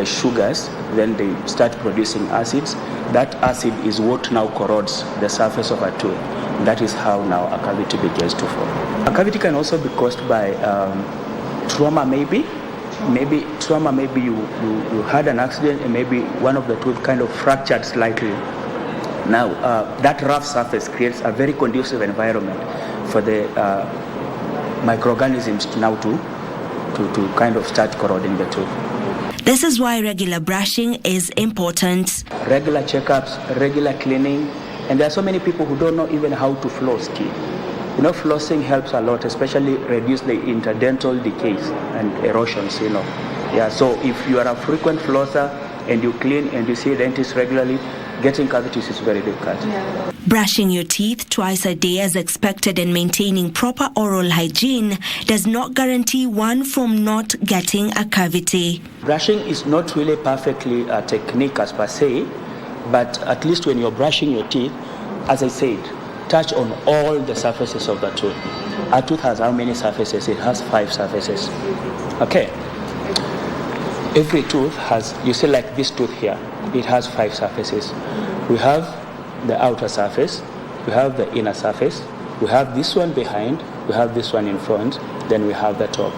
sugars, then they start producing acids. That acid is what now corrodes the surface of a tooth. That is how now a cavity begins to form. A cavity can also be caused by trauma maybe trauma, maybe you had an accident and maybe one of the tooth kind of fractured slightly. Now that rough surface creates a very conducive environment for the microorganisms now to kind of start corroding the tooth. This is why regular brushing is important. Regular checkups, regular cleaning, and there are so many people who don't know even how to floss teeth. You know, flossing helps a lot, especially reduce the interdental decays and erosions, you know. Yeah, so if you are a frequent flosser and you clean and you see a dentist regularly, getting cavities is very difficult. Yeah. Brushing your teeth twice a day as expected and maintaining proper oral hygiene does not guarantee one from not getting a cavity. Brushing is not really perfectly a technique as per se, but at least when you're brushing your teeth, as I said, touch on all the surfaces of the tooth. A tooth has how many surfaces? It has 5 surfaces. Okay. Every tooth has, you see like this tooth here, it has 5 surfaces. We have the outer surface, we have the inner surface, we have this one behind, we have this one in front, then we have the top.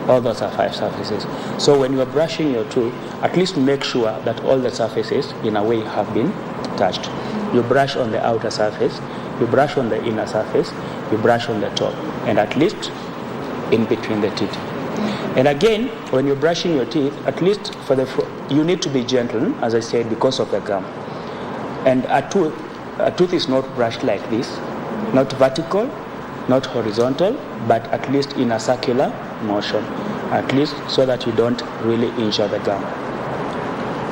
All those are 5 surfaces. So when you are brushing your tooth, at least make sure that all the surfaces in a way have been touched. You brush on the outer surface, you brush on the inner surface, you brush on the top, and at least in between the teeth. And again, when you're brushing your teeth, at least you need to be gentle, as I said, because of the gum. And a tooth is not brushed like this, not vertical, not horizontal, but at least in a circular motion, at least so that you don't really injure the gum.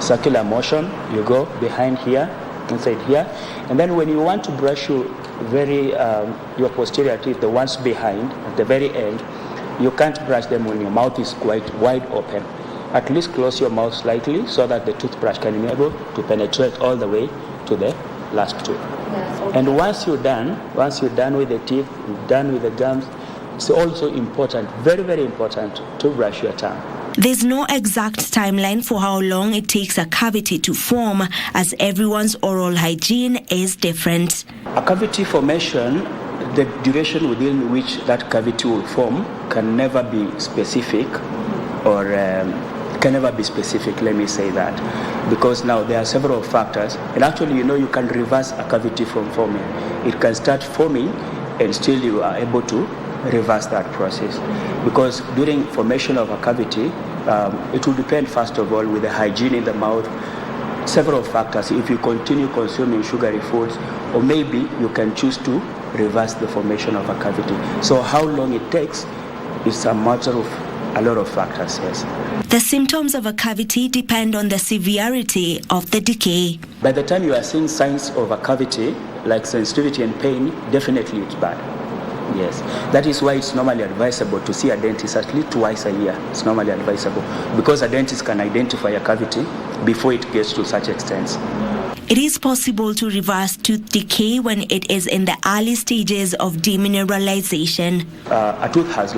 Circular motion, you go behind here, inside here, and then when you want to brush your posterior teeth, the ones behind, at the very end, you can't brush them when your mouth is quite wide open. At least close your mouth slightly so that the toothbrush can be able to penetrate all the way to the last tooth. And once you're done with the teeth, you're done with the gums, it's also important, very, very important, to brush your tongue. There's no exact timeline for how long it takes a cavity to form, as everyone's oral hygiene is different. A cavity formation, the duration within which that cavity will form can never be specific, let me say that, because now there are several factors, and actually you can reverse a cavity from forming. It can start forming and still you are able to reverse that process, because during formation of a cavity, it will depend first of all with the hygiene in the mouth, several factors. If you continue consuming sugary foods, or maybe you can choose to reverse the formation of a cavity. So how long it takes is a matter of a lot of factors, yes. The symptoms of a cavity depend on the severity of the decay. By the time you are seeing signs of a cavity, like sensitivity and pain, definitely it's bad. Yes. That is why it's normally advisable to see a dentist at least twice a year. It's normally advisable because a dentist can identify a cavity before it gets to such extent. It is possible to reverse tooth decay when it is in the early stages of demineralization. A tooth has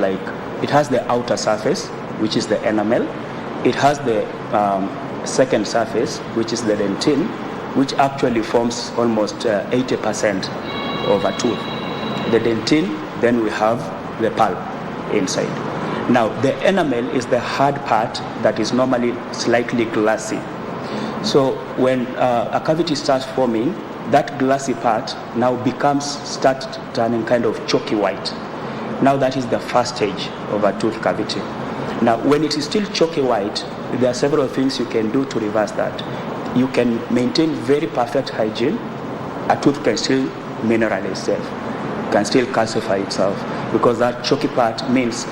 it has the outer surface, which is the enamel. It has the second surface, which is the dentine, which actually forms almost 80% of a tooth. The dentine, then we have the pulp inside. Now, the enamel is the hard part that is normally slightly glassy. So when a cavity starts forming, that glassy part now starts turning kind of chalky white. Now that is the first stage of a tooth cavity. Now when it is still chalky white, there are several things you can do to reverse that. You can maintain very perfect hygiene. A tooth can still mineral itself, can still calcify itself, because that chalky part means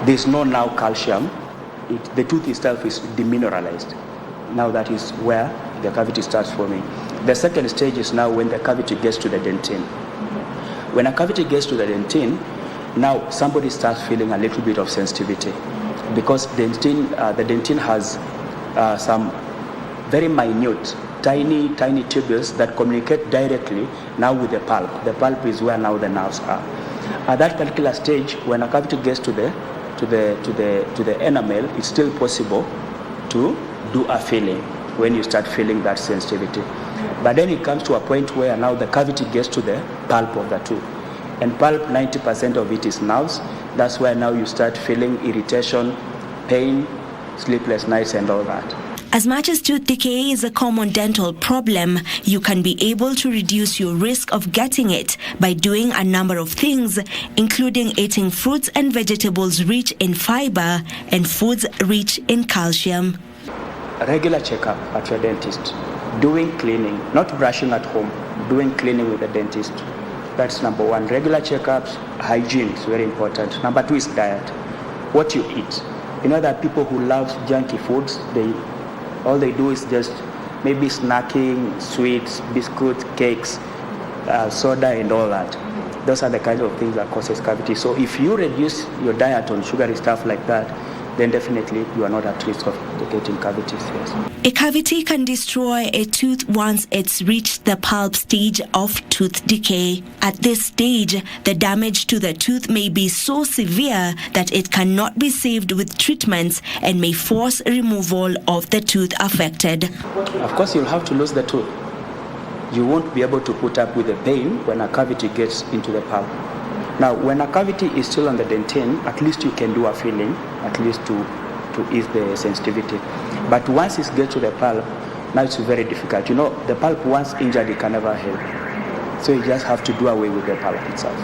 there's no now calcium. The tooth itself is demineralized. Now that is where the cavity starts forming. The second stage is now when the cavity gets to the dentine. When a cavity gets to the dentine, now somebody starts feeling a little bit of sensitivity, because the dentine has some very minute, tiny tubules that communicate directly now with the pulp. The pulp is where now the nerves are. At that particular stage, when a cavity gets to the enamel, it's still possible to do a filling when you start feeling that sensitivity. But then it comes to a point where now the cavity gets to the pulp of the tooth. And pulp, 90% of it is nerves. That's where now you start feeling irritation, pain, sleepless nights and all that. As much as tooth decay is a common dental problem, you can be able to reduce your risk of getting it by doing a number of things, including eating fruits and vegetables rich in fiber and foods rich in calcium. A regular checkup at your dentist, doing cleaning, not brushing at home, doing cleaning with the dentist. That's number one. Regular checkups, hygiene is very important. Number two is diet, what you eat. You know that people who love junky foods, all they do is just maybe snacking, sweets, biscuits, cakes, soda and all that. Those are the kinds of things that causes cavity. So if you reduce your diet on sugary stuff like that, then definitely you are not at risk of getting cavities. Yes. A cavity can destroy a tooth once it's reached the pulp stage of tooth decay. At this stage, the damage to the tooth may be so severe that it cannot be saved with treatments and may force removal of the tooth affected. Of course, you'll have to lose the tooth. you won't be able to put up with the pain when a cavity gets into the pulp. Now, when a cavity is still on the dentin, at least you can do a filling, at least to ease the sensitivity. But once it gets to the pulp, now it's very difficult. You know, the pulp once injured, it can never heal. So you just have to do away with the pulp itself.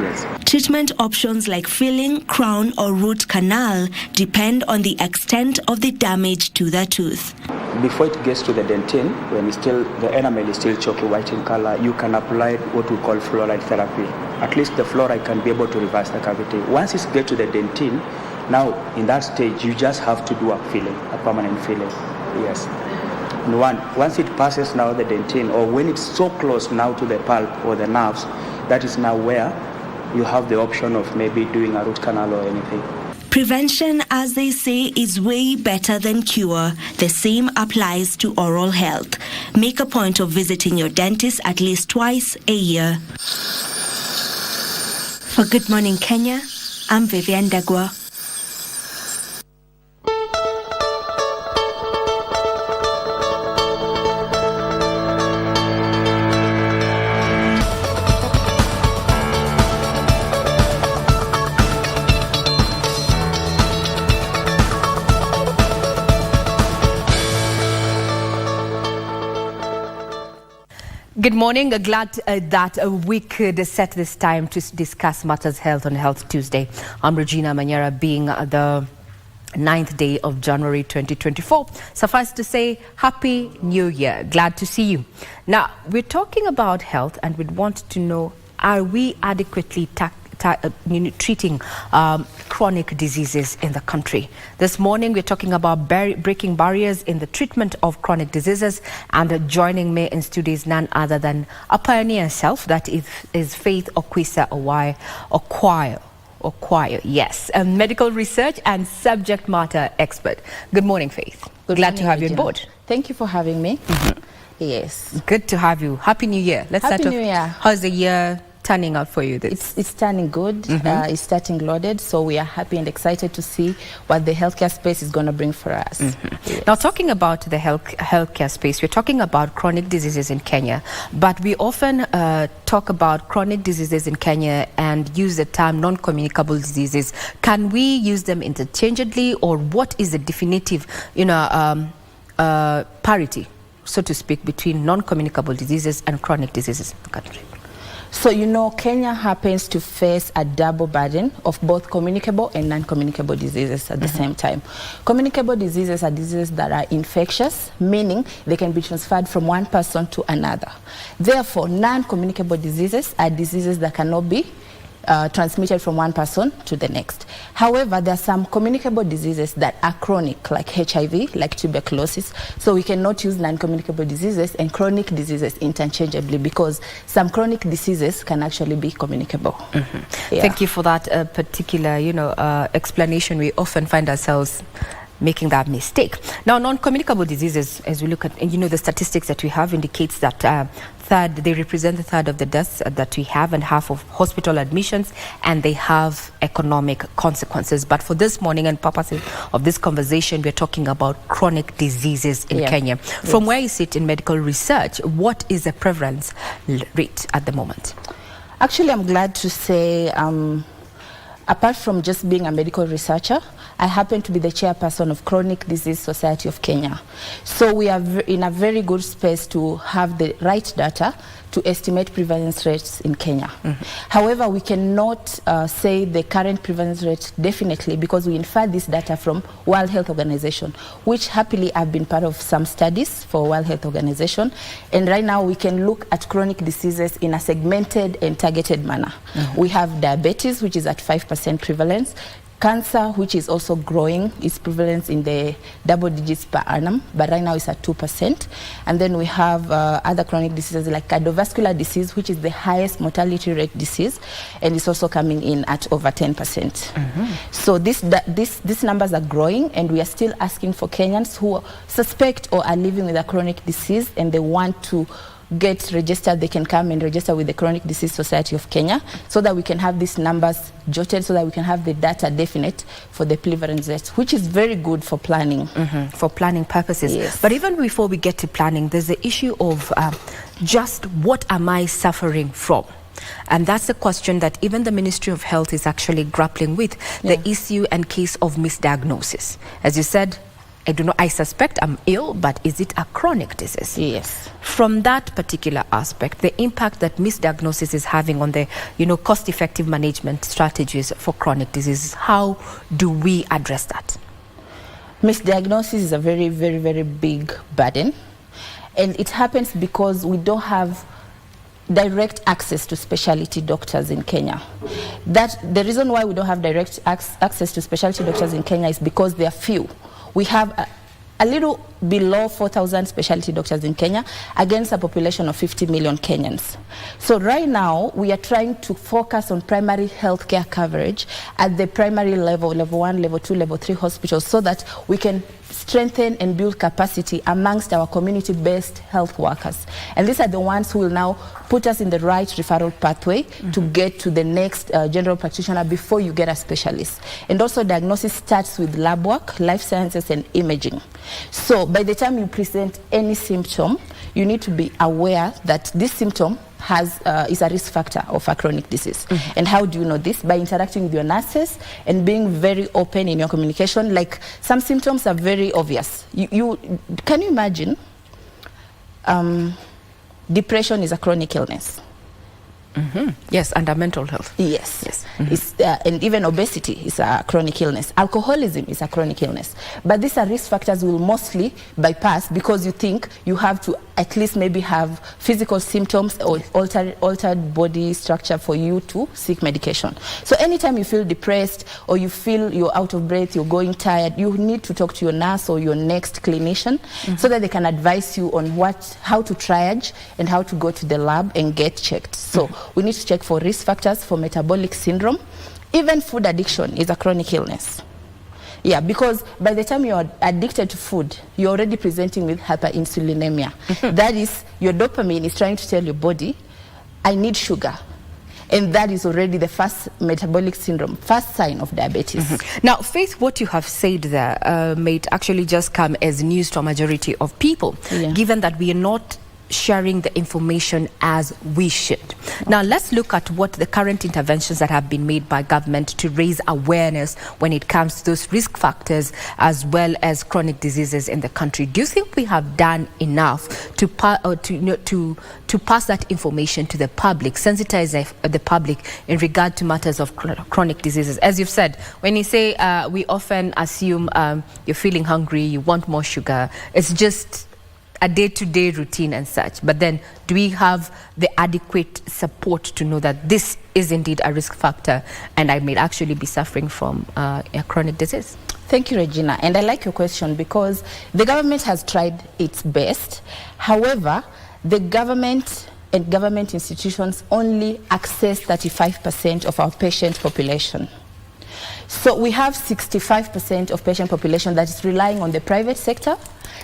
Yes. Treatment options like filling, crown, or root canal depend on the extent of the damage to the tooth. Before it gets to the dentin, when it's still, the enamel is still chalky white in color, you can apply what we call fluoride therapy. At least the fluoride can be able to reverse the cavity. Once it gets to the dentin, now in that stage, you just have to do a filling, a permanent filling. Yes. And once it passes now the dentin, or when it's so close now to the pulp or the nerves, that is now where you have the option of maybe doing a root canal or anything. Prevention, as they say, is way better than cure. The same applies to oral health. Make a point of visiting your dentist at least twice a year. For Good Morning Kenya, I'm Vivian Dagwa. Good morning. Glad that we could set this time to discuss matters health on Health Tuesday. I'm Regina Manyara, being the 9th day of January 2024. Suffice to say, Happy New Year. Glad to see you. Now, we're talking about health and we'd want to know, are we adequately treating chronic diseases in the country? This morning we're talking about breaking barriers in the treatment of chronic diseases, and joining me in studio is none other than a pioneer herself, that is Faith Okwisa Okwaya, yes, a medical research and subject matter expert. Good morning, Faith. Glad to have you on board. Thank you for having me. Yes. Good to have you. Happy New Year. Let's Happy start New off. Year. How's the year turning out for you? It's turning good. It's starting loaded, so we are happy and excited to see what the healthcare space is going to bring for us. Yes. Now, talking about the healthcare space, we're talking about chronic diseases in Kenya, but we often talk about chronic diseases in Kenya and use the term non-communicable diseases. Can we use them interchangeably, or what is the definitive, parity, so to speak, between non-communicable diseases and chronic diseases in the country? So, Kenya happens to face a double burden of both communicable and non-communicable diseases at the same time. Communicable diseases are diseases that are infectious, meaning they can be transferred from one person to another. Therefore, non-communicable diseases are diseases that cannot be transmitted from one person to the next. However, there are some communicable diseases that are chronic, like HIV, like tuberculosis. So we cannot use non-communicable diseases and chronic diseases interchangeably, because some chronic diseases can actually be communicable. Yeah. Thank you for that particular, explanation. We often find ourselves making that mistake. Now, non-communicable diseases, as we look at, the statistics that we have indicates that they represent a third of the deaths that we have and half of hospital admissions, and they have economic consequences. But for this morning and purposes of this conversation, we're talking about chronic diseases in Kenya. From where you sit in medical research, what is the prevalence rate at the moment? Actually, I'm glad to say, apart from just being a medical researcher, I happen to be the chairperson of Chronic Disease Society of Kenya. So we are in a very good space to have the right data to estimate prevalence rates in Kenya. However, we cannot say the current prevalence rate definitely, because we infer this data from World Health Organization, which happily I've been part of some studies for World Health Organization. And right now we can look at chronic diseases in a segmented and targeted manner. We have diabetes, which is at 5% prevalence. Cancer, which is also growing, its prevalence in the double digits per annum, but right now it's at 2%. And then we have other chronic diseases like cardiovascular disease, which is the highest mortality rate disease, and it's also coming in at over 10%. So these numbers are growing, and we are still asking for Kenyans who suspect or are living with a chronic disease and they want to get registered, they can come and register with the Chronic Disease Society of Kenya so that we can have these numbers jotted, so that we can have the data definite for the prevalence rate, which is very good for planning. For planning purposes. Yes. But even before we get to planning, there's the issue of just what am I suffering from? And that's the question that even the Ministry of Health is actually grappling with, the issue and case of misdiagnosis. As you said, I don't know, I suspect I'm ill, but is it a chronic disease? Yes. From that particular aspect, the impact that misdiagnosis is having on the, cost-effective management strategies for chronic diseases, how do we address that? Misdiagnosis is a very, very, very big burden. And it happens because we don't have direct access to specialty doctors in Kenya. The reason why we don't have direct access to specialty doctors in Kenya is because they are few. We have a little below 4,000 specialty doctors in Kenya against a population of 50 million Kenyans. So right now, we are trying to focus on primary healthcare coverage at the primary level, level 1, level 2, level 3 hospitals, so that we can strengthen and build capacity amongst our community-based health workers. And these are the ones who will now put us in the right referral pathway to get to the next general practitioner before you get a specialist. And also diagnosis starts with lab work, life sciences and imaging. So by the time you present any symptom, you need to be aware that this symptom is a risk factor of a chronic disease. And how do you know this? By interacting with your nurses and being very open in your communication. Like, some symptoms are very obvious. Can you imagine? Depression is a chronic illness. Yes, under mental health. Yes. And even obesity is a chronic illness. Alcoholism is a chronic illness. But these are risk factors we'll mostly bypass because you think you have to at least maybe have physical symptoms or altered body structure for you to seek medication. So anytime you feel depressed or you feel you're out of breath, you're going tired, you need to talk to your nurse or your next clinician so that they can advise you on how to triage and how to go to the lab and get checked. So we need to check for risk factors, for metabolic syndrome. Even food addiction is a chronic illness. Yeah, because by the time you're addicted to food, you're already presenting with hyperinsulinemia. That is, your dopamine is trying to tell your body, I need sugar. And that is already the first metabolic syndrome, first sign of diabetes. Now, Faith, what you have said there may actually just come as news to a majority of people, given that we are not sharing the information as we should. Now, let's look at what the current interventions that have been made by government to raise awareness when it comes to those risk factors as well as chronic diseases in the country. Do you think we have done enough to pass that information to the public, sensitize the public in regard to matters of chronic diseases? As you've said, when you say we often assume you're feeling hungry, you want more sugar, it's just a day-to-day routine and such. But then, do we have the adequate support to know that this is indeed a risk factor and I may actually be suffering from a chronic disease? Thank you, Regina. And I like your question because the government has tried its best. However, the government and government institutions only access 35% of our patient population. So we have 65% of patient population that is relying on the private sector,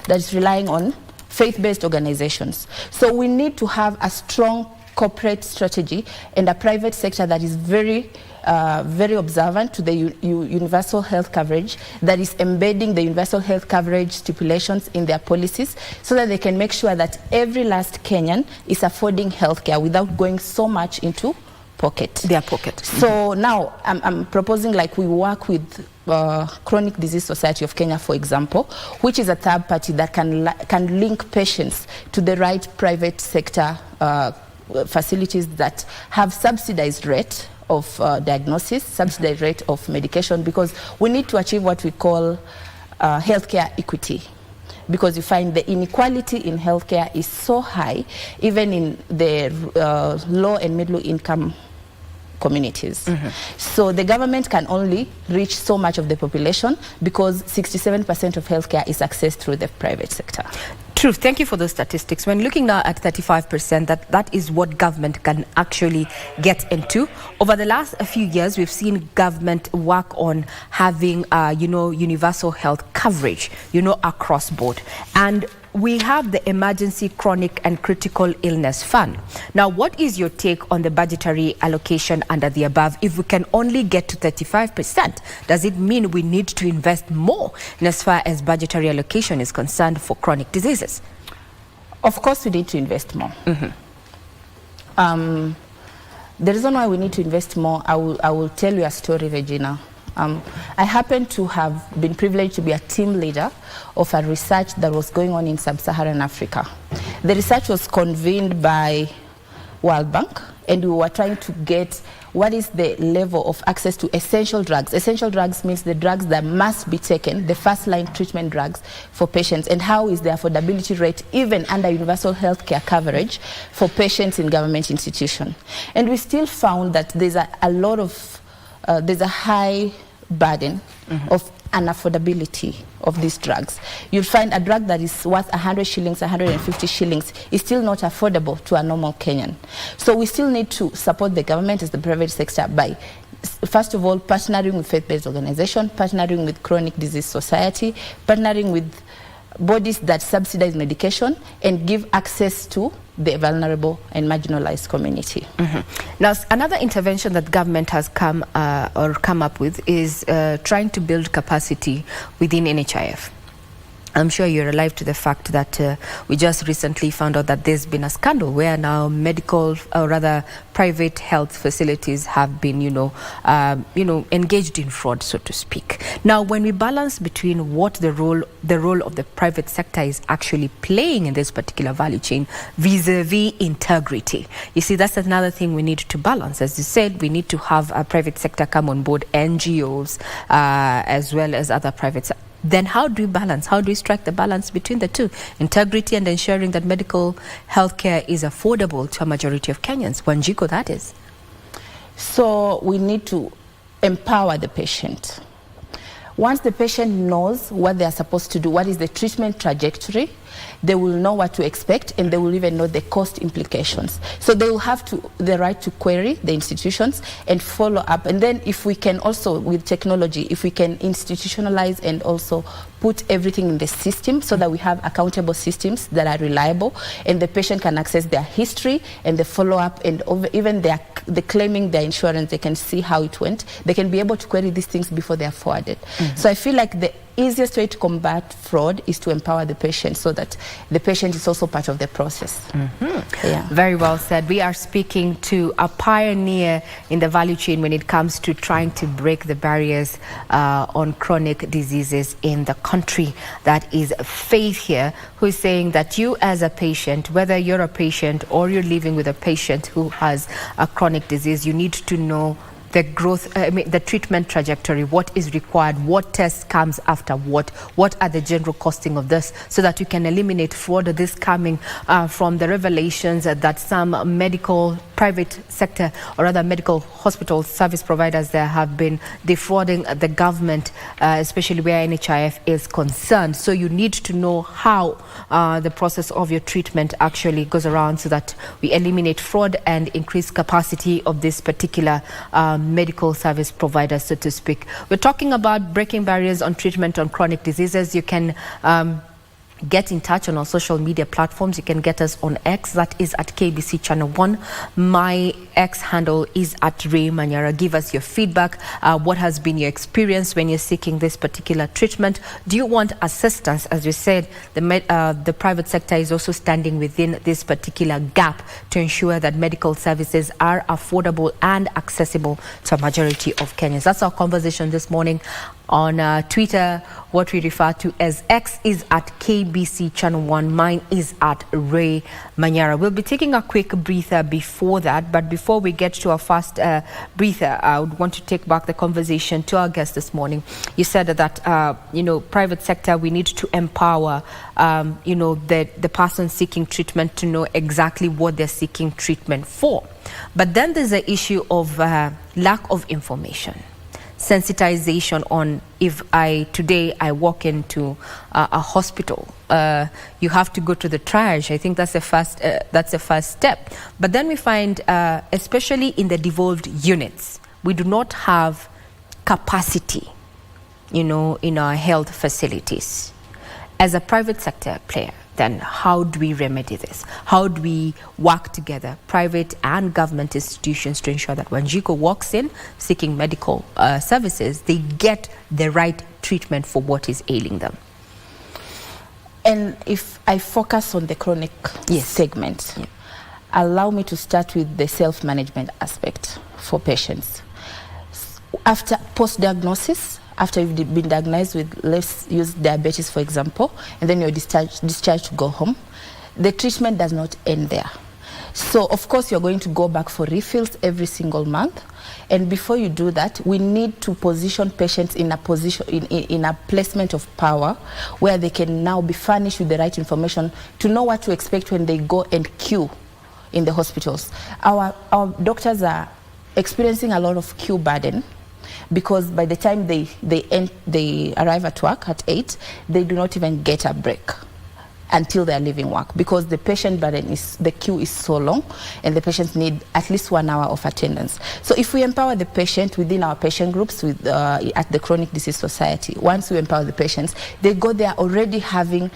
that is relying on faith-based organizations. So we need to have a strong corporate strategy and a private sector that is very observant to the universal health coverage, that is embedding the universal health coverage stipulations in their policies so that they can make sure that every last Kenyan is affording healthcare without going so much into their pocket. So now I'm proposing, like, we work with Chronic Disease Society of Kenya, for example, which is a third party that can link patients to the right private sector facilities that have subsidized rate of diagnosis, subsidized rate of medication, because we need to achieve what we call healthcare equity. Because you find the inequality in healthcare is so high, even in the low and middle income communities. So the government can only reach so much of the population because 67% of healthcare is accessed through the private sector. True. Thank you for those statistics. When looking now at 35%, that is what government can actually get into. Over the last few years, we've seen government work on having, universal health coverage, across board. And we have the Emergency Chronic and Critical Illness Fund. Now, what is your take on the budgetary allocation under the above? If we can only get to 35%, does it mean we need to invest more in as far as budgetary allocation is concerned for chronic diseases? Of course, we need to invest more. The reason why we need to invest more, I will tell you a story, Regina. I happen to have been privileged to be a team leader of a research that was going on in sub-Saharan Africa. The research was convened by World Bank, and we were trying to get what is the level of access to essential drugs. Essential drugs means the drugs that must be taken, the first-line treatment drugs for patients, and how is the affordability rate even under universal health care coverage for patients in government institutions. And we still found that there's there's a high burden of unaffordability of these drugs. You'll find a drug that is worth 100 shillings, 150 shillings is still not affordable to a normal Kenyan. So we still need to support the government as the private sector by, first of all, partnering with faith-based organizations, partnering with Chronic Disease Society, partnering with bodies that subsidize medication and give access to the vulnerable and marginalized community. Now, another intervention that government has come up with is trying to build capacity within NHIF. I'm sure you're alive to the fact that we just recently found out that there's been a scandal where now medical, or rather private health facilities have been, engaged in fraud, so to speak. Now, when we balance between what the role of the private sector is actually playing in this particular value chain vis-a-vis integrity, you see, that's another thing we need to balance. As you said, we need to have a private sector come on board, NGOs, as well as other private sector. Then how do we balance? How do we strike the balance between the two? Integrity and ensuring that medical health care is affordable to a majority of Kenyans. Wanjiko, that is. So we need to empower the patient. Once the patient knows what they are supposed to do, what is the treatment trajectory, they will know what to expect, and they will even know the cost implications. So they will have the right to query the institutions and follow up. And then if we can also, with technology, if we can institutionalize and also put everything in the system so that we have accountable systems that are reliable, and the patient can access their history and the follow-up, and even the claiming their insurance, they can see how it went. They can be able to query these things before they are forwarded. So I feel like the easiest way to combat fraud is to empower the patient so that the patient is also part of the process. Yeah. Very well said. We are speaking to a pioneer in the value chain when it comes to trying to break the barriers on chronic diseases in the country. That is Faith here, who is saying that you as a patient, whether you're a patient or you're living with a patient who has a chronic disease, you need to know the growth, the treatment trajectory, what is required, what test comes after what are the general costing of this, so that you can eliminate fraud. This coming from the revelations that some medical private sector, or rather medical hospital service providers, there have been defrauding the government, especially where NHIF is concerned. So you need to know how the process of your treatment actually goes around, so that we eliminate fraud and increase capacity of this particular medical service providers, so to speak. We're talking about breaking barriers on treatment on chronic diseases. You can get in touch on our social media platforms. You can get us on X, that is at KBC Channel 1. My X handle is at Ray Manyara. Give us your feedback. What has been your experience when you're seeking this particular treatment? Do you want assistance? As we said, the private sector is also standing within this particular gap to ensure that medical services are affordable and accessible to a majority of Kenyans. That's our conversation this morning. On Twitter, what we refer to as X is at KBC Channel 1. Mine is at Ray Manyara. We'll be taking a quick breather before that, but before we get to our first breather, I would want to take back the conversation to our guest this morning. You said that, private sector, we need to empower, the person seeking treatment to know exactly what they're seeking treatment for. But then there's the issue of lack of information. Sensitization on, if today I walk into a hospital, you have to go to the triage. I think that's the first step. But then we find, especially in the devolved units, we do not have capacity, in our health facilities. As a private sector player, then, how do we remedy this? How do we work together, private and government institutions, to ensure that when Jiko walks in seeking medical services, they get the right treatment for what is ailing them? And if I focus on the chronic segment, allow me to start with the self-management aspect for patients. After post-diagnosis, after you've been diagnosed with, let's use diabetes for example, and then you're discharged to go home, the treatment does not end there. So of course you're going to go back for refills every single month, and before you do that, we need to position patients in a position, in a placement of power, where they can now be furnished with the right information to know what to expect when they go and queue in the hospitals. Our doctors are experiencing a lot of queue burden, because by the time they arrive at work at 8, they do not even get a break until they are leaving work, because the patient burden the queue is so long, and the patients need at least 1 hour of attendance. So if we empower the patient within our patient groups at the Chronic Disease Society, once we empower the patients, they go there already having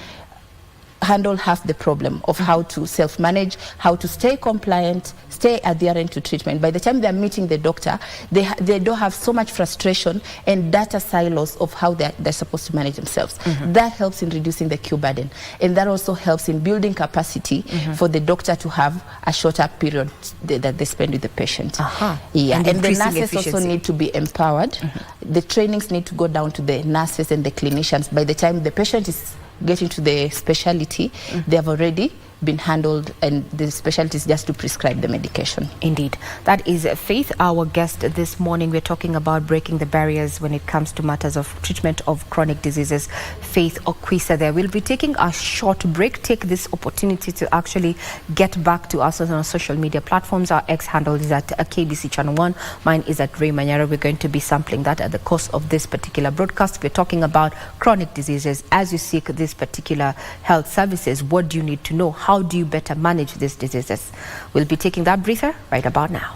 handle half the problem of how to self-manage, how to stay compliant, stay adherent to treatment. By the time they're meeting the doctor, they don't have so much frustration and data silos of how they're supposed to manage themselves. That helps in reducing the queue burden. And that also helps in building capacity for the doctor to have a shorter period that they spend with the patient. And the nurses also need to be empowered. The trainings need to go down to the nurses and the clinicians. By the time the patient is getting to the specialty, they have already been handled, and the specialty is just to prescribe the medication. Indeed. That is Faith, our guest this morning. We're talking about breaking the barriers when it comes to matters of treatment of chronic diseases. Faith Okwisa there. We'll be taking a short break. Take this opportunity to actually get back to us on our social media platforms. Our X handle is at KBC Channel 1. Mine is at Ray Manyara. We're going to be sampling that at the course of this particular broadcast. We're talking about chronic diseases. As you seek this particular health services, what do you need to know? How do you better manage these diseases? We'll be taking that breather right about now.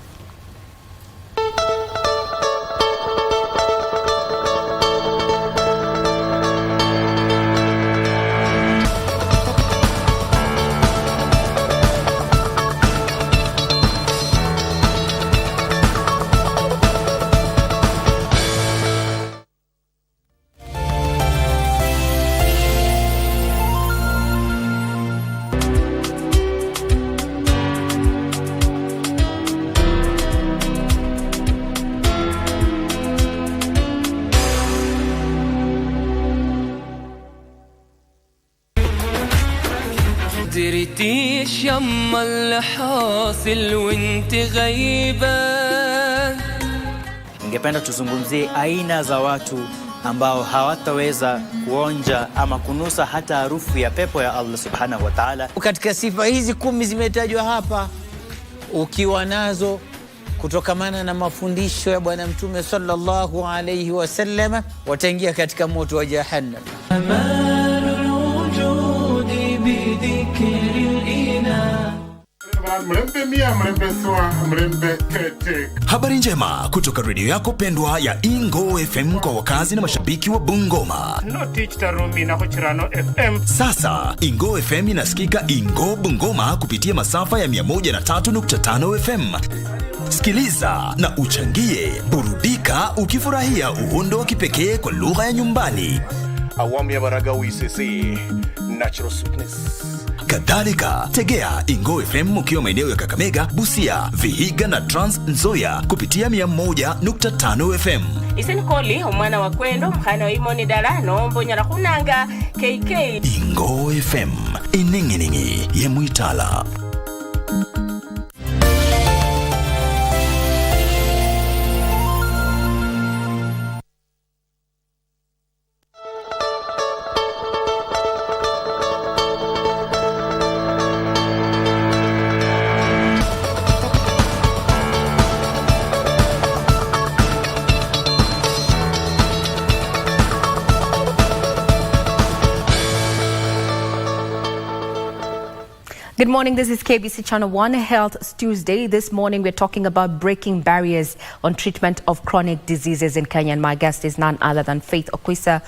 درتيش يما اللي حاصل وانت غايبة. Ningependa tuzungumzie aina za watu ambao hawataweza kuonja ama kunusa hata harufu ya pepo ya Allah subhanahu wa ta'ala. Katika sifa hizi 10 zimetajwa hapa, ukiwa nazo kutokamana na mafundisho ya Bwana Mtume sallallahu alayhi wasallam, wataingia katika moto wa jahannam. Habari njema kutoka redio yako pendwa ya Ingo FM kwa wakazi na mashabiki wa Bungoma. Sasa Ingo FM inasikika Ingo Bungoma kupitia masafa ya 103.5 FM. Sikiliza na uchangie, burudika ukifurahia uhondo wa kipekee kwa lugha ya nyumbani. Awamu ya Baragawi CC, Natural Sweetness. Kadhalika, tegea Ingo FM ukiwa maeneo ya Kakamega, Busia, Vihiga na Trans Nzoia kupitia 101.5 FM. Iseni koli, umwana wa kwendo, mkana wa imoni dalano, mbonyara kunanga, KK. Ingo FM, ininginingi ye muitala. Good morning. This is KBC Channel 1 Health Tuesday. This morning we're talking about breaking barriers on treatment of chronic diseases in Kenya. And my guest is none other than Faith Okwisa,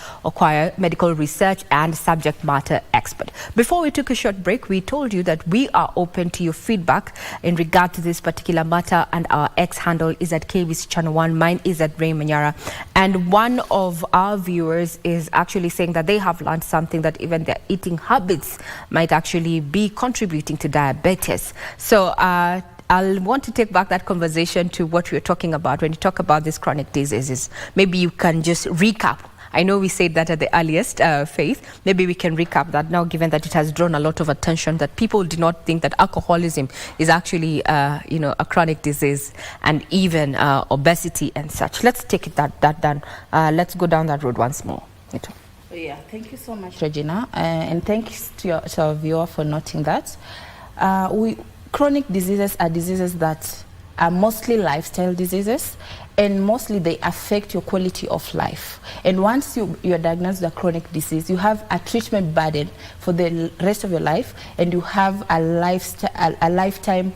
medical research and subject matter expert. Before we took a short break, we told you that we are open to your feedback in regard to this particular matter, and our X handle is at KBC Channel 1. Mine is at Ray Manyara. And one of our viewers is actually saying that they have learned something, that even their eating habits might actually be contributing to diabetes. So I'll want to take back that conversation to what we were talking about when you talk about these chronic diseases. Maybe you can just recap. I know we said that at the earliest, Faith. Maybe we can recap that now, given that it has drawn a lot of attention, that people do not think that alcoholism is actually, a chronic disease, and even obesity and such. Let's take it that down. Let's go down that road once more. Yeah, thank you so much, Regina, and thanks to our viewer for noting that. Chronic diseases are diseases that are mostly lifestyle diseases, and mostly they affect your quality of life. And once you're diagnosed with a chronic disease, you have a treatment burden for the rest of your life, and you have a lifetime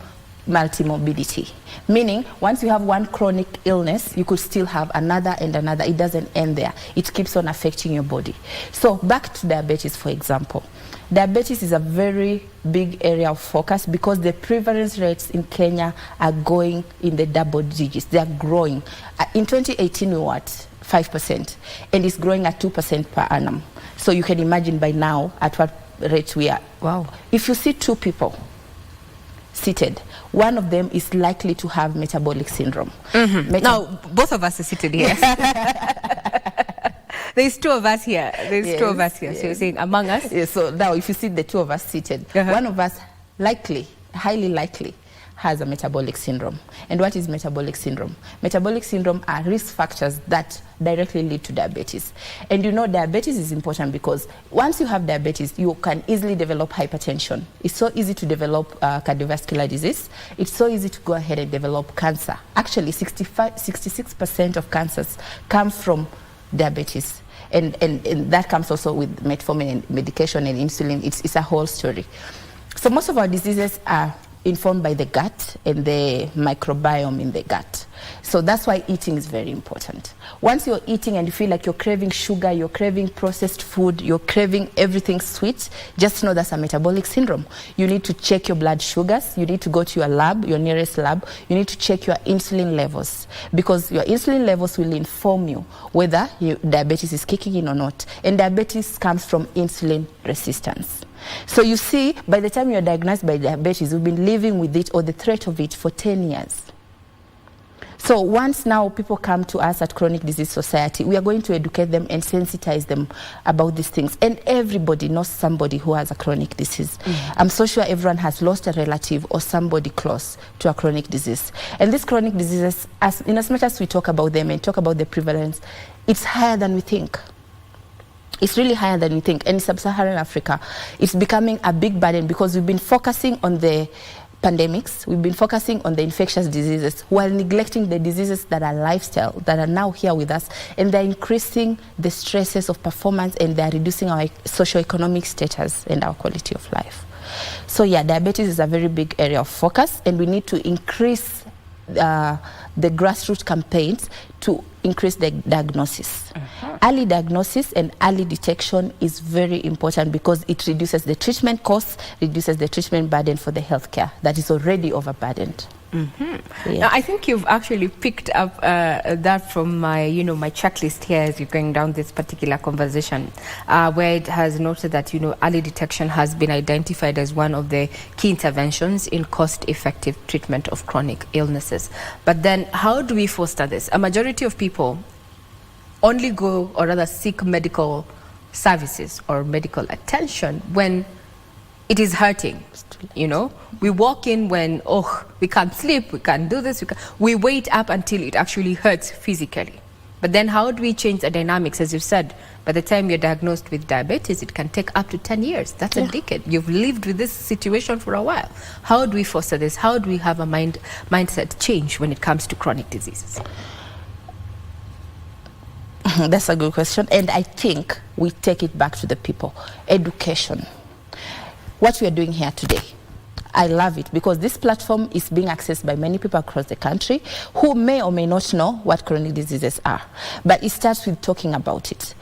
multimorbidity. Meaning, once you have one chronic illness, you could still have another and another. It doesn't end there. It keeps on affecting your body. So back to diabetes, for example. Diabetes is a very big area of focus because the prevalence rates in Kenya are going in the double digits. They are growing. In 2018, we were at 5%, and it's growing at 2% per annum. So you can imagine by now at what rate we are. Wow. If you see two people seated, one of them is likely to have metabolic syndrome. Now, both of us are seated here. There's two of us here. Two of us here. Yes. So you're saying among us? Yes, so now if you see the two of us seated, one of us highly likely, has a metabolic syndrome. And what is metabolic syndrome? Metabolic syndrome are risk factors that directly lead to diabetes. And diabetes is important because once you have diabetes, you can easily develop hypertension. It's so easy to develop cardiovascular disease. It's so easy to go ahead and develop cancer. Actually, 66% of cancers come from diabetes. And that comes also with metformin medication and insulin. It's a whole story. So most of our diseases are informed by the gut and the microbiome in the gut. So that's why eating is very important. Once you're eating and you feel like you're craving sugar, you're craving processed food, you're craving everything sweet, just know that's a metabolic syndrome. You need to check your blood sugars. You need to go to your lab, your nearest lab. You need to check your insulin levels, because your insulin levels will inform you whether your diabetes is kicking in or not. And diabetes comes from insulin resistance. So you see, by the time you're diagnosed by diabetes, we've been living with it or the threat of it for 10 years. So once now people come to us at Chronic Disease Society, we are going to educate them and sensitize them about these things. And everybody knows somebody who has a chronic disease. I'm so sure everyone has lost a relative or somebody close to a chronic disease. And these chronic diseases, in as much as we talk about them and talk about the prevalence, it's higher than we think. It's really higher than we think. And in sub-Saharan Africa, it's becoming a big burden because we've been focusing on the pandemics, we've been focusing on the infectious diseases while neglecting the diseases that are lifestyle, that are now here with us, and they're increasing the stresses of performance, and they're reducing our socioeconomic status and our quality of life. So yeah, diabetes is a very big area of focus, and we need to increase the grassroots campaigns to increase the diagnosis. Early diagnosis and early detection is very important because it reduces the treatment costs, reduces the treatment burden for the healthcare that is already overburdened. Now, I think you've actually picked up that from my, my checklist here as you're going down this particular conversation, where it has noted that, early detection has been identified as one of the key interventions in cost-effective treatment of chronic illnesses. But then how do we foster this? A majority of people only go, or rather seek medical services or medical attention when it is hurting. We walk in when, we can't sleep, we can't do this, we wait up until it actually hurts physically. But then how do we change the dynamics? As you said, by the time you're diagnosed with diabetes, it can take up to 10 years. That's a decade. You've lived with this situation for a while. How do we foster this? How do we have a mindset change when it comes to chronic diseases? That's a good question. And I think we take it back to the people. Education. What we are doing here today I love it because this platform is being accessed by many people across the country who may or may not know what chronic diseases are. But it starts with talking about it.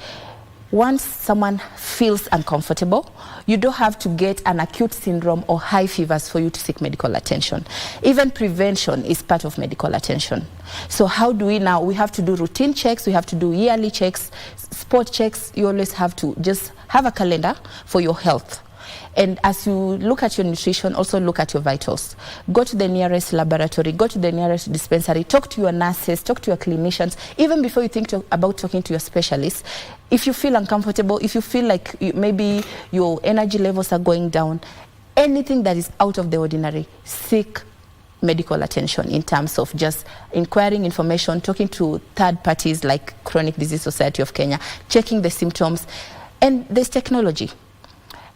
Once someone feels uncomfortable, you don't have to get an acute syndrome or high fevers for you to seek medical attention. Even prevention is part of medical attention. So how do we now? We have to do routine checks, we have to do yearly checks, spot checks. You always have to just have a calendar for your health. And as you look at your nutrition, also look at your vitals. Go to the nearest laboratory, go to the nearest dispensary, talk to your nurses, talk to your clinicians, even before you think about talking to your specialists. If you feel uncomfortable, if you feel like maybe your energy levels are going down, anything that is out of the ordinary, seek medical attention in terms of just inquiring information, talking to third parties like Chronic Disease Society of Kenya, checking the symptoms. And there's technology.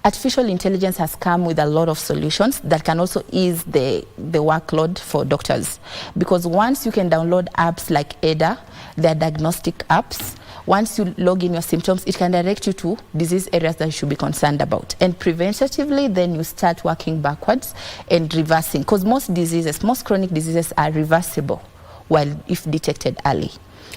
Artificial intelligence has come with a lot of solutions that can also ease the workload for doctors. Because once you can download apps like ADA, they're diagnostic apps, once you log in your symptoms, it can direct you to disease areas that you should be concerned about. And preventatively, then you start working backwards and reversing. Because most chronic diseases are reversible if detected early.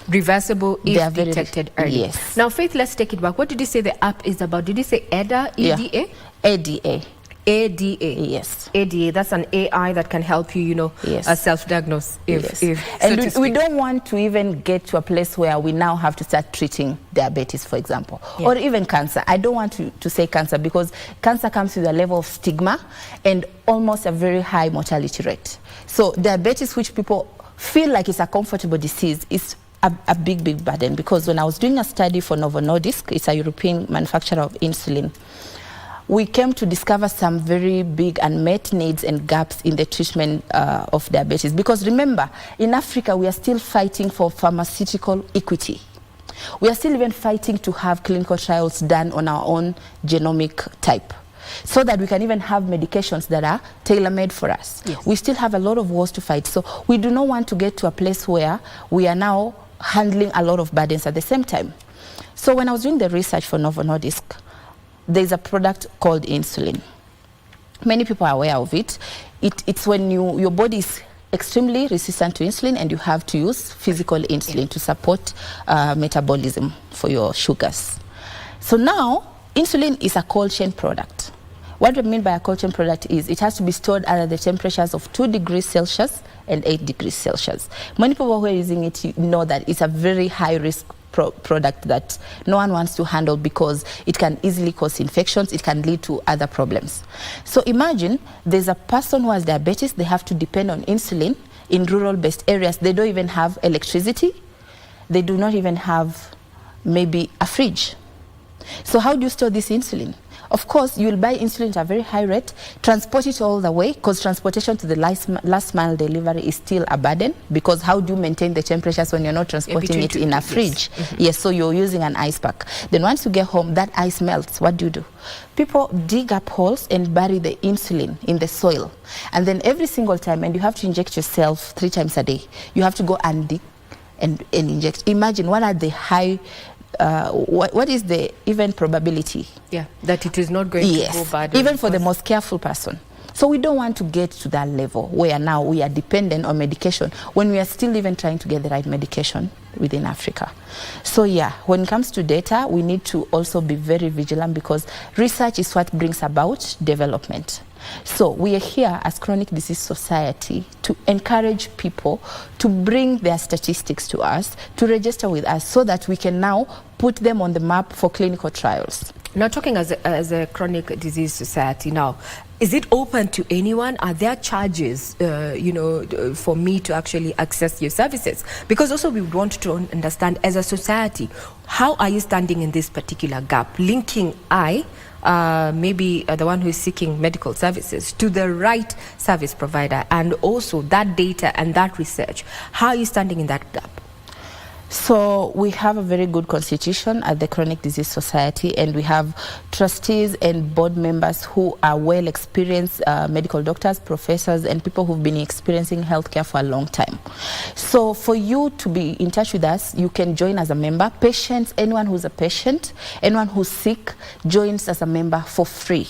Reversible if detected early. Yes. Now, Faith, let's take it back. What did you say the app is about? Did you say ADA? EDA? Yeah. ADA. ADA. Yes. ADA. That's an AI that can help you, self-diagnose. And we don't want to even get to a place where we now have to start treating diabetes, for example, or even cancer. I don't want to say cancer because cancer comes with a level of stigma and almost a very high mortality rate. So diabetes, which people feel like it's a comfortable disease, is a big burden, because when I was doing a study for Novo Nordisk, it's a European manufacturer of insulin, we came to discover some very big unmet needs and gaps in the treatment of diabetes. Because remember, in Africa, we are still fighting for pharmaceutical equity. We are still even fighting to have clinical trials done on our own genomic type, so that we can even have medications that are tailor-made for us. Yes. We still have a lot of wars to fight. So we do not want to get to a place where we are now handling a lot of burdens at the same time. So when I was doing the research for Novo Nordisk, there's a product called insulin. Many people are aware of it. It's when your body is extremely resistant to insulin and you have to use physical insulin to support metabolism for your sugars. So now, insulin is a cold chain product. What we mean by a cold chain product is it has to be stored under the temperatures of 2 degrees Celsius and 8 degrees Celsius. Many people who are using it know that it's a very high risk product that no one wants to handle because it can easily cause infections, it can lead to other problems. So imagine there's a person who has diabetes, they have to depend on insulin in rural-based areas. They don't even have electricity, they do not even have maybe a fridge. So how do you store this insulin? Of course, you'll buy insulin at a very high rate, transport it all the way, because transportation to the last mile delivery is still a burden, because how do you maintain the temperatures when you're not transporting it in a fridge? Yes, so you're using an ice pack. Then once you get home, that ice melts. What do? People dig up holes and bury the insulin in the soil. And then every single time, and you have to inject yourself 3 times a day, you have to go and dig and inject. Imagine what are the high... what is the even probability that it is not going to go bad, even for the most careful person? So we don't want to get to that level where now we are dependent on medication when we are still even trying to get the right medication within Africa. So when it comes to data, we need to also be very vigilant, because research is what brings about development. So we are here as Chronic Disease Society to encourage people to bring their statistics to us, to register with us, so that we can now put them on the map for clinical trials. Now, talking as a Chronic Disease Society now, is it open to anyone? Are there charges, for me to actually access your services? Because also we want to understand, as a society, how are you standing in this particular gap, linking maybe the one who is seeking medical services to the right service provider, and also that data and that research? How are you standing in that gap? So we have a very good constitution at the Chronic Disease Society, and we have trustees and board members who are well experienced medical doctors, professors, and people who've been experiencing healthcare for a long time. So for you to be in touch with us, you can join as a member. Patients, anyone who's a patient, anyone who's sick, joins as a member for free.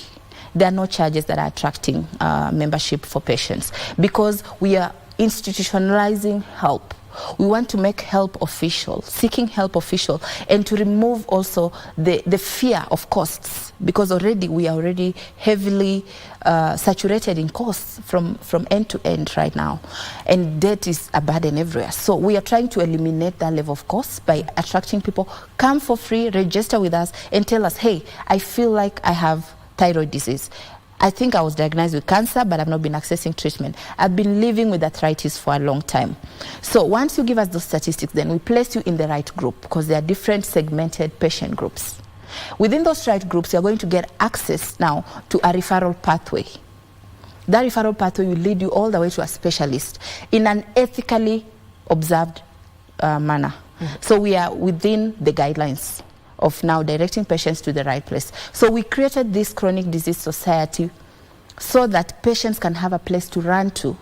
there are no charges that are attracting membership for patients, because we are institutionalizing help. We want to make help official, seeking help official, and to remove also the fear of costs, because we are already heavily saturated in costs from end to end right now, and debt is a burden everywhere. So we are trying to eliminate that level of costs by attracting people. Come for free, register with us, and tell us, hey, I feel like I have thyroid disease. I think I was diagnosed with cancer, but I've not been accessing treatment. I've been living with arthritis for a long time. So once you give us those statistics, then we place you in the right group, because there are different segmented patient groups. Within those right groups, you're going to get access now to a referral pathway. That referral pathway will lead you all the way to a specialist in an ethically observed manner. So we are within the guidelines of now directing patients to the right place. So we created this chronic disease society so that patients can have a place to run to,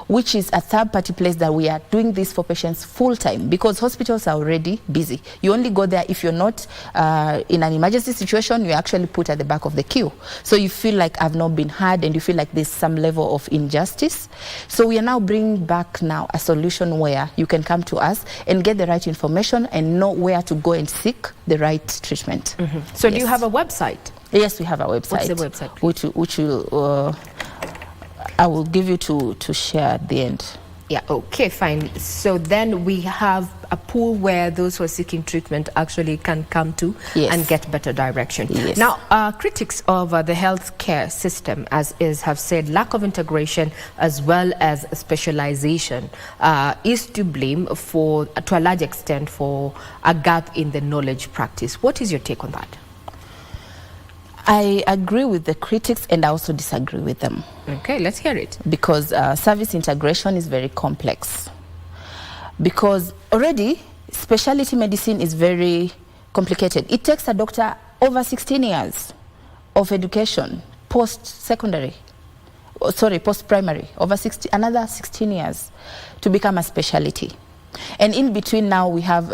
which is a third-party place that we are doing this for patients full-time, because hospitals are already busy. You only go there if you're not in an emergency situation. You're actually put at the back of the queue. So you feel like I've not been heard, and you feel like there's some level of injustice. So we are now bringing back now a solution where you can come to us and get the right information and know where to go and seek the right treatment. So do you have a website? Yes, we have a website. What's the website? Which will... I will give you to share at the end. Yeah, okay, fine. So then we have a pool where those who are seeking treatment actually can come to and get better direction. Yes. Now, critics of the healthcare system, have said lack of integration as well as specialization is to blame to a large extent for a gap in the knowledge practice. What is your take on that? I agree with the critics, and I also disagree with them. Okay, let's hear it. Because service integration is very complex. Because already, specialty medicine is very complicated. It takes a doctor over 16 years of education, post-primary, another 16 years to become a specialty. And in between now we have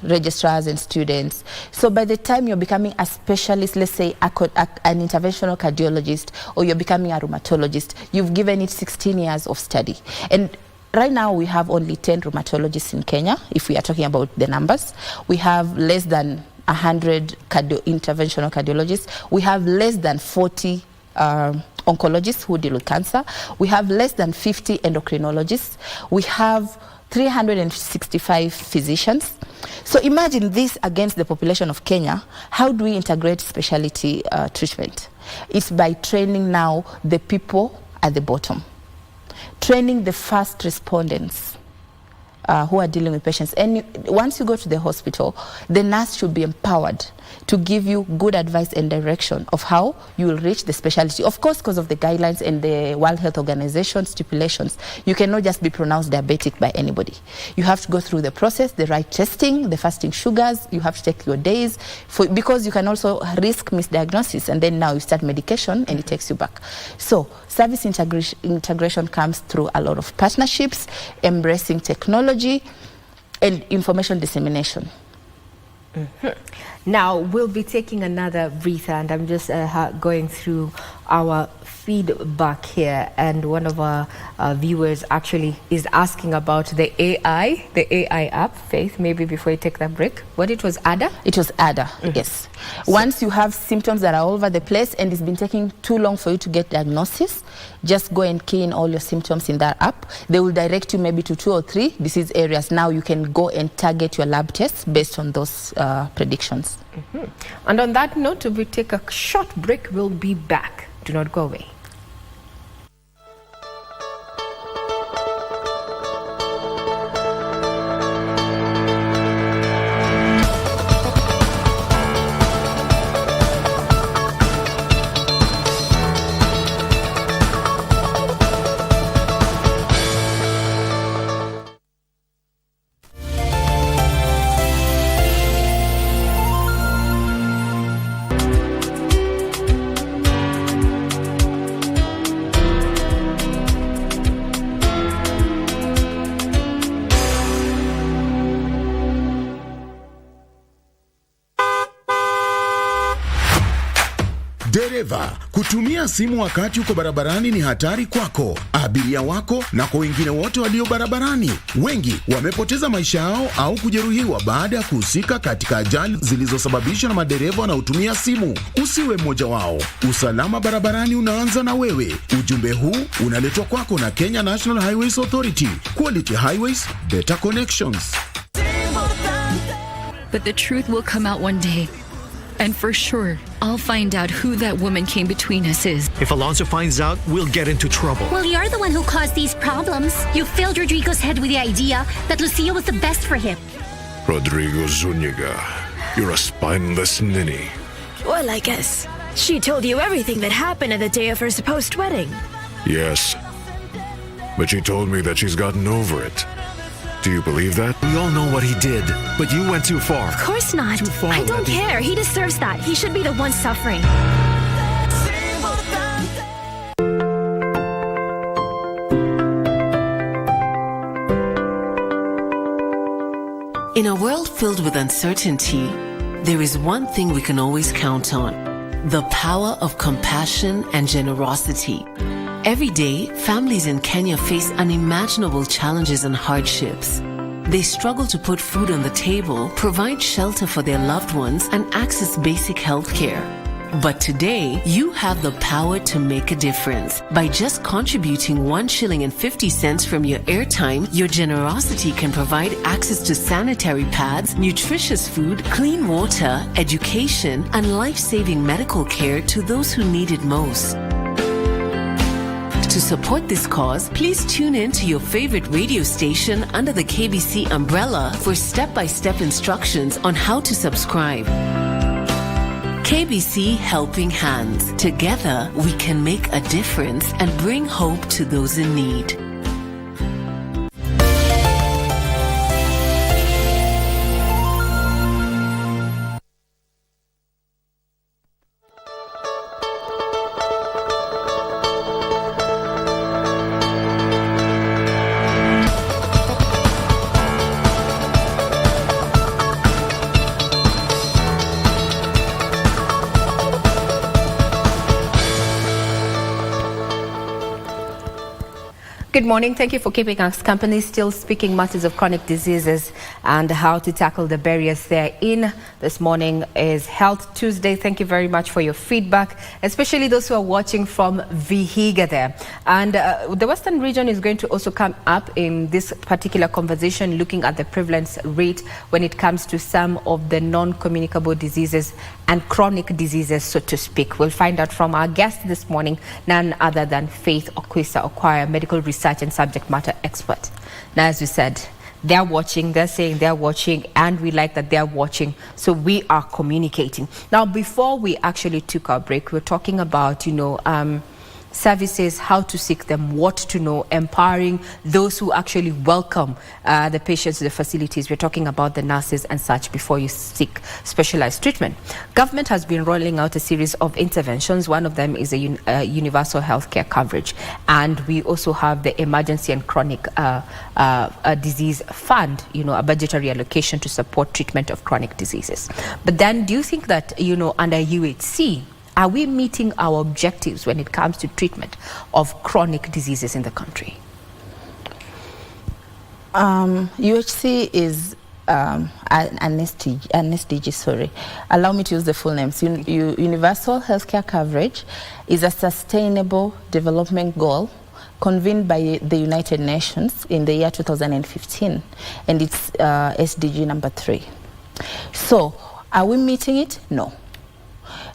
registrars and students. So by the time you're becoming a specialist, let's say an interventional cardiologist, or you're becoming a rheumatologist, you've given it 16 years of study. And right now we have only 10 rheumatologists in Kenya, if we are talking about the numbers. We have less than 100 interventional cardiologists. We have less than 40 oncologists who deal with cancer. We have less than 50 endocrinologists. We have 365 physicians. So imagine this against the population of Kenya. How do we integrate specialty treatment? It's by training now the people at the bottom, training the first respondents who are dealing with patients. And once you go to the hospital, the nurse should be empowered to give you good advice and direction of how you will reach the specialty. Of course, because of the guidelines and the World Health Organization stipulations, you cannot just be pronounced diabetic by anybody. You have to go through the process, the right testing, the fasting sugars. You have to take your days, because you can also risk misdiagnosis, and then now you start medication and it takes you back. So service integration comes through a lot of partnerships, embracing technology, and information dissemination. Now, we'll be taking another breather, and I'm just going through our feedback here, and one of our viewers actually is asking about the AI app. Faith, maybe before you take that break, it was ADA? It was ADA, yes. Once you have symptoms that are all over the place and it's been taking too long for you to get diagnosis, just go and key in all your symptoms in that app. They will direct you maybe to 2 or 3 disease areas. Now you can go and target your lab tests based on those predictions. And on that note, we take a short break. We'll be back. Do not go away. Dereva, kutumia simu wakati uko barabarani ni hatari kwako, abiria wako na kwa wengine wote walio barabarani. Wengi wamepoteza maisha yao au kujeruhiwa baada ya kuhusika katika ajali zilizosababishwa na madereva wanaotumia simu. Usiwe mmoja wao. Usalama barabarani unaanza na wewe. Ujumbe huu unaletwa kwako na Kenya National Highways Authority. Quality highways, better connections. But the truth will come out one day. And for sure, I'll find out who that woman came between us is. If Alonso finds out, we'll get into trouble. Well, you're the one who caused these problems. You filled Rodrigo's head with the idea that Lucia was the best for him. Rodrigo Zuniga, you're a spineless ninny. Well, I guess she told you everything that happened at the day of her supposed wedding. Yes, but she told me that she's gotten over it. Do you believe that? We all know what he did, but you went too far. Of course not. Too far, I don't Letty. care. He deserves that. He should be the one suffering. In a world filled with uncertainty, there is one thing we can always count on: the power of compassion and generosity. Every day, families in Kenya face unimaginable challenges and hardships. They struggle to put food on the table, provide shelter for their loved ones, and access basic health care. But today, you have the power to make a difference. By just contributing 1 shilling and 50 cents from your airtime, your generosity can provide access to sanitary pads, nutritious food, clean water, education, and life-saving medical care to those who need it most. To support this cause, please tune in to your favorite radio station under the KBC umbrella for step-by-step instructions on how to subscribe. KBC Helping Hands. Together, we can make a difference and bring hope to those in need. Good morning. Thank you for keeping us company. Still speaking matters of chronic diseases and how to tackle the barriers therein. This morning is Health Tuesday. Thank you very much for your feedback, especially those who are watching from Vihiga there. And the Western region is going to also come up in this particular conversation, looking at the prevalence rate when it comes to some of the non-communicable diseases and chronic diseases, so to speak. We'll find out from our guest this morning, none other than Faith Okwisa-Okwaya, medical research and subject matter expert. Now, as we said, they're watching, they're saying they're watching, and we like that they're watching, so we are communicating. Now, before we actually took our break, we were talking about, services, how to seek them, what to know, empowering those who actually welcome the patients to the facilities. We're talking about the nurses and such before you seek specialized treatment. Government has been rolling out a series of interventions. One of them is a universal healthcare coverage. And we also have the emergency and chronic disease fund, a budgetary allocation to support treatment of chronic diseases. But then do you think that, under UHC, are we meeting our objectives when it comes to treatment of chronic diseases in the country? UHC is an SDG, sorry. Allow me to use the full names. Universal Healthcare Coverage is a sustainable development goal convened by the United Nations in the year 2015, and it's SDG number 3. So, are we meeting it? No.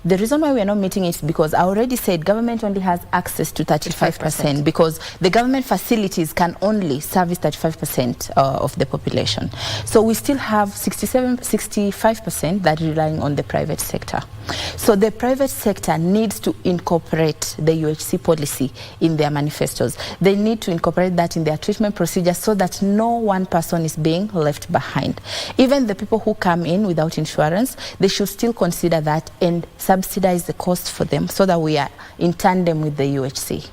The reason why we are not meeting it is because I already said government only has access to 35% because the government facilities can only service 35% of the population. So we still have 65% that are relying on the private sector. So the private sector needs to incorporate the UHC policy in their manifestos. They need to incorporate that in their treatment procedures so that no one person is being left behind. Even the people who come in without insurance, they should still consider that and subsidize the cost for them so that we are in tandem with the UHC.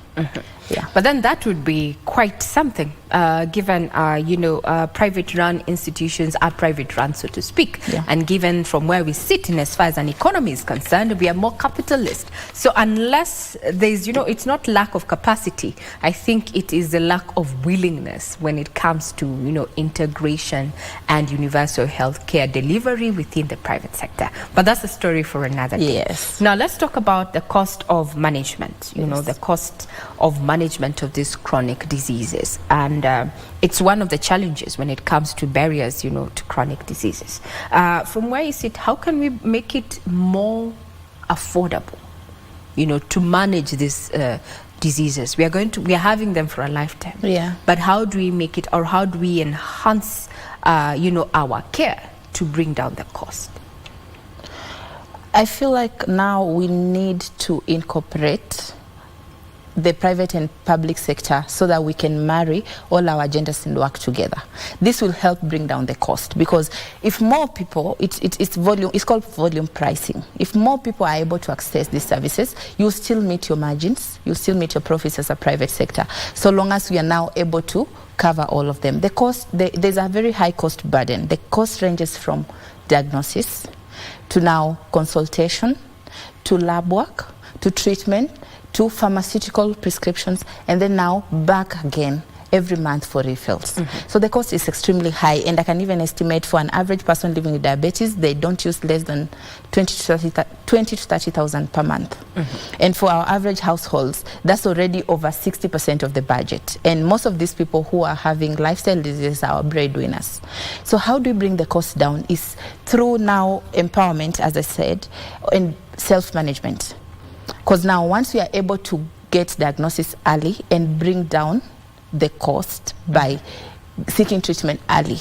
Yeah. But then that would be quite something, given, private-run institutions are private-run, so to speak. Yeah. And given from where we sit in as far as an economy is concerned, we are more capitalist. So unless there's, it's not lack of capacity. I think it is the lack of willingness when it comes to, integration and universal health care delivery within the private sector. But that's a story for another day. Yes. Now let's talk about the cost of management, the cost of management of these chronic diseases. And it's one of the challenges when it comes to barriers, to chronic diseases. From where you sit, how can we make it more affordable, to manage these diseases? We are having them for a lifetime. Yeah. But how do we make it, or how do we enhance, our care to bring down the cost? I feel like now we need to incorporate the private and public sector so that we can marry all our agendas and work together. This will help bring down the cost, because if more people, it's volume, it's called volume pricing. If more people are able to access these services, you still meet your margins, you still meet your profits as a private sector, so long as we are now able to cover all of them. The cost, there's a very high cost burden. The cost ranges from diagnosis to now consultation, to lab work, to treatment, to pharmaceutical prescriptions, and then now back again every month for refills. So the cost is extremely high, and I can even estimate for an average person living with diabetes, they don't use less than 20 to 30,000 per month. And for our average households, that's already over 60% of the budget. And most of these people who are having lifestyle diseases are our breadwinners. So how do we bring the cost down? Is through now empowerment, as I said, and self-management. Because now once we are able to get diagnosis early and bring down the cost by seeking treatment early,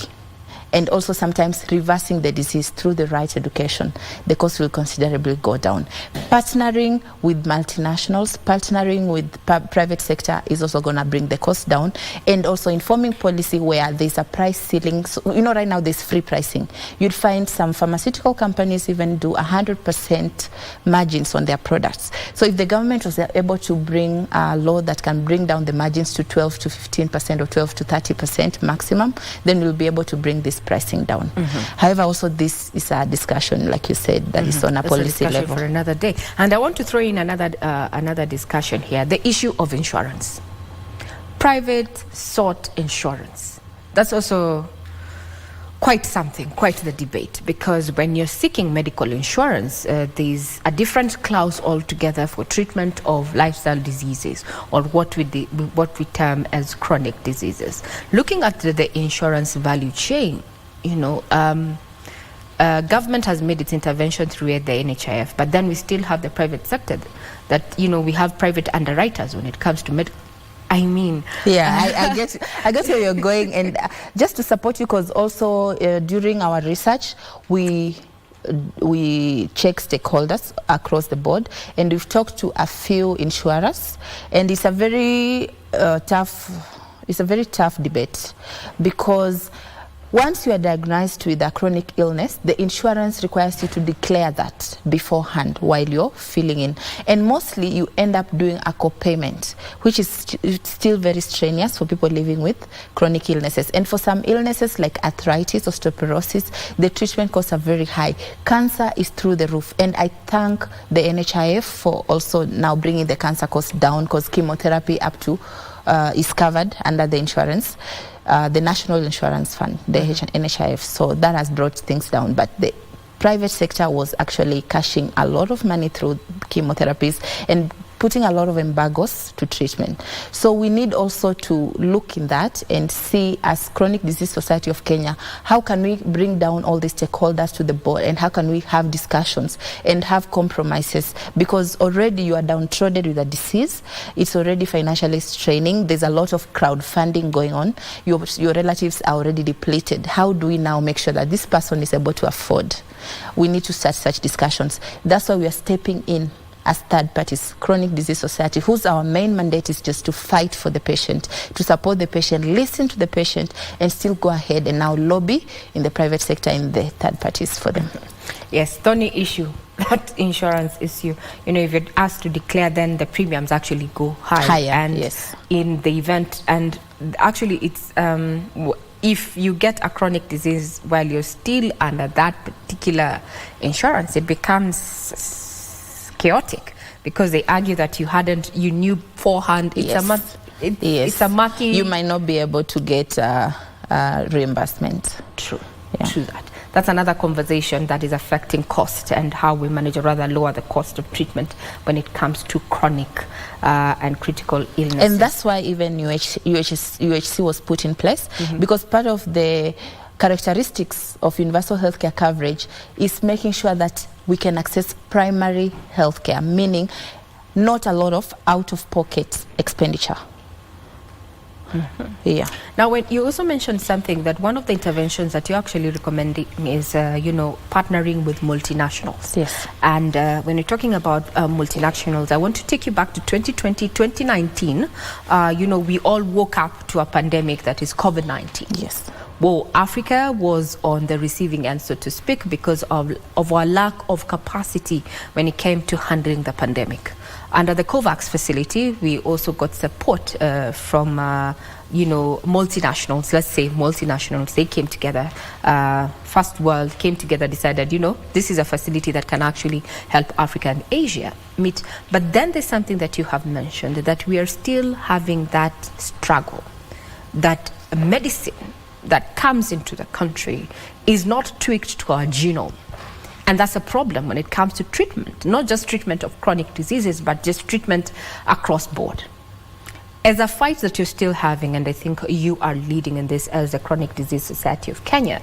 and also sometimes reversing the disease through the right education, the cost will considerably go down. Partnering with multinationals, partnering with private sector is also going to bring the cost down, and also informing policy where there's a price ceiling. So, right now there's free pricing. You'd find some pharmaceutical companies even do 100% margins on their products. So if the government was able to bring a law that can bring down the margins to 12 to 15% or 12 to 30% maximum, then we'll be able to bring this pricing down. However, also this is a discussion, like you said, that is on a policy level for another day. And I want to throw in another discussion here: the issue of insurance, private sought insurance. That's also quite something, quite the debate, because when you're seeking medical insurance, there's a different clause altogether for treatment of lifestyle diseases, or what we term as chronic diseases. Looking at the insurance value chain, government has made its intervention through the NHIF, but then we still have the private sector that, we have private underwriters when it comes to medical. I guess where you're going, and just to support you, because also during our research we check stakeholders across the board, and we've talked to a few insurers, and it's a very tough debate, because once you are diagnosed with a chronic illness, the insurance requires you to declare that beforehand while you're filling in. And mostly you end up doing a co-payment, which is still very strenuous for people living with chronic illnesses. And for some illnesses like arthritis, osteoporosis, the treatment costs are very high. Cancer is through the roof. And I thank the NHIF for also now bringing the cancer cost down, because chemotherapy up to is covered under the insurance. The National Insurance Fund, the NHIF, so that has brought things down. But the private sector was actually cashing a lot of money through chemotherapies and putting a lot of embargoes to treatment. So we need also to look in that and see, as Chronic Disease Society of Kenya, how can we bring down all the stakeholders to the board, and how can we have discussions and have compromises, because already you are downtrodden with a disease, it's already financially straining, there's a lot of crowdfunding going on, your relatives are already depleted. How do we now make sure that this person is able to afford? We need to start such discussions. That's why we are stepping in as third parties, Chronic Disease Society, whose our main mandate is just to fight for the patient, to support the patient, listen to the patient, and still go ahead and now lobby in the private sector and the third parties for them. Yes, thorny issue. that insurance issue, if you're asked to declare, then the premiums actually go higher. And yes, in the event, and actually it's if you get a chronic disease while you're still under that particular insurance, it becomes chaotic, because they argue that you knew beforehand. It's yes. It's a murky. You might not be able to get reimbursement. True that. That's another conversation that is affecting cost and how we manage, or rather lower the cost of treatment when it comes to chronic and critical illnesses. And that's why even UHC was put in place, because part of the characteristics of universal healthcare coverage is making sure that we can access primary healthcare, meaning not a lot of out-of-pocket expenditure. Yeah. Now, when you also mentioned something, that one of the interventions that you're actually recommending is, partnering with multinationals. Yes. And when you're talking about multinationals, I want to take you back to 2020, 2019. We all woke up to a pandemic that is COVID-19. Yes. Well, Africa was on the receiving end, so to speak, because of our lack of capacity when it came to handling the pandemic. Under the COVAX facility, we also got support from, multinationals. Let's say multinationals, they came together. First World came together, decided, this is a facility that can actually help Africa and Asia meet. But then there's something that you have mentioned, that we are still having that struggle, that medicine that comes into the country is not tweaked to our genome. And that's a problem when it comes to treatment, not just treatment of chronic diseases, but just treatment across board. As a fight that you're still having, and I think you are leading in this as the Chronic Disease Society of Kenya,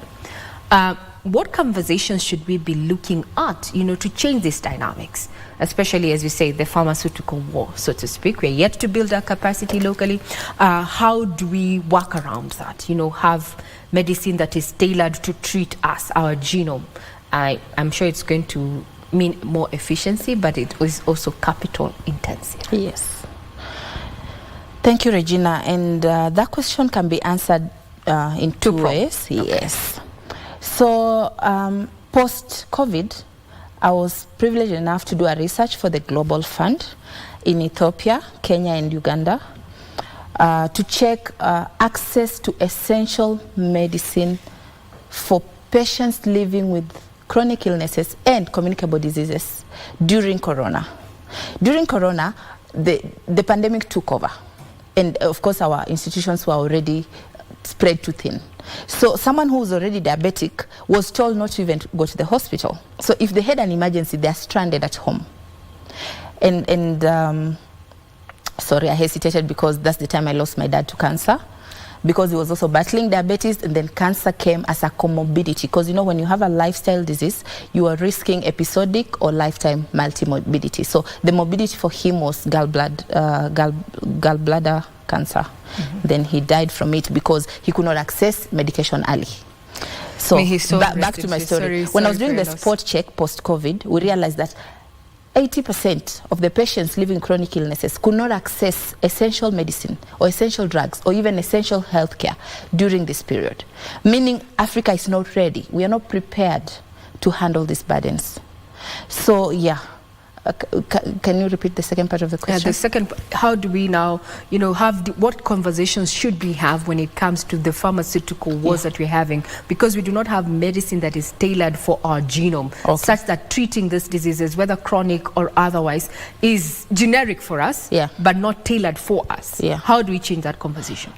what conversations should we be looking at, to change these dynamics? Especially, as you say, the pharmaceutical war, so to speak. We're yet to build our capacity locally. How do we work around that? Have medicine that is tailored to treat us, our genome. I'm sure it's going to mean more efficiency, but it is also capital intensive. Yes. Thank you, Regina. And that question can be answered in two ways. Okay. Yes. So post-COVID, I was privileged enough to do a research for the Global Fund in Ethiopia, Kenya, and Uganda to check access to essential medicine for patients living with chronic illnesses and communicable diseases during Corona. During Corona, the pandemic took over. And of course, our institutions were already spread too thin. So someone who was already diabetic was told not to even go to the hospital. So if they had an emergency, they're stranded at home. And sorry, I hesitated because that's the time I lost my dad to cancer, because he was also battling diabetes, and then cancer came as a comorbidity. Because when you have a lifestyle disease, you are risking episodic or lifetime multimorbidity. So the morbidity for him was gallbladder cancer. Then he died from it because he could not access medication early. So back to my story. When I was doing the spot check post-COVID, we realized that 80% of the patients living chronic illnesses could not access essential medicine or essential drugs or even essential healthcare during this period. Meaning Africa is not ready. We are not prepared to handle these burdens. So, yeah. Can you repeat the second part of the question? The second, how do we now, what conversations should we have when it comes to the pharmaceutical wars that we're having? Because we do not have medicine that is tailored for our genome, such that treating these diseases, whether chronic or otherwise, is generic for us, but not tailored for us. How do we change that conversation?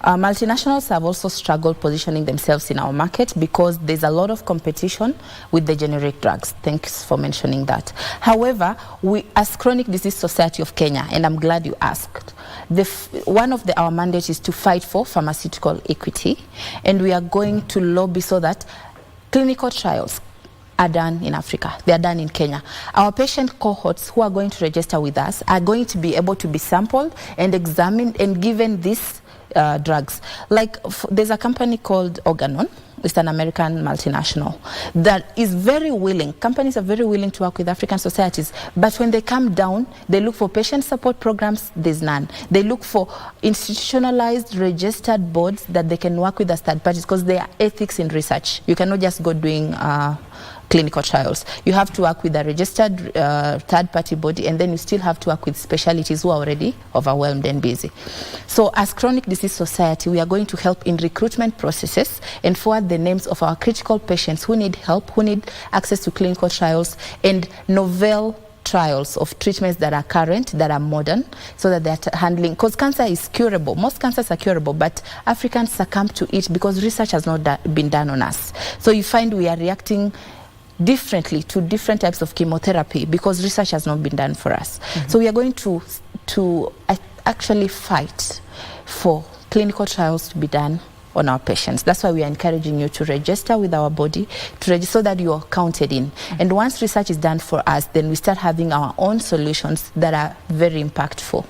Multinationals have also struggled positioning themselves in our market because there's a lot of competition with the generic drugs. Thanks for mentioning that. However, we, as Chronic Disease Society of Kenya, and I'm glad you asked, one of our mandates is to fight for pharmaceutical equity, and we are going to lobby so that clinical trials are done in Africa. They are done in Kenya. Our patient cohorts who are going to register with us are going to be able to be sampled and examined and given these drugs. Like there's a company called Organon. It's an American multinational that is very willing. Companies are very willing to work with African societies, but when they come down, they look for patient support programs. There's none. They look for institutionalized, registered boards that they can work with as third parties, because there are ethics in research. You cannot just go doing clinical trials. You have to work with a registered third-party body, and then you still have to work with specialties who are already overwhelmed and busy. So as Chronic Disease Society, we are going to help in recruitment processes and forward the names of our critical patients who need help, who need access to clinical trials and novel trials of treatments that are current, that are modern, so that they're handling, because cancer is curable. Most cancers are curable, but Africans succumb to it because research has not been done on us. So you find we are reacting differently to different types of chemotherapy because research has not been done for us. So we are going to actually fight for clinical trials to be done on our patients. That's why we are encouraging you to register with our body, to register so that you are counted in. And once research is done for us, then we start having our own solutions that are very impactful.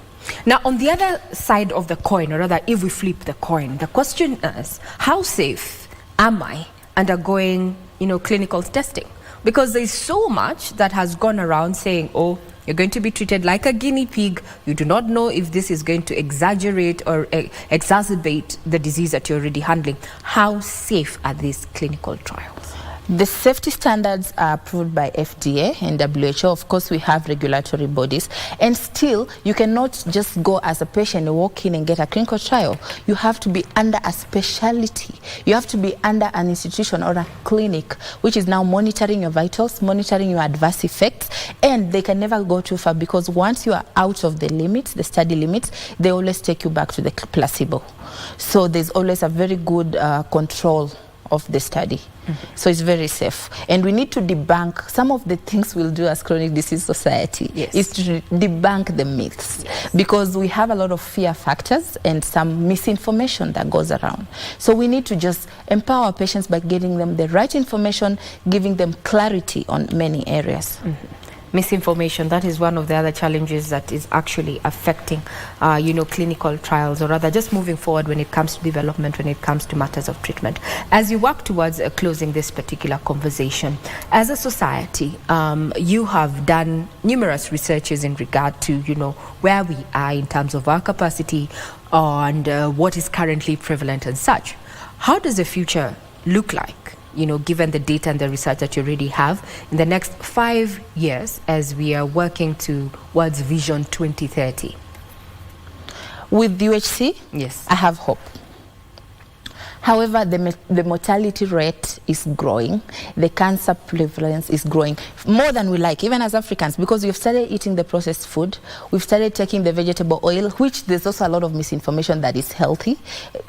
Now, on the other side of the coin, or rather, if we flip the coin, the question is, how safe am I undergoing, clinical testing? Because there's so much that has gone around saying, oh, you're going to be treated like a guinea pig. You do not know if this is going to exaggerate or exacerbate the disease that you're already handling. How safe are these clinical trials? The safety standards are approved by FDA and WHO. Of course, we have regulatory bodies. And still, you cannot just go as a patient and walk in and get a clinical trial. You have to be under a specialty. You have to be under an institution or a clinic, which is now monitoring your vitals, monitoring your adverse effects. And they can never go too far because once you are out of the limits, the study limits, they always take you back to the placebo. So there's always a very good control of the study. So it's very safe. And we need to debunk some of the things we'll do as Chronic Disease Society is to debunk the myths because we have a lot of fear factors and some misinformation that goes around. So we need to just empower our patients by getting them the right information, giving them clarity on many areas. Misinformation, that is one of the other challenges that is actually affecting, clinical trials, or rather just moving forward when it comes to development, when it comes to matters of treatment. As you work towards closing this particular conversation, as a society, you have done numerous researches in regard to, where we are in terms of our capacity and what is currently prevalent and such. How does the future look like? Given the data and the research that you already have in the next 5 years as we are working towards Vision 2030? With UHC, yes, I have hope. However, the mortality rate is growing. The cancer prevalence is growing more than we like, even as Africans, because we've started eating the processed food. We've started taking the vegetable oil, which there's also a lot of misinformation that is healthy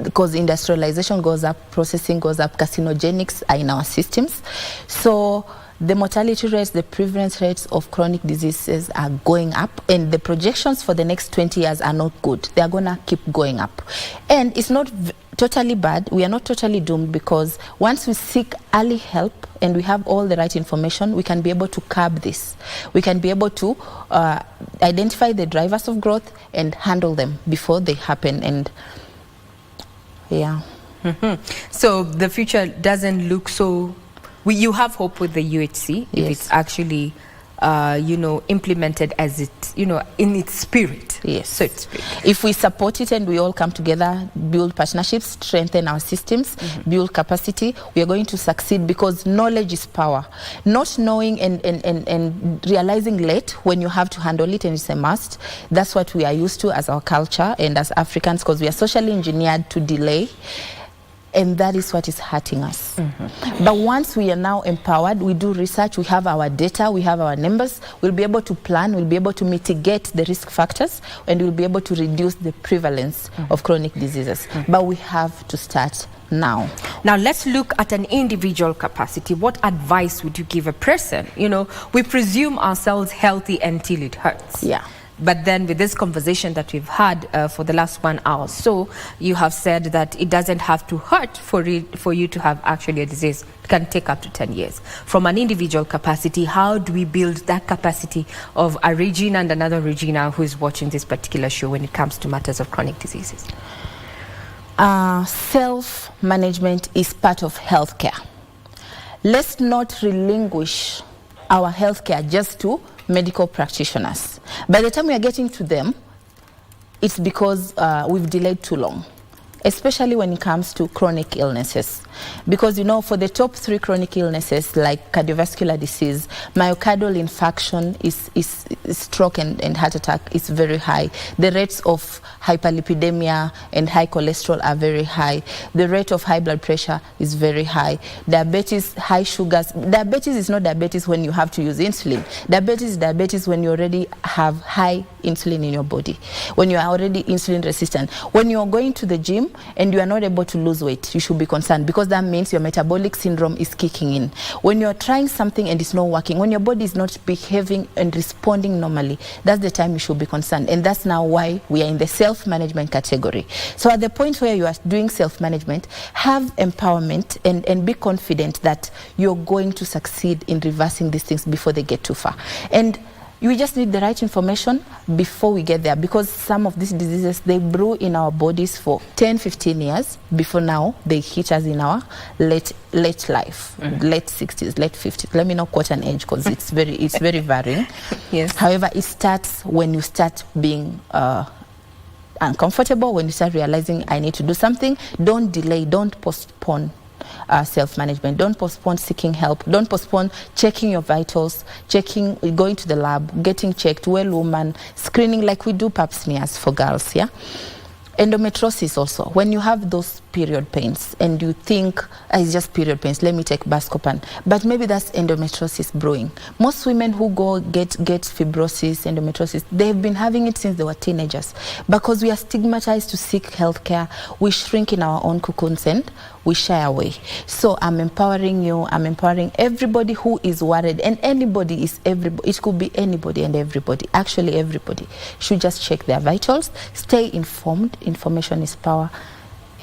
because industrialization goes up, processing goes up, carcinogenics are in our systems. So the mortality rates, the prevalence rates of chronic diseases are going up, and the projections for the next 20 years are not good. They are going to keep going up. And it's not totally bad. We are not totally doomed because once we seek early help and we have all the right information, we can be able to curb this. We can be able to identify the drivers of growth and handle them before they happen. And So the future doesn't look so... you have hope with the UHC if it's actually, implemented as it, in its spirit. Yes. So to speak. If we support it and we all come together, build partnerships, strengthen our systems, build capacity, we are going to succeed because knowledge is power. Not knowing and realizing late when you have to handle it and it's a must, that's what we are used to as our culture and as Africans because we are socially engineered to delay. And that is what is hurting us. But once we are now empowered, we do research, we have our data, we have our numbers, we'll be able to plan, we'll be able to mitigate the risk factors, and we'll be able to reduce the prevalence of chronic diseases. But we have to start now. Now let's look at an individual capacity. What advice would you give a person? We presume ourselves healthy until it hurts. Yeah. But then with this conversation that we've had for the last 1 hour or so, you have said that it doesn't have to hurt for you to have actually a disease. It can take up to 10 years. From an individual capacity, how do we build that capacity of a Regina and another Regina who is watching this particular show when it comes to matters of chronic diseases? Self-management is part of healthcare. Let's not relinquish our healthcare just to medical practitioners. By the time we are getting to them, it's because we've delayed too long. especially when it comes to chronic illnesses. Because, you know, for the top 3 chronic illnesses like cardiovascular disease, myocardial infarction, is stroke and heart attack is very high. The rates of hyperlipidemia and high cholesterol are very high. The rate of high blood pressure is very high. Diabetes, high sugars. Diabetes is not diabetes when you have to use insulin. Diabetes is diabetes when you already have high insulin in your body, when you are already insulin resistant. When you are going to the gym and you are not able to lose weight, you should be concerned, because that means your metabolic syndrome is kicking in. When you are trying something and it's not working, when your body is not behaving and responding normally, that's the time you should be concerned. And that's now why we are in the self-management category. So at the point where you are doing self-management, have empowerment and be confident that you're going to succeed in reversing these things before they get too far. And we just need the right information before we get there, because some of these diseases, they brew in our bodies for 10-15 years before now they hit us in our late life, late 60s, late 50s. Let me not quote an age because it's very varying. Yes. However, it starts when you start being uncomfortable, when you start realizing I need to do something. Don't delay, don't postpone self-management. Don't postpone seeking help. Don't postpone checking your vitals, going to the lab, getting checked, well woman, screening like we do pap smears for girls, yeah? Endometriosis also, when you have those period pains and you think it's just period pains, let me take Buscopan, but maybe that's endometriosis brewing. Most women who go get fibrosis, endometriosis, they've been having it since they were teenagers. Because we are stigmatized to seek healthcare, we shrink in our own cocoons and we shy away. So I'm empowering you, I'm empowering everybody who is worried, and anybody is everybody. It could be anybody and everybody. Actually, everybody should just check their vitals, stay informed. Information is power,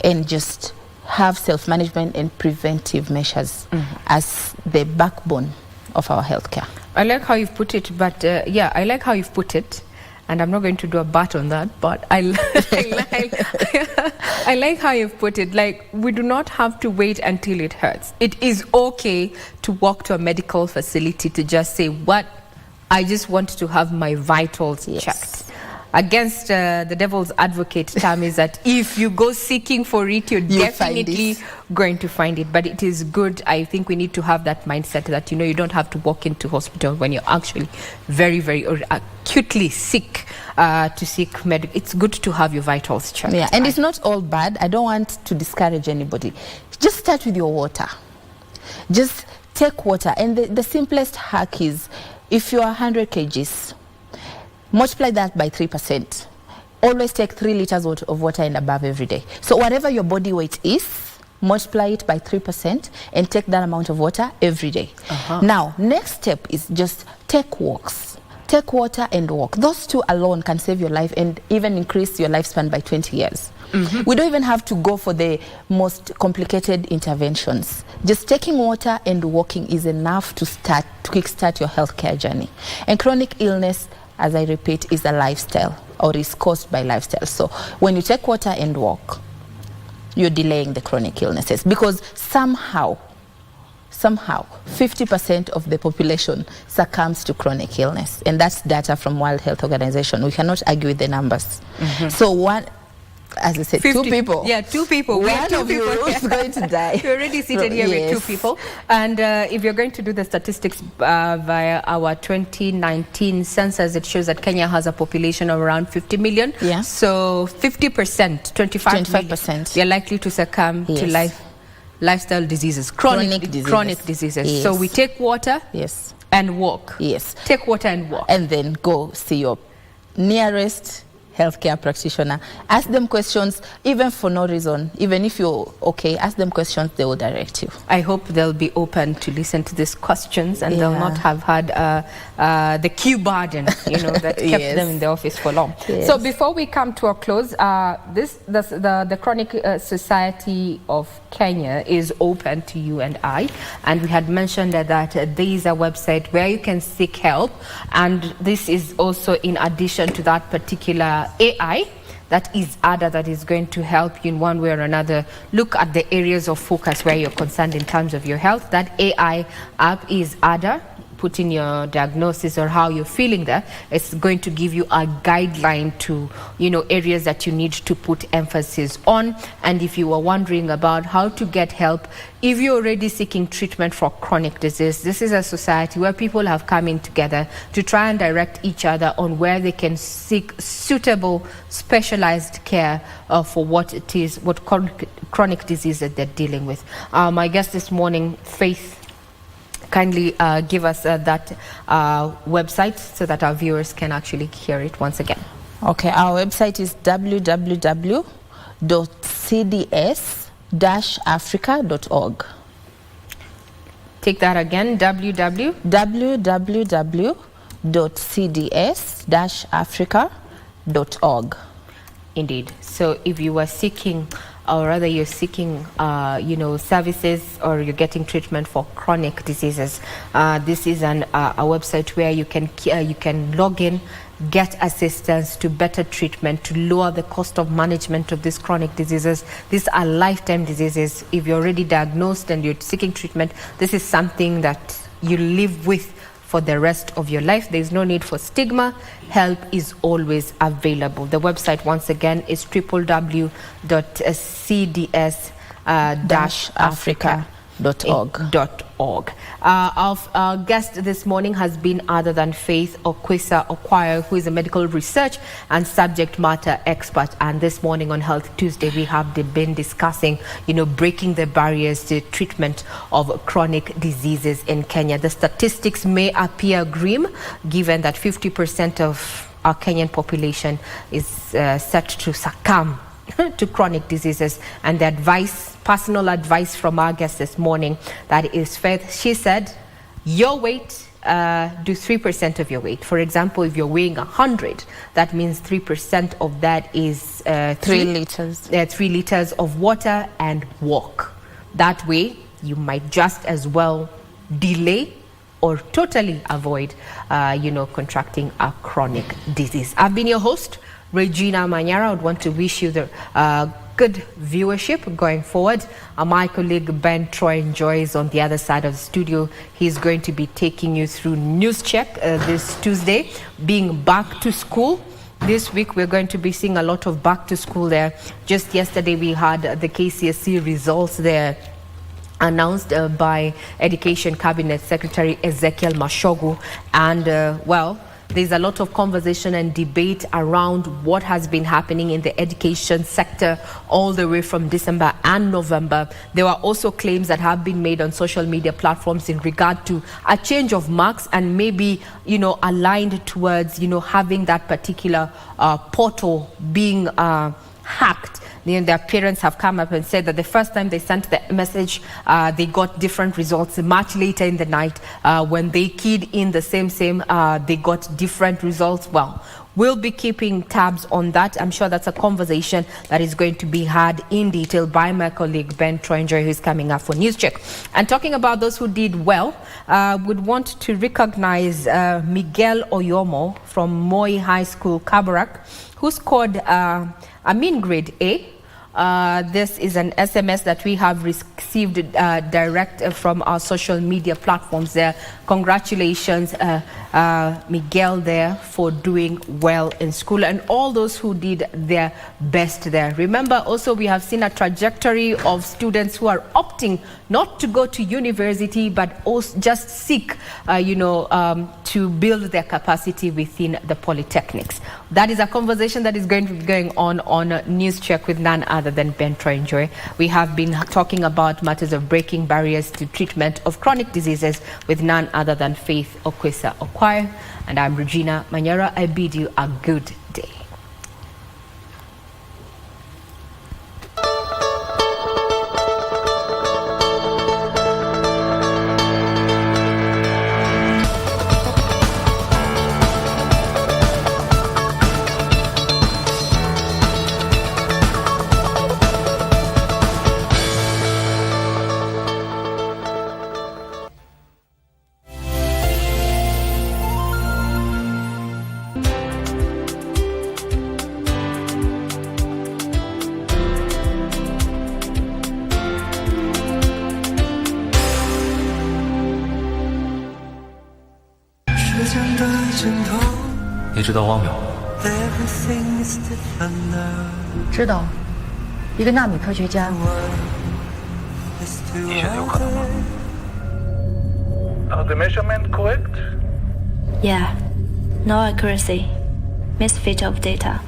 and just have self-management and preventive measures as the backbone of our healthcare. I like how you've put it, but I like how you've put it. And I'm not going to do a bat on that, but I like how you've put it. Like, we do not have to wait until it hurts. It is okay to walk to a medical facility to just say, I just want to have my vitals checked. Against the devil's advocate term is that if you go seeking for it, you're definitely going to find it. But it is good. I think we need to have that mindset that, you don't have to walk into hospital when you're actually very, very or acutely sick to seek medical. It's good to have your vitals checked. Yeah, and it's not all bad. I don't want to discourage anybody. Just start with your water. Just take water. And the simplest hack is, if you're 100 kgs, multiply that by 3%. Always take 3 liters of water and above every day. So whatever your body weight is, multiply it by 3% and take that amount of water every day. Now, next step is just take walks. Take water and walk. Those two alone can save your life and even increase your lifespan by 20 years. We don't even have to go for the most complicated interventions. Just taking water and walking is enough to kickstart your healthcare journey. And chronic illness, as I repeat, is a lifestyle, or is caused by lifestyle. So when you take water and walk, you're delaying the chronic illnesses, because somehow 50% of the population succumbs to chronic illness, and that's data from World Health Organization. We cannot argue with the numbers. So as I said, 50, 2 people. Yeah, 2 people. One of you is going to die. We're already seated here with 2 people. And if you're going to do the statistics via our 2019 census, it shows that Kenya has a population of around 50 million. Yeah. So 50%, 25%, they're likely to succumb to lifestyle diseases, chronic diseases. Yes. So we take water and walk. Take water and walk. And then go see your nearest healthcare practitioner. Ask them questions, even for no reason. Even if you're okay, ask them questions, they will direct you. I hope they'll be open to listen to these questions, and they'll not have had the queue burden, that kept them in the office for long. So before we come to a close, the Chronic Society of Kenya is open to you and I, and we had mentioned that there is a website where you can seek help, and this is also in addition to that particular AI that is ADA, that is going to help you in one way or another look at the areas of focus where you're concerned in terms of your health. That AI app is ADA. put in your diagnosis or how you're feeling there. It's going to give you a guideline to, areas that you need to put emphasis on. And if you are wondering about how to get help, if you're already seeking treatment for chronic disease, this is a society where people have come in together to try and direct each other on where they can seek suitable, specialized care for what chronic disease that they're dealing with. My guest this morning, Faith, kindly give us that website so that our viewers can actually hear it once again. Okay, our website is www.cds-africa.org. Take that again, www.cds-africa.org. Indeed. So if you are seeking, or rather you're seeking, services, or you're getting treatment for chronic diseases, this is a website where you can log in, get assistance to better treatment, to lower the cost of management of these chronic diseases. These are lifetime diseases. If you're already diagnosed and you're seeking treatment, this is something that you live with for the rest of your life. There's no need for stigma. Help is always available. The website, once again, is www.cds-africa.org. Our guest this morning has been other than Faith Okwesa Okwaya, who is a medical research and subject matter expert. And this morning on Health Tuesday, we have been discussing, breaking the barriers to treatment of chronic diseases in Kenya. The statistics may appear grim, given that 50% of our Kenyan population is set to succumb to chronic diseases. And the personal advice from our guest this morning, that is Faith. She said, your weight, do 3% of your weight. For example, if you're weighing 100, that means 3% of that is 3 liters. 3 liters of water, and walk. That way, you might just as well delay or totally avoid, contracting a chronic disease. I've been your host, Regina Manyara. I would want to wish you the good viewership going forward. My colleague Ben Troy is on the other side of the studio. He's going to be taking you through News Check this Tuesday, being back to school. This week we're going to be seeing a lot of back to school there. Just yesterday we had the KCSE results there announced by Education Cabinet Secretary Ezekiel Mashogu, and there's a lot of conversation and debate around what has been happening in the education sector all the way from December and November. There were also claims that have been made on social media platforms in regard to a change of marks, and maybe, aligned towards, having that particular portal being hacked. Their parents have come up and said that the first time they sent the message, they got different results. Much later in the night, when they keyed in the same, they got different results. Well, we'll be keeping tabs on that. I'm sure that's a conversation that is going to be had in detail by my colleague Ben Troy, who's coming up for News Check. And talking about those who did well, would want to recognize Miguel Oyomo from Moi High School, Kabarak, who scored a mean grade A. This is an SMS that we have received direct from our social media platforms there. Congratulations, Miguel, there for doing well in school, and all those who did their best there. Remember, also we have seen a trajectory of students who are opting not to go to university, but also just seek, to build their capacity within the polytechnics. That is a conversation that is going to be going on News Check with none other than Ben Troy. We have been talking about matters of breaking barriers to treatment of chronic diseases with none other than Faith Okwesa Okwaya. And I'm Regina Manyara. I bid you a good day. 你知道汪淼？知道，一个纳米科学家。你觉得有可能吗？ Are the measurement correct? Yeah. No accuracy. Misfit of data.